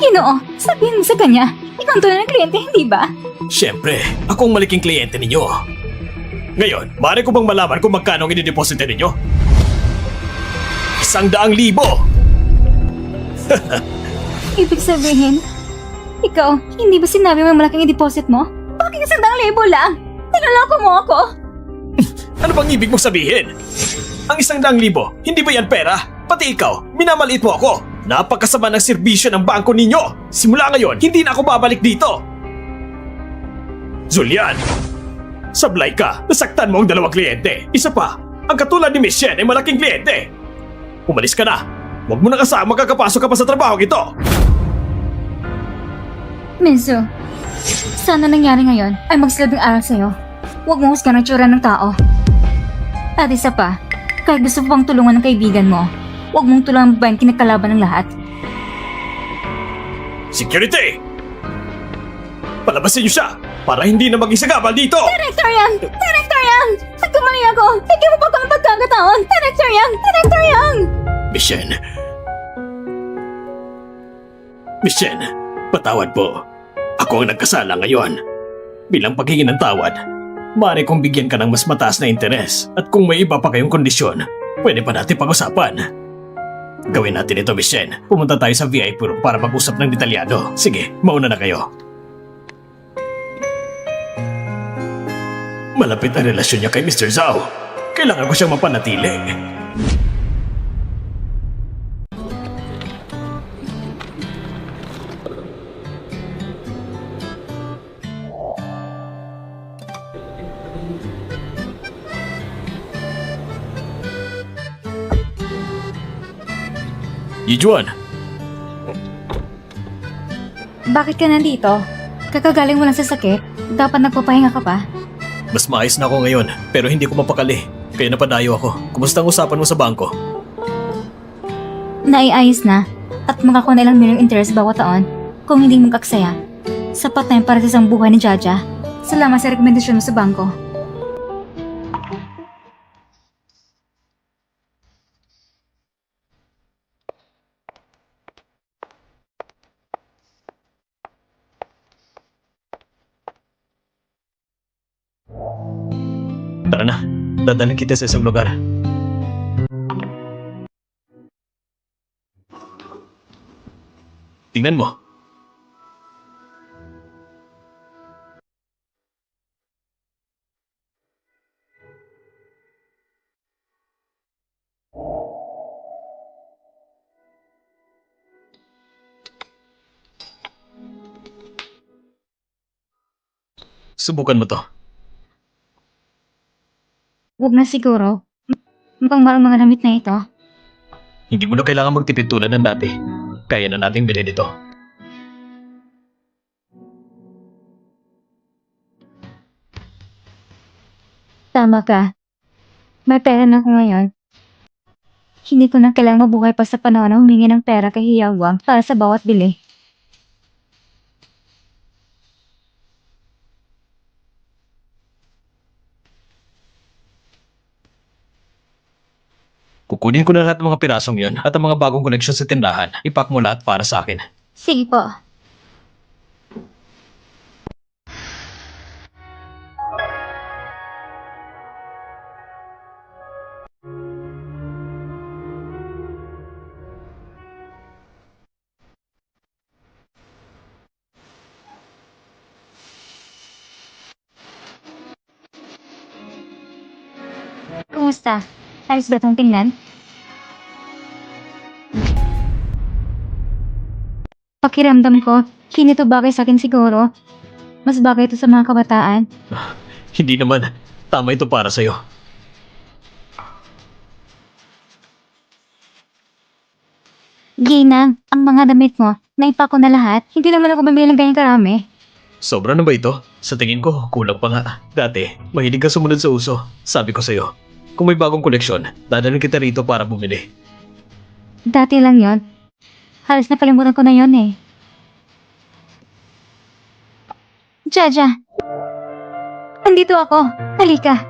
Ginoo, sabihin mo sa kanya, ikaw ang tunay ng kliyente, hindi ba? Siyempre, ako ang malaking kliyente ninyo. Ngayon, maaari ko bang malaman kung magkano ang inideposite ninyo? 100,000! Ibig sabihin, ikaw, hindi ba sinabi mo malaking i-deposit mo? Bakit 100,000 lang? Niloloko mo ako? Ano bang ibig mong sabihin? Ang 100,000, hindi ba yan pera? Pati ikaw, minamaliit mo ako. Napakasama ng serbisyo ng bangko ninyo. Simula ngayon, hindi na ako babalik dito. Julian, sablay ka, nasaktan mo ang 2 kliyente. Isa pa, ang katulad ni Miss Shen ay malaking kliyente. Umalis ka na. Huwag mo na kasama, magkakapasok ka pa sa trabaho ito. Minso, sana nangyari ngayon ay magsilbing aral sa'yo. Huwag mo husgan ang tsura ng tao. At isa pa, kahit gusto mo pang tulungan ng kaibigan mo, huwag mong tulungan ba yung kinakalaban ng lahat? Security! Palabasin niyo siya para hindi na maging sagabal dito! Director Yang! Director Yang! Nagkamali ako! Bigyan mo pa ako ng pagkakataon! Director Yang! Director Yang! Michelle. Michelle, patawad po. Ako ang nagkasala ngayon. Bilang paghingi ng tawad, maaari kong bigyan ka ng mas mataas na interes at kung may iba pa kayong kondisyon, pwede pa natin pag-usapan. Gawin natin ito, Michelle. Pumunta tayo sa VIP room para mag-usap ng detalyado. Sige, mauna na kayo. Malapit ang relasyon niya kay Mr. Zhao. Kailangan ko siyang mapanatili. Yijuan, Bakit ka nandito? Kakagaling mo lang sa sakit? Dapat nagpapahinga ka pa? Mas maayos na ako ngayon, pero hindi ko mapakali. Kaya napadayo ako. Kumusta ang usapan mo sa bangko? Naiayos na at makakuha na ilang milyong interest bawat taon kung hindi magkaksaya. Sapat na yun para sa isang buhay ni Jaja. Salamat sa rekomendasyon mo sa bangko. Dadalhin kita sa isang lugar. Tingnan mo. Subukan mo to. Huwag na siguro. Mukhang mahal mga damit na ito. Hindi mo na kailangan magtipid tulad ng dati. Kaya na nating bilhin ito. Tama ka. May pera na ako ngayon. Hindi ko na kailangang mabuhay pa sa panahon na humingi ng pera kay Hiyawang para sa bawat bili. Kukunin ko na lahat ng mga pirasong yon at ang mga bagong koleksyon sa tindahan. Ipak mo lahat para sa akin. Sige po. Kumusta? Ayos ba itong tingnan? Pakiramdam ko, hindi ito bagay sa akin siguro. Mas bagay ito sa mga kabataan. Hindi naman. Tama ito para sa'yo. Ginang, ang mga damit mo, naipa ko na lahat. Hindi naman ako bumili ng ganyan karami. Sobra na ba ito? Sa tingin ko, kulang pa nga. Dati, mahilig ka sumunod sa uso. Sabi ko sa'yo, kung may bagong koleksyon, dadalhin kita rito para bumili. Dati lang yon. Halos nakalimutan ko na yon eh. Jaja! Andito ako. Halika.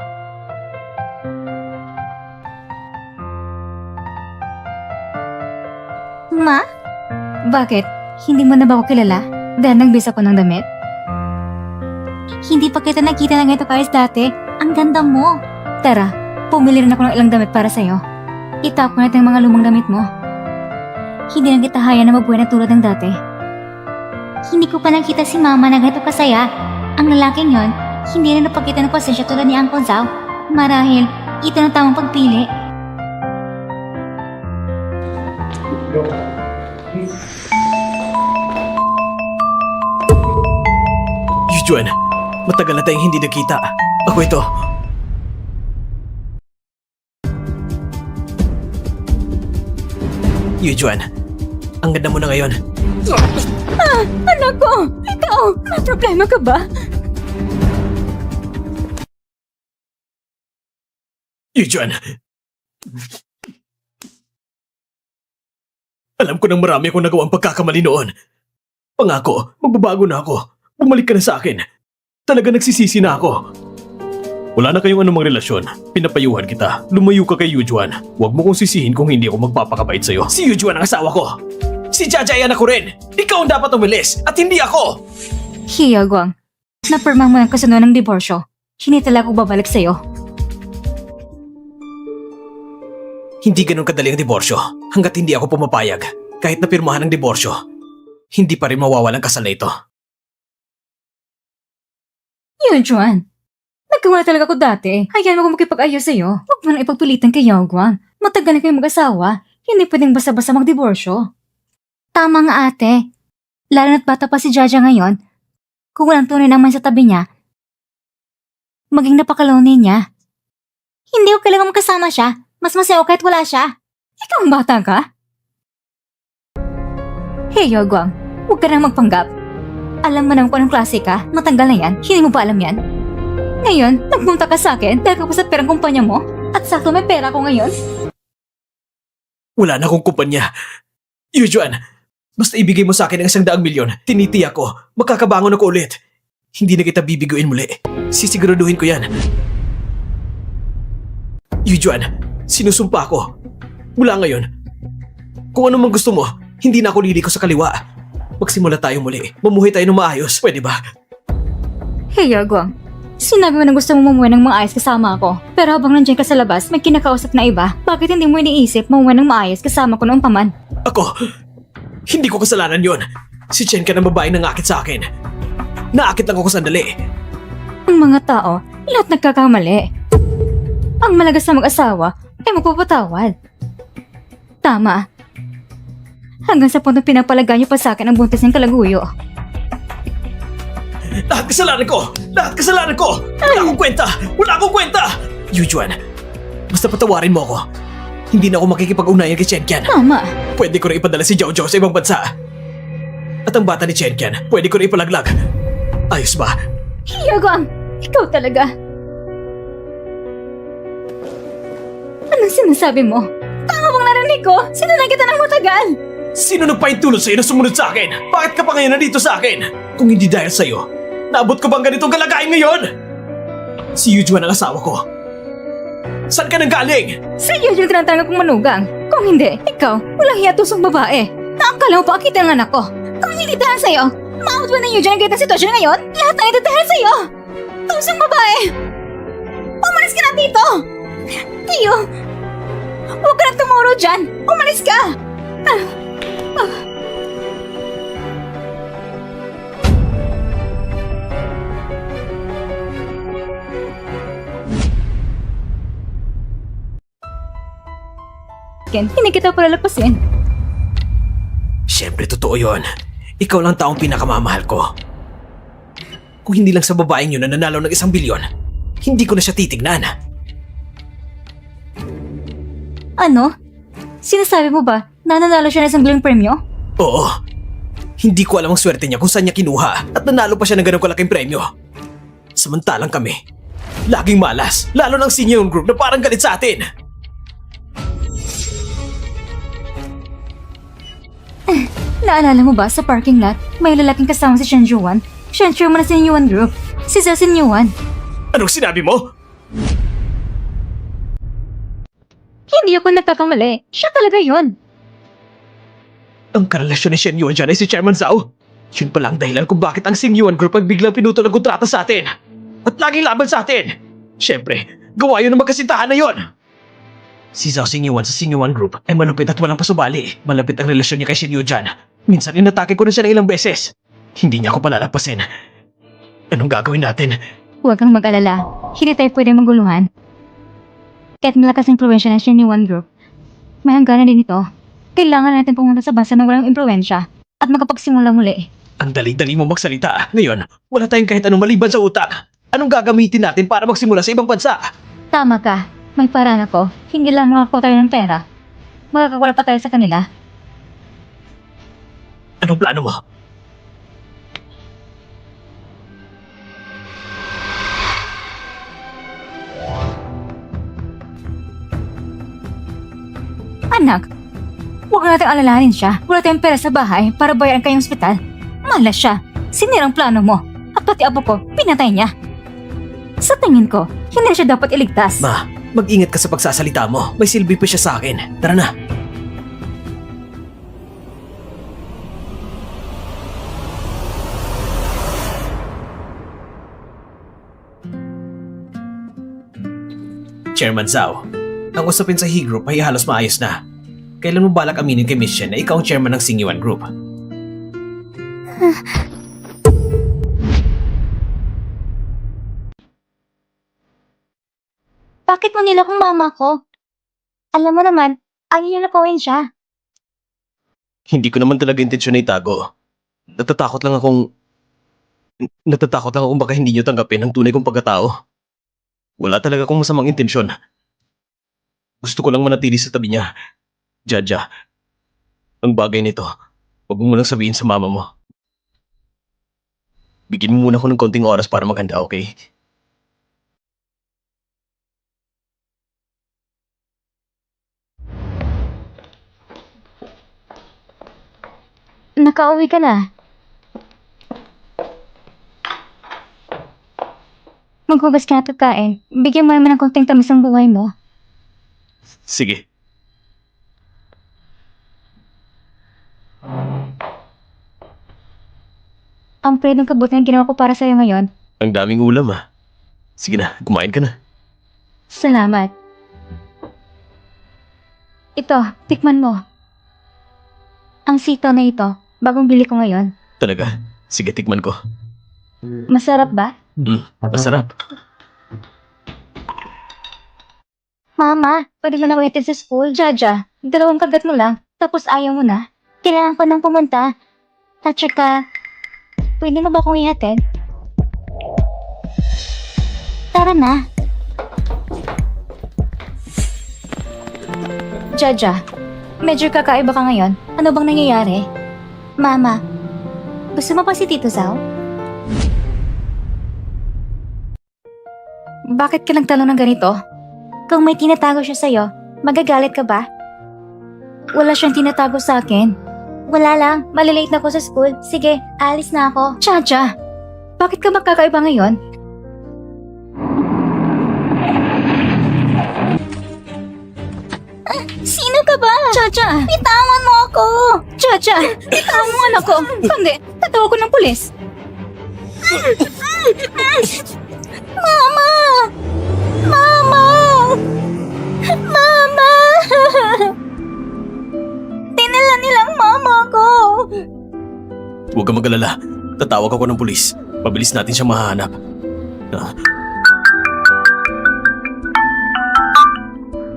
Ma? Bakit? Hindi mo na ba ako kilala? Dahil nagbisa ko ng damit? Hindi pa kita nakita ng ito kahit dati. Ang ganda mo. Tara, pumili rin ako ng ilang damit para sa'yo. Itap mo natin ang mga lumang damit mo. Hindi na kita haya na mabuhay na tulad ng dati. Hindi ko pa nakita si Mama na ganito kasaya. Ang lalaking yon, hindi na napakita ng pasensya tulad ni Uncle Zhao. Marahil, ito na tamang pagpili. Yujuan, matagal na tayong hindi nakita. Ako ito. Yujuan, ang ganda mo na ngayon. Anak ko! Ikaw! May problema ka ba? Yujuan! Alam ko nang marami akong nagawang pagkakamali noon. Pangako, magbabago na ako. Bumalik ka na sa akin. Talaga nagsisisi na ako. Wala na kayong anumang relasyon. Pinapayuhan kita. Lumayo ka kay Yujuan. Huwag mo kong sisihin kung hindi ako magpapakabait sa'yo. Si Yujuan ang asawa ko. Si Jaja ay anak ko rin. Ikaw ang dapat umilis at hindi ako. Hiya, Guang. Napirma mo ang kasunod ng diborsyo. Hindi talaga ako babalik sa'yo. Hindi ganun kadali ang diborsyo hanggat hindi ako pumapayag. Kahit napirmahan ang diborsyo, hindi pa rin mawawala ang kasal na ito. Yun, Juan. Nagkawa na talaga ako dati. Hayaan mo kung makipag-ayos sa'yo. Huwag mo nang ipagpilitan kay Yao Guang. Matagal na kayong mag-asawa. Hindi pwedeng basta-basta magdiborsyo. Tama nga ate. Lalo na't bata pa si Jaja ngayon. Kung walang tunay naman sa tabi niya, maging napakalone niya. Hindi ko kailangan magkasama siya. Mas masaya kahit wala siya. Ikaw ang bata ka? Hey, Yao Guang. Huwag ka nang magpanggap. Alam mo naman kung anong klase ka. Matanggal na yan. Hindi mo ba alam yan? Ngayon, nagpunta ka sa akin dahil ka pa sa perang kumpanya mo. At sakto may pera ko ngayon. Wala na akong kumpanya. Yujuan, basta ibigay mo sa akin ang 100 milyon, tinitiyak ko, makakabangon ako ulit. Hindi na kita bibiguin muli. Sisiguraduhin ko yan. Yujuan, sinusumpa ko. Mula ngayon, kung ano man gusto mo, hindi na ako liliko sa kaliwa. Magsimula tayo muli. Mamuhay tayo ng maayos. Pwede ba? Hey, Yao Guang. Sinabi mo na gusto mo mamuhay ng maayos kasama ako. Pero habang nandiyan ka sa labas, may kinakausap na iba. Bakit hindi mo iniisip mamuhay ng maayos kasama ko noong paman? Ako, hindi ko kasalanan yon. Si Chen Ken ang babaeng nangakit sa akin. Naakit lang ako sandali. Ang mga tao, lahat nagkakamali. Ang malagas na mag-asawa ay magpapatawad. Tama. Hanggang sa puntong pinapalaga niyo pa sa akin ang buntis ng kalaguyo. Lahat kasalanan ko! Lahat kasalanan ko! Wala akong kwenta! Wala akong kwenta! Yujuan, basta patawarin mo ako. Hindi na ako makikipag-ugnayan kay Chen Ken. Tama. Pwede ko rin ipadala si Jojo sa ibang bansa. At ang bata ni Chen Ken, pwede ko rin ipalaglag. Ayos ba? Hyagwang, ikaw talaga. Anong sinasabi mo? Tama bang narinig ko? Sinunod kita ng matagal. Sino nagpaintulot sa'yo na sumunod sa akin? Bakit ka pa ngayon nandito sa akin? Kung hindi dahil sa'yo, naabot ko bang ganitong kalagayan ngayon? Si Yujuan ang asawa ko. Saan ka nang galing? Sa iyo yung tinatanggap kong manugang. Kung hindi, ikaw, walang hiyatusong babae. Naakala mo pa akita ang anak ko. Kung hindi dahil sa'yo, maabot ba na yung dyan ang ganitong sitwasyon ngayon? Lahat na ito dahil sa'yo. Tusong babae. Umalis ka na dito. Tiyo, huwag ka nang tumuro dyan. Umalis ka. Ken, hindi kita palalagpasin. Siyempre, totoo yon. Ikaw lang taong pinakamamahal ko. Kung hindi lang sa babaeng yun na nanalo ng 1 bilyon, hindi ko na siya titignan. Ano? Sinasabi mo ba na nanalo siya ng 1 bilyong premyo? Oo. Hindi ko alam ang swerte niya kung saan niya kinuha at nanalo pa siya ng ganong kalaking premyo. Samantalang kami, laging malas, lalo ng senior group na parang galit sa atin. Naalala mo ba sa parking lot, may lalaking kasama si Shen Juan? Siya ang chairman ng Sinyuan Group. Si Zhao Sinyuan. Anong sinabi mo? Hindi ako nagkakamali. Siya talaga yon. Ang karelasyon ni Shen Yuan dyan ay si Chairman Zhao. Yun pala ang dahilan kung bakit ang Sinyuan Group ay biglang pinutol ang kontrata sa atin. At laging laban sa atin. Siyempre, gawa yun ng magkasintahan na yon. Si Zhao Sinyuan sa Sinyuan Group ay malupit at walang pasubali. Malapit ang relasyon niya kay Shen Yu dyan. Minsan inatake ko na siya ng ilang beses. Hindi niya ako palalagpasin. Anong gagawin natin? Huwag kang mag-alala. Hindi tayo pwede maguluhan. Kahit malakas ang impluensya ng Sinyuan Group, may hangganan din ito. Kailangan natin pumunta sa bansa ng walang impluensya at makapagsimula muli. Ang dali-dali mo magsalita. Ngayon, wala tayong kahit anong maliban sa utak. Anong gagamitin natin para magsimula sa ibang bansa? Tama ka. May paraan ako. Hindi lang makakuha tayo ng pera. Makakakuha pa tayo sa kanila. Anong plano mo? Anak, huwag natin alalahanin siya. Wala tayong pera sa bahay para bayaran kayong ospital. Malas siya. Sinirang plano mo. At pati apo ko, pinatay niya. Sa tingin ko, hindi siya dapat iligtas. Ma, mag-ingat ka sa pagsasalita mo. May silbi pa siya sa akin. Tara na. Chairman Zhao, ang usapin sa He Group ay halos maayos na. Kailan mo balak aminin kay Miss Shen na ikaw ang chairman ng Sinyuan Group? Bakit mo nila kung mama ko? Alam mo naman, ayaw niya na kawin siya. Hindi ko naman talaga intensyon na itago. Natatakot lang akong baka hindi niyo tanggapin ang tunay kong pagkatao. Wala talaga akong masamang intensyon. Gusto ko lang manatili sa tabi niya. Jaja, ang bagay nito, huwag mo munang sabihin sa mama mo. Bigyan mo muna ako ng konting oras para maghanda, okay? Nakauwi ka na. Maghugas ka na at pagkain. Bigyan mo naman ng konting tamis ang buhay mo. Sige. Ang pwedeng kabuti ng ginawa ko para sa'yo ngayon. Ang daming ulam ah. Sige na, kumain ka na. Salamat. Ito, tikman mo. Ang sitaw na ito, bagong bili ko ngayon. Talaga? Sige, tikman ko. Masarap ba? Masarap. Mama, pwede mo na ko sa school. Jaja, 2 kagat mo lang, tapos ayaw mo na. Kailangan ko nang pumunta. At saka, pwede mo ba akong ihatid? Tara na. Jaja, medyo kakaiba ka ngayon. Ano bang nangyayari? Mama, gusto mo pa si Tito Zao? Bakit ka nagtanong ng ganito? Kung may tinatago siya sa'yo, magagalit ka ba? Wala siyang tinatago sa akin. Wala lang, malilate na ako sa school. Sige, alis na ako. Chacha, bakit ka magkakaiba ngayon? Sino ka ba? Chacha, bitawan mo ako! Chacha, bitawan mo anak ko. Hindi, tatawa ko ng pulis. Mama! Mama! Mama! Dinala nilang mama ko! Huwag ka mag-alala. Tatawag ako ng pulis. Mabilis natin siya mahanap.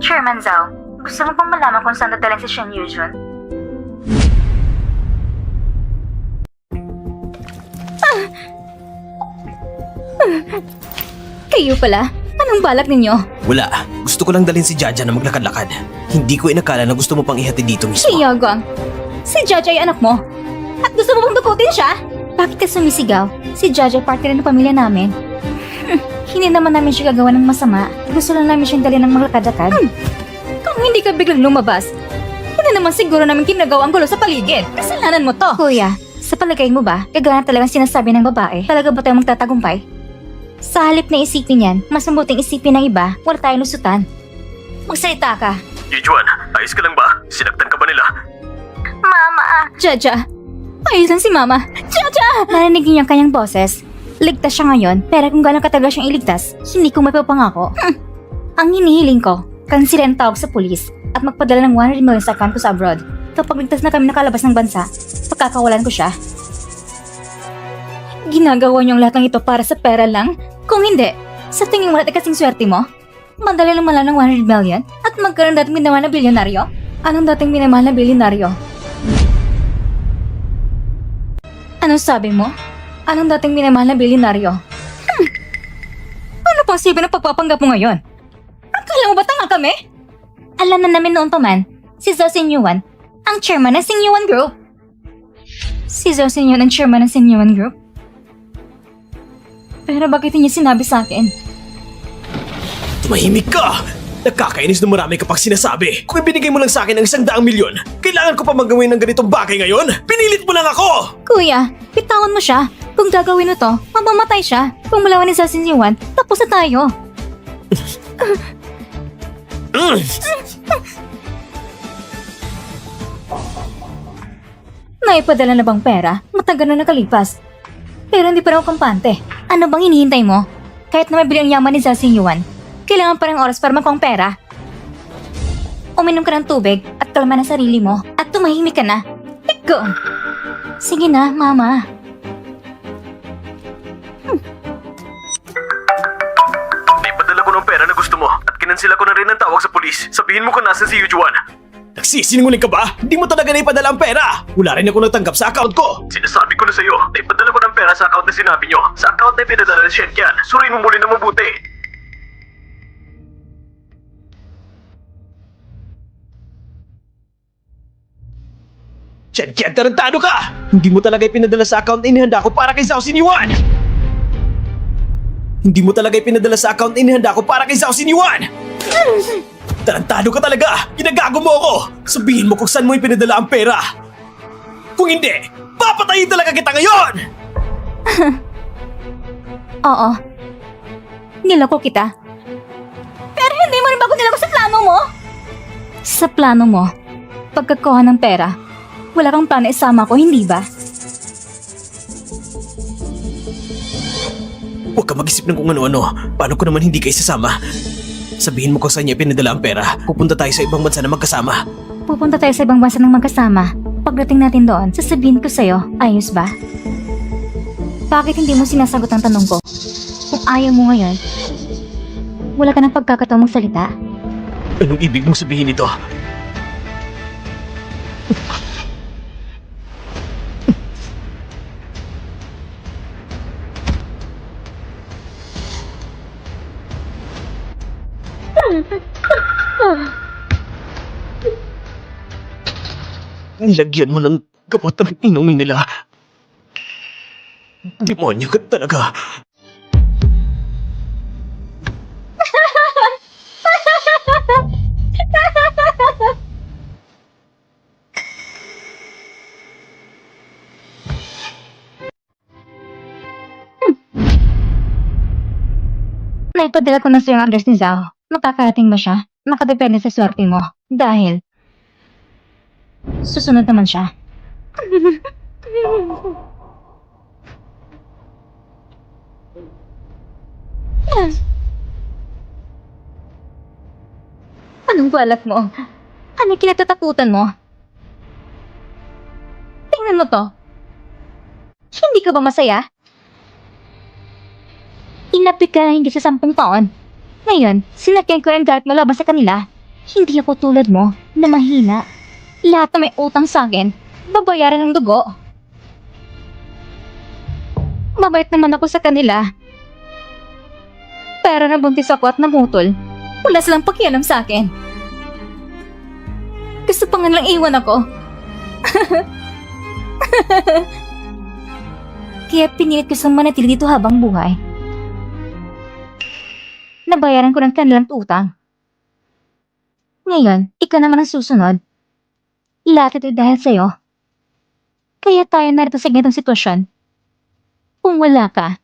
Chairman Zhao, gusto mo bang malaman kung saan nadalang si Shen Yujun? Kayo pala? Anong balak ninyo? Wala. Gusto ko lang dalhin si Jaja na maglakad-lakad. Hindi ko inakala na gusto mo pang ihatid dito mismo. Yagwang, si Jaja ay anak mo. At gusto mo bang dukutin siya? Bakit ka sumisigaw? Si Jaja ay parte rin ng pamilya namin. Hindi naman namin siya gagawa ng masama. Gusto lang namin siyang dalhin ng maglakad-lakad. Kung hindi ka biglang lumabas, hindi naman siguro namin kinagawa ang gulo sa paligid. Kasalanan mo to. Kuya, sa palagay mo ba, gagana talagang sinasabi ng babae? Talaga ba tayo magtatagumpay? Sa halip na isipin yan, mas mabuting isipin ng iba, wala tayong lusutan. Magsalita ka. Yujuan, ayos ka lang ba? Sinaktan ka ba nila? Mama! Jaja! Ayos lang si Mama. Jaja! Narinig niyo ang kanyang boses. Ligtas siya ngayon, pero kung gano'ng katagal siyang iligtas, hindi ko mapapangako. Ang hinihiling ko, kansila ang tawag sa pulis at magpadala ng 100 million sa account ko sa abroad. Kapag ligtas na kami nakalabas ng bansa, pagkakawalan ko siya. Ginagawa niyo ang lahat ng ito para sa pera lang? Kung hindi, sa tingin mo natin kasing swerte mo? Madali lang ng 100 million at magkaroon dating minamahal na bilyonaryo? Anong dating minamahal na bilyonaryo? Anong sabi mo? Anong dating minamahal na bilyonaryo? Ano pang sabi ng pagpapanggap mo ngayon? Akala mo ba tanga kami? Alam na namin noon pa man, si Zhao Xinyuan, ang chairman ng Xinyuan Group. Si Zhao Xinyuan ang chairman ng Xinyuan Group? Pero bakit niya sinabi sa akin? Tumahimik ka! Nakakainis na marami ka pang sinasabi. Kung ibinigay mo lang sa akin ang 100 milyon, kailangan ko pa magawin ng ganitong bagay ngayon? Pinilit mo lang ako! Kuya, bitawan mo siya. Kung gagawin mo to, mamamatay siya. Kung malawan ni Zhao Xinyuan, tapos na tayo. Naipadala na bang pera? Matagal na nakalipas. Pero hindi pa raw kampante. Ano bang hinihintay mo? Kahit na mabili ang yaman ni Zhao Xinyuan, kailangan pa rin oras para makuha ang pera. Uminom ka ng tubig at kalma ng sarili mo at tumahimik ka na. Ikaw! Sige na, Mama. Naipadala ko ng pera na gusto mo at kinansila ko na rin ang tawag sa pulis. Sabihin mo kung nasan si Yujuan. Nagsisinungaling ka ba? Hindi mo talaga naipadala ang pera! Wala rin ako natanggap sa account ko! Sinasabi ko na sa'yo, naipadala ko ng pera sa account na sinabi nyo. Sa account na pinadala ni Shenkian. Suriin mo muli na mabuti. Shenkian, tarantado ka! Hindi mo talaga ipinadala sa account na inihanda ko para kay Zhao Xinyuan! Hindi mo talaga ipinadala sa account na inihanda ko para kay Zhao Xinyuan! Tarantado ka talaga! Ginagago mo ako! Sabihin mo kung saan mo ipinadala ang pera! Kung hindi, papatayin talaga kita ngayon! Oo. Niloko kita. Pero hindi mo rin bago niloko sa plano mo? Sa plano mo, pagkakuha ng pera, wala kang plano isama ko, hindi ba? Huwag ka mag-isip ng kung ano-ano. Paano ko naman hindi kayo sasama? Sabihin mo ko sa niya pinadala ang pera. Pupunta tayo sa ibang bansa na magkasama. Pupunta tayo sa ibang bansa ng magkasama. Pagdating natin doon, sasabihin ko sa'yo, ayos ba? Bakit hindi mo sinasagot ang tanong ko? Kung ayaw mo ngayon, wala ka ng pagkakataong magsalita. Anong ibig mong sabihin ito? Nilagyan mo ng gamot ang inumin nila. Demonyo ka talaga. Naipadala ko na sa'yo ang address ni Zhao. Makakarating ba siya? Nakadepende sa swerte mo. Dahil, susunod naman siya. Anong balak mo? Anong kinatatakutan mo? Tingnan mo to. Hindi ka ba masaya? Inapit ka na hindi sa 10 taon. Ngayon, sinakyan ko ng galit mo laban sa kanila. Hindi ako tulad mo na mahina. Lahat na may utang sa akin, babayaran ng dugo. Mabait naman ako sa kanila. Pero nabuntis ako at namutol. Wala silang pakialam sa akin. Gusto pa nga lang iwan ako. Kaya pinilit ko sa manatili dito habang buhay. Nabayaran ko ng kanilang utang. Ngayon, ikaw naman ang susunod. Lahat ito dahil sa'yo. Kaya tayo narito sa ganitong sitwasyon. Kung wala ka,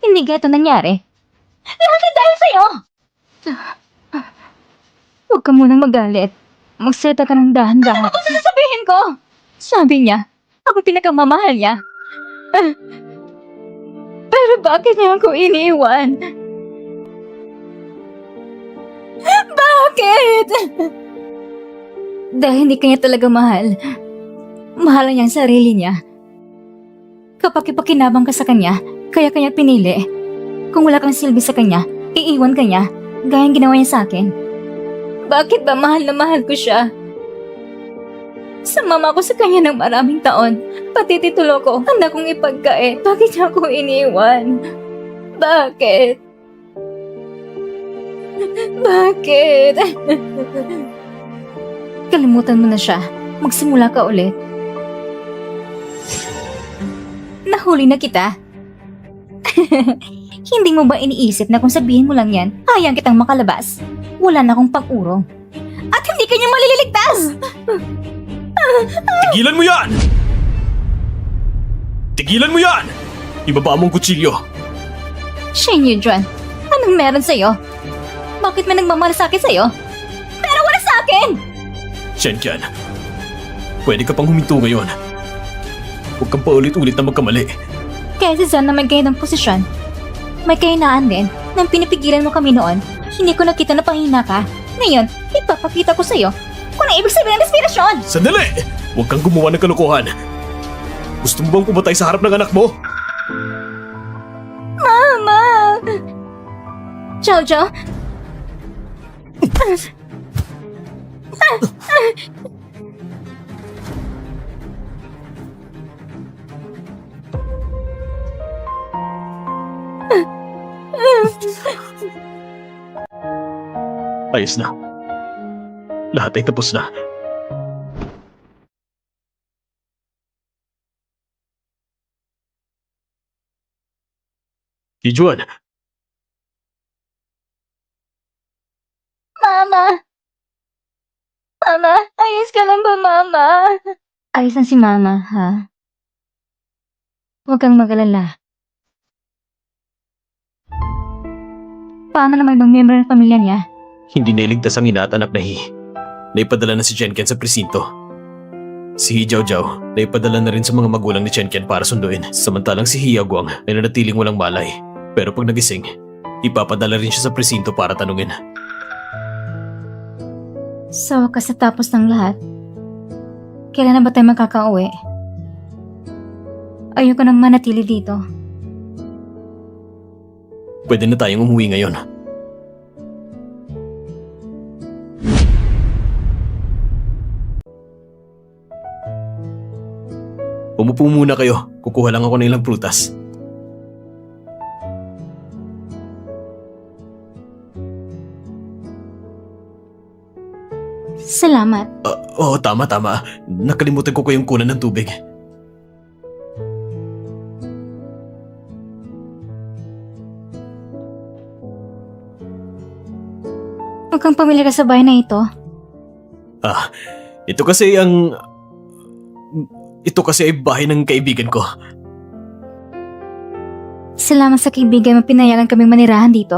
hindi ganito nangyari. Lahat ito dahil sa'yo! Huwag ka munang magalit. Magsalita ka ng dahan-dahan. Ano sasabihin ko? Sabi niya, ako pinakamamahal niya. Pero bakit niya ako iniiwan? Bakit? Dahil hindi kanya talaga mahal. Mahal niya ang sarili niya. Kapag ipakinabang ka sa kanya, kaya kanya pinili. Kung wala kang silbi sa kanya, iiwan ka niya, gayang ginawa niya sa akin. Bakit ba mahal na mahal ko siya? Sumama ko sa kanya ng maraming taon. Pati titulo ko, handa kong ipagkain. Bakit niya ako iniwan? Bakit? Bakit? Kalimutan mo na siya. Magsimula ka ulit. Nahuli na kita. Hindi mo ba iniisip na kung sabihin mo lang yan, hayang kitang makalabas? Wala na akong pag-urong. At hindi kanya malililigtas! Tigilan mo yan! Tigilan mo yan! Ibaba mong kutsilyo. Shane Yujuan, anong meron sa'yo? Bakit may nagmamahal sa akin sa'yo? Pero wala sa akin! Shenkian, pwede ka pang huminto ngayon. Huwag kang paulit-ulit na magkamali. Kaya si Zan na may ganitong posisyon, may kahinaan din nang pinipigilan mo kami noon. Hindi ko nakita na pahina ka. Ngayon, ipapakita ko sa'yo kung ano ibig sabihin ng respiration! Sandali! Huwag kang gumawa ng kalokohan. Gusto mo bang pumatay sa harap ng anak mo? Mama! Jojo? Ayos na. Lahat ay tapos na. Yujuan, Mama! Mama, ayos ka lang ba, Mama? Ayos lang si Mama, ha? Huwag kang mag-alala. Paano naman ibang miyembro ng pamilya niya? hindi nailigtas ang ina at anak na Naipadala na si Jenken sa presinto. Si He Jiao na ipadala na rin sa mga magulang ni Chen Qian para sunduin. Samantalang si Hia Guang ay nanatiling walang malay. Pero pag nagising, ipapadala rin siya sa presinto para tanungin. Sa wakas sa tapos ng lahat, kailan na ba tayo makakauwi? Ayoko nang manatili dito. Pwede na tayong umuwi ngayon. Umupo muna kayo. Kukuha lang ako ng ilang prutas. Salamat. Oo, tama. Nakalimutan ko kayong kunan ng tubig. Huwag kang pamilyar sa bahay na ito. Ito kasi ang... Ito kasi ay bahay ng kaibigan ko. Salamat sa kaibigan mo pinayagan kaming manirahan dito.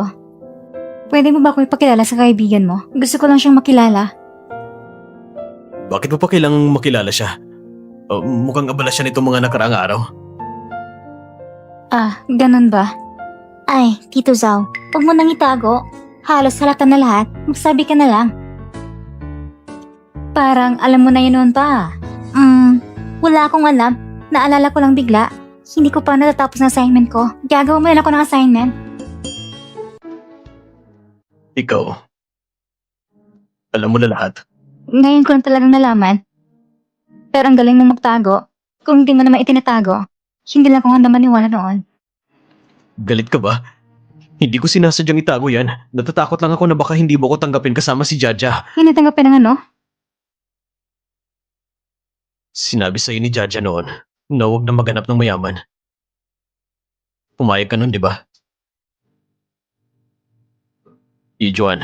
Pwede mo ba akong ipakilala sa kaibigan mo? Gusto ko lang siyang makilala. Bakit mo pa kailangang makilala siya? Mukhang abala siya nitong mga nakaraang araw. Ganun ba? Ay, Tito Zhao, huwag mo nang itago. Halos halata na lahat. Magsabi ka na lang. Parang alam mo na yun noon pa. Wala akong alam. Naalala ko lang bigla. Hindi ko pa natatapos ng assignment ko. Gagawa mo lang ako ng assignment. Ikaw, alam mo na lahat. Ngayon ko lang talagang nalaman. Pero ang galing mo magtago. Kung hindi mo naman itinatago, hindi lang ako handa maniwala noon. Galit ka ba? Hindi ko sinasadyang itago yan. Natatakot lang ako na baka hindi mo ko tanggapin kasama si Jaja. Hindi tanggapin ng ano? Sinabi sa'yo ni Jaja noon na huwag na maghanap ng mayaman. Pumayag ka nun, di ba? Juan,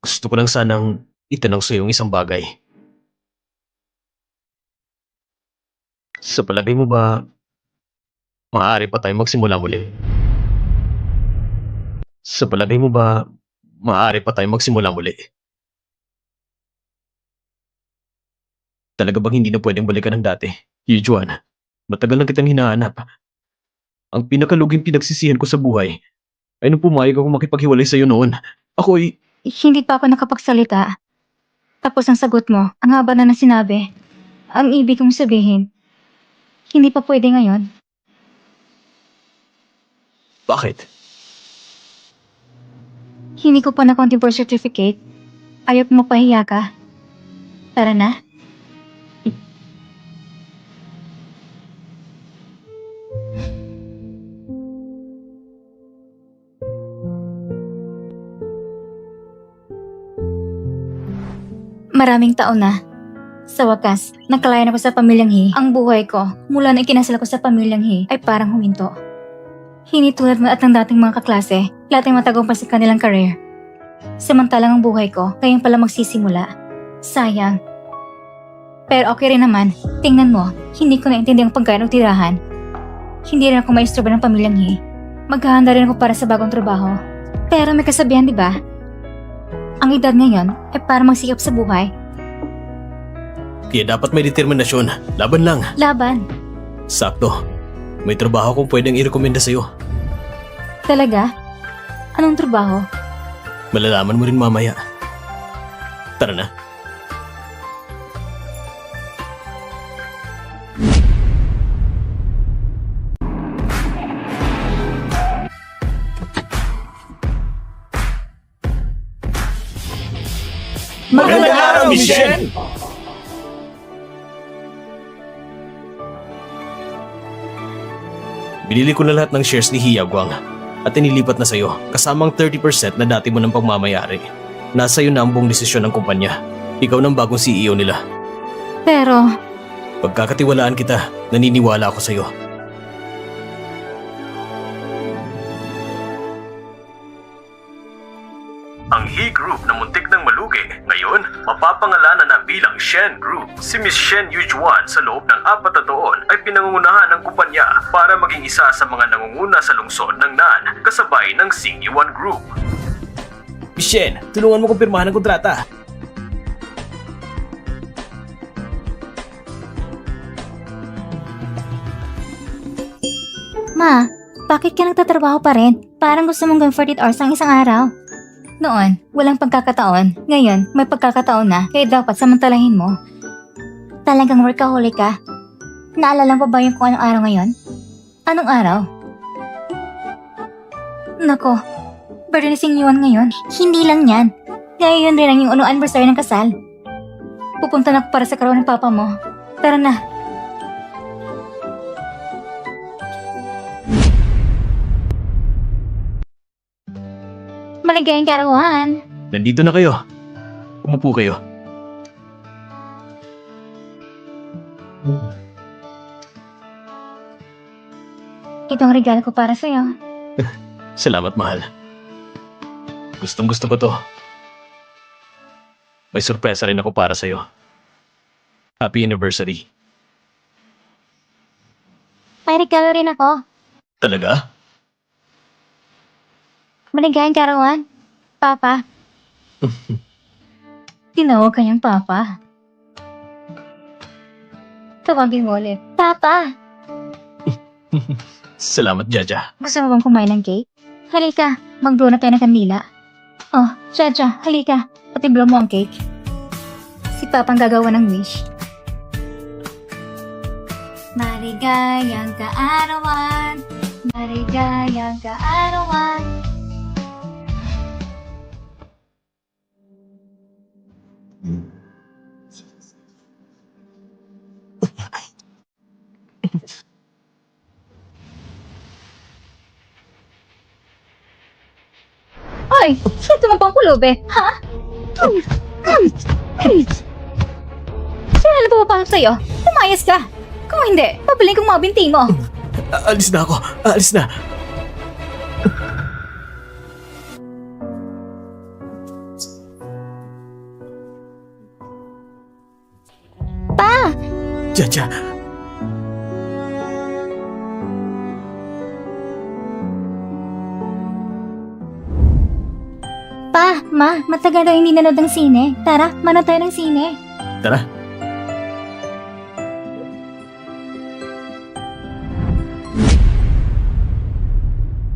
gusto ko lang sanang itanong sa'yo yung isang bagay. Sa palagay mo ba, maaari pa tayong magsimula muli? Sa palagay mo ba, maaari pa tayong magsimula muli? Talaga bang hindi na pwedeng balikan ng dati? Juan, matagal na kitang hinahanap. Ang pinakaluging pinagsisihan ko sa buhay ay nung pumayag ako makipaghiwalay sa'yo noon. Ako'y... Hindi pa ako nakapagsalita. Tapos ang sagot mo, ang haba na ng sinabi. Ang ibig kong sabihin, hindi pa pwede ngayon. Bakit? Hindi ko pa na-content birth certificate. Ayaw mo pahiya ka. Tara na. Maraming taon na. Sa wakas, nakalayan ako sa pamilyang He. Ang buhay ko, mula na ikinasal ko sa pamilyang He, ay parang huminto. Hindi tulad mo at ng dating mga kaklase, lahat ay matagumpay sa kanilang career. Samantalang ang buhay ko, ngayon pala magsisimula. Sayang. Pero okay rin naman, tingnan mo, hindi ko naintindi ang pagkain o tirahan. Hindi rin ako maistroba ng pamilyang He. Maghahanda rin ako para sa bagong trabaho. Pero may kasabihan, di ba? Ang edad ngayon ay para magsikap sa buhay. Kaya dapat may determinasyon. Laban lang. Laban. Sakto. May trabaho kong pwedeng i-recommenda sa'yo. Talaga? Anong trabaho? Malalaman mo rin mamaya. Tara na. Magandang araw, Miss Shen! Binili ko na lahat ng shares ni Hia Guang at inilipat na sa'yo kasamang 30% na dati mo ng pagmamayari. Nasa iyo na ang buong desisyon ng kumpanya. Ikaw ng bagong CEO nila. Pero, Pagkakatiwalaan kita, naniniwala ako sa'yo. Ang He Group na muntik ng malugi, ngayon mapapangalanan na bilang Shen Group. Si Miss Shen Yujuan sa loob ng 4 na taon ay pinangungunahan ng kumpanya para maging isa sa mga nangunguna sa lungsod ng Nan kasabay ng Xingyuan Group. Shen, tulungan mo kong pirmahan ng kontrata. Ma, bakit ka nagtatrabaho pa rin? Parang gusto mong gawin 48 hours ang isang araw. Noon, walang pagkakataon. Ngayon, may pagkakataon na, kaya dapat samantalahin mo. Talagang workaholic ka. Naalala mo ba yung kung anong araw ngayon? Anong araw? Nako, birthday ni Sing Yuan ngayon. Hindi lang yan. Ngayon rin ang yung unang anniversary ng kasal. Pupunta na ako para sa karoon ng papa mo. Tara na. Maligayang karawan. Nandito na kayo. Umupo kayo. Ito ang regalo ko para sa'yo. Salamat, mahal. Gustong gusto ko to. May sorpresa rin ako para sa'yo. Happy anniversary. May regalo rin ako. Talaga? Maligayang karawan. Papa. Tinawag kanyang Papa. Tawagin mo ulit. Papa! Salamat, Jaja. Gusto mo bang kumain ng cake? Halika, mag-blow na tayo ng kandila. Oh, Jaja, halika. Pati-blow mo ang cake. Si Papa ang gagawa ng wish. Maligayang kaarawan. Maligayang kaarawan. Ay, sino mo pang kulube? Ha? Sino na pumapasok sa'yo? Umayos ka! Kung hindi, pabalik kong mga binti mo. Alis na ako. Alis na. Pa! Jaja. Pa, Ma, matagal daw hindi nanood ng sine. Tara, manood tayo ng sine. Tara.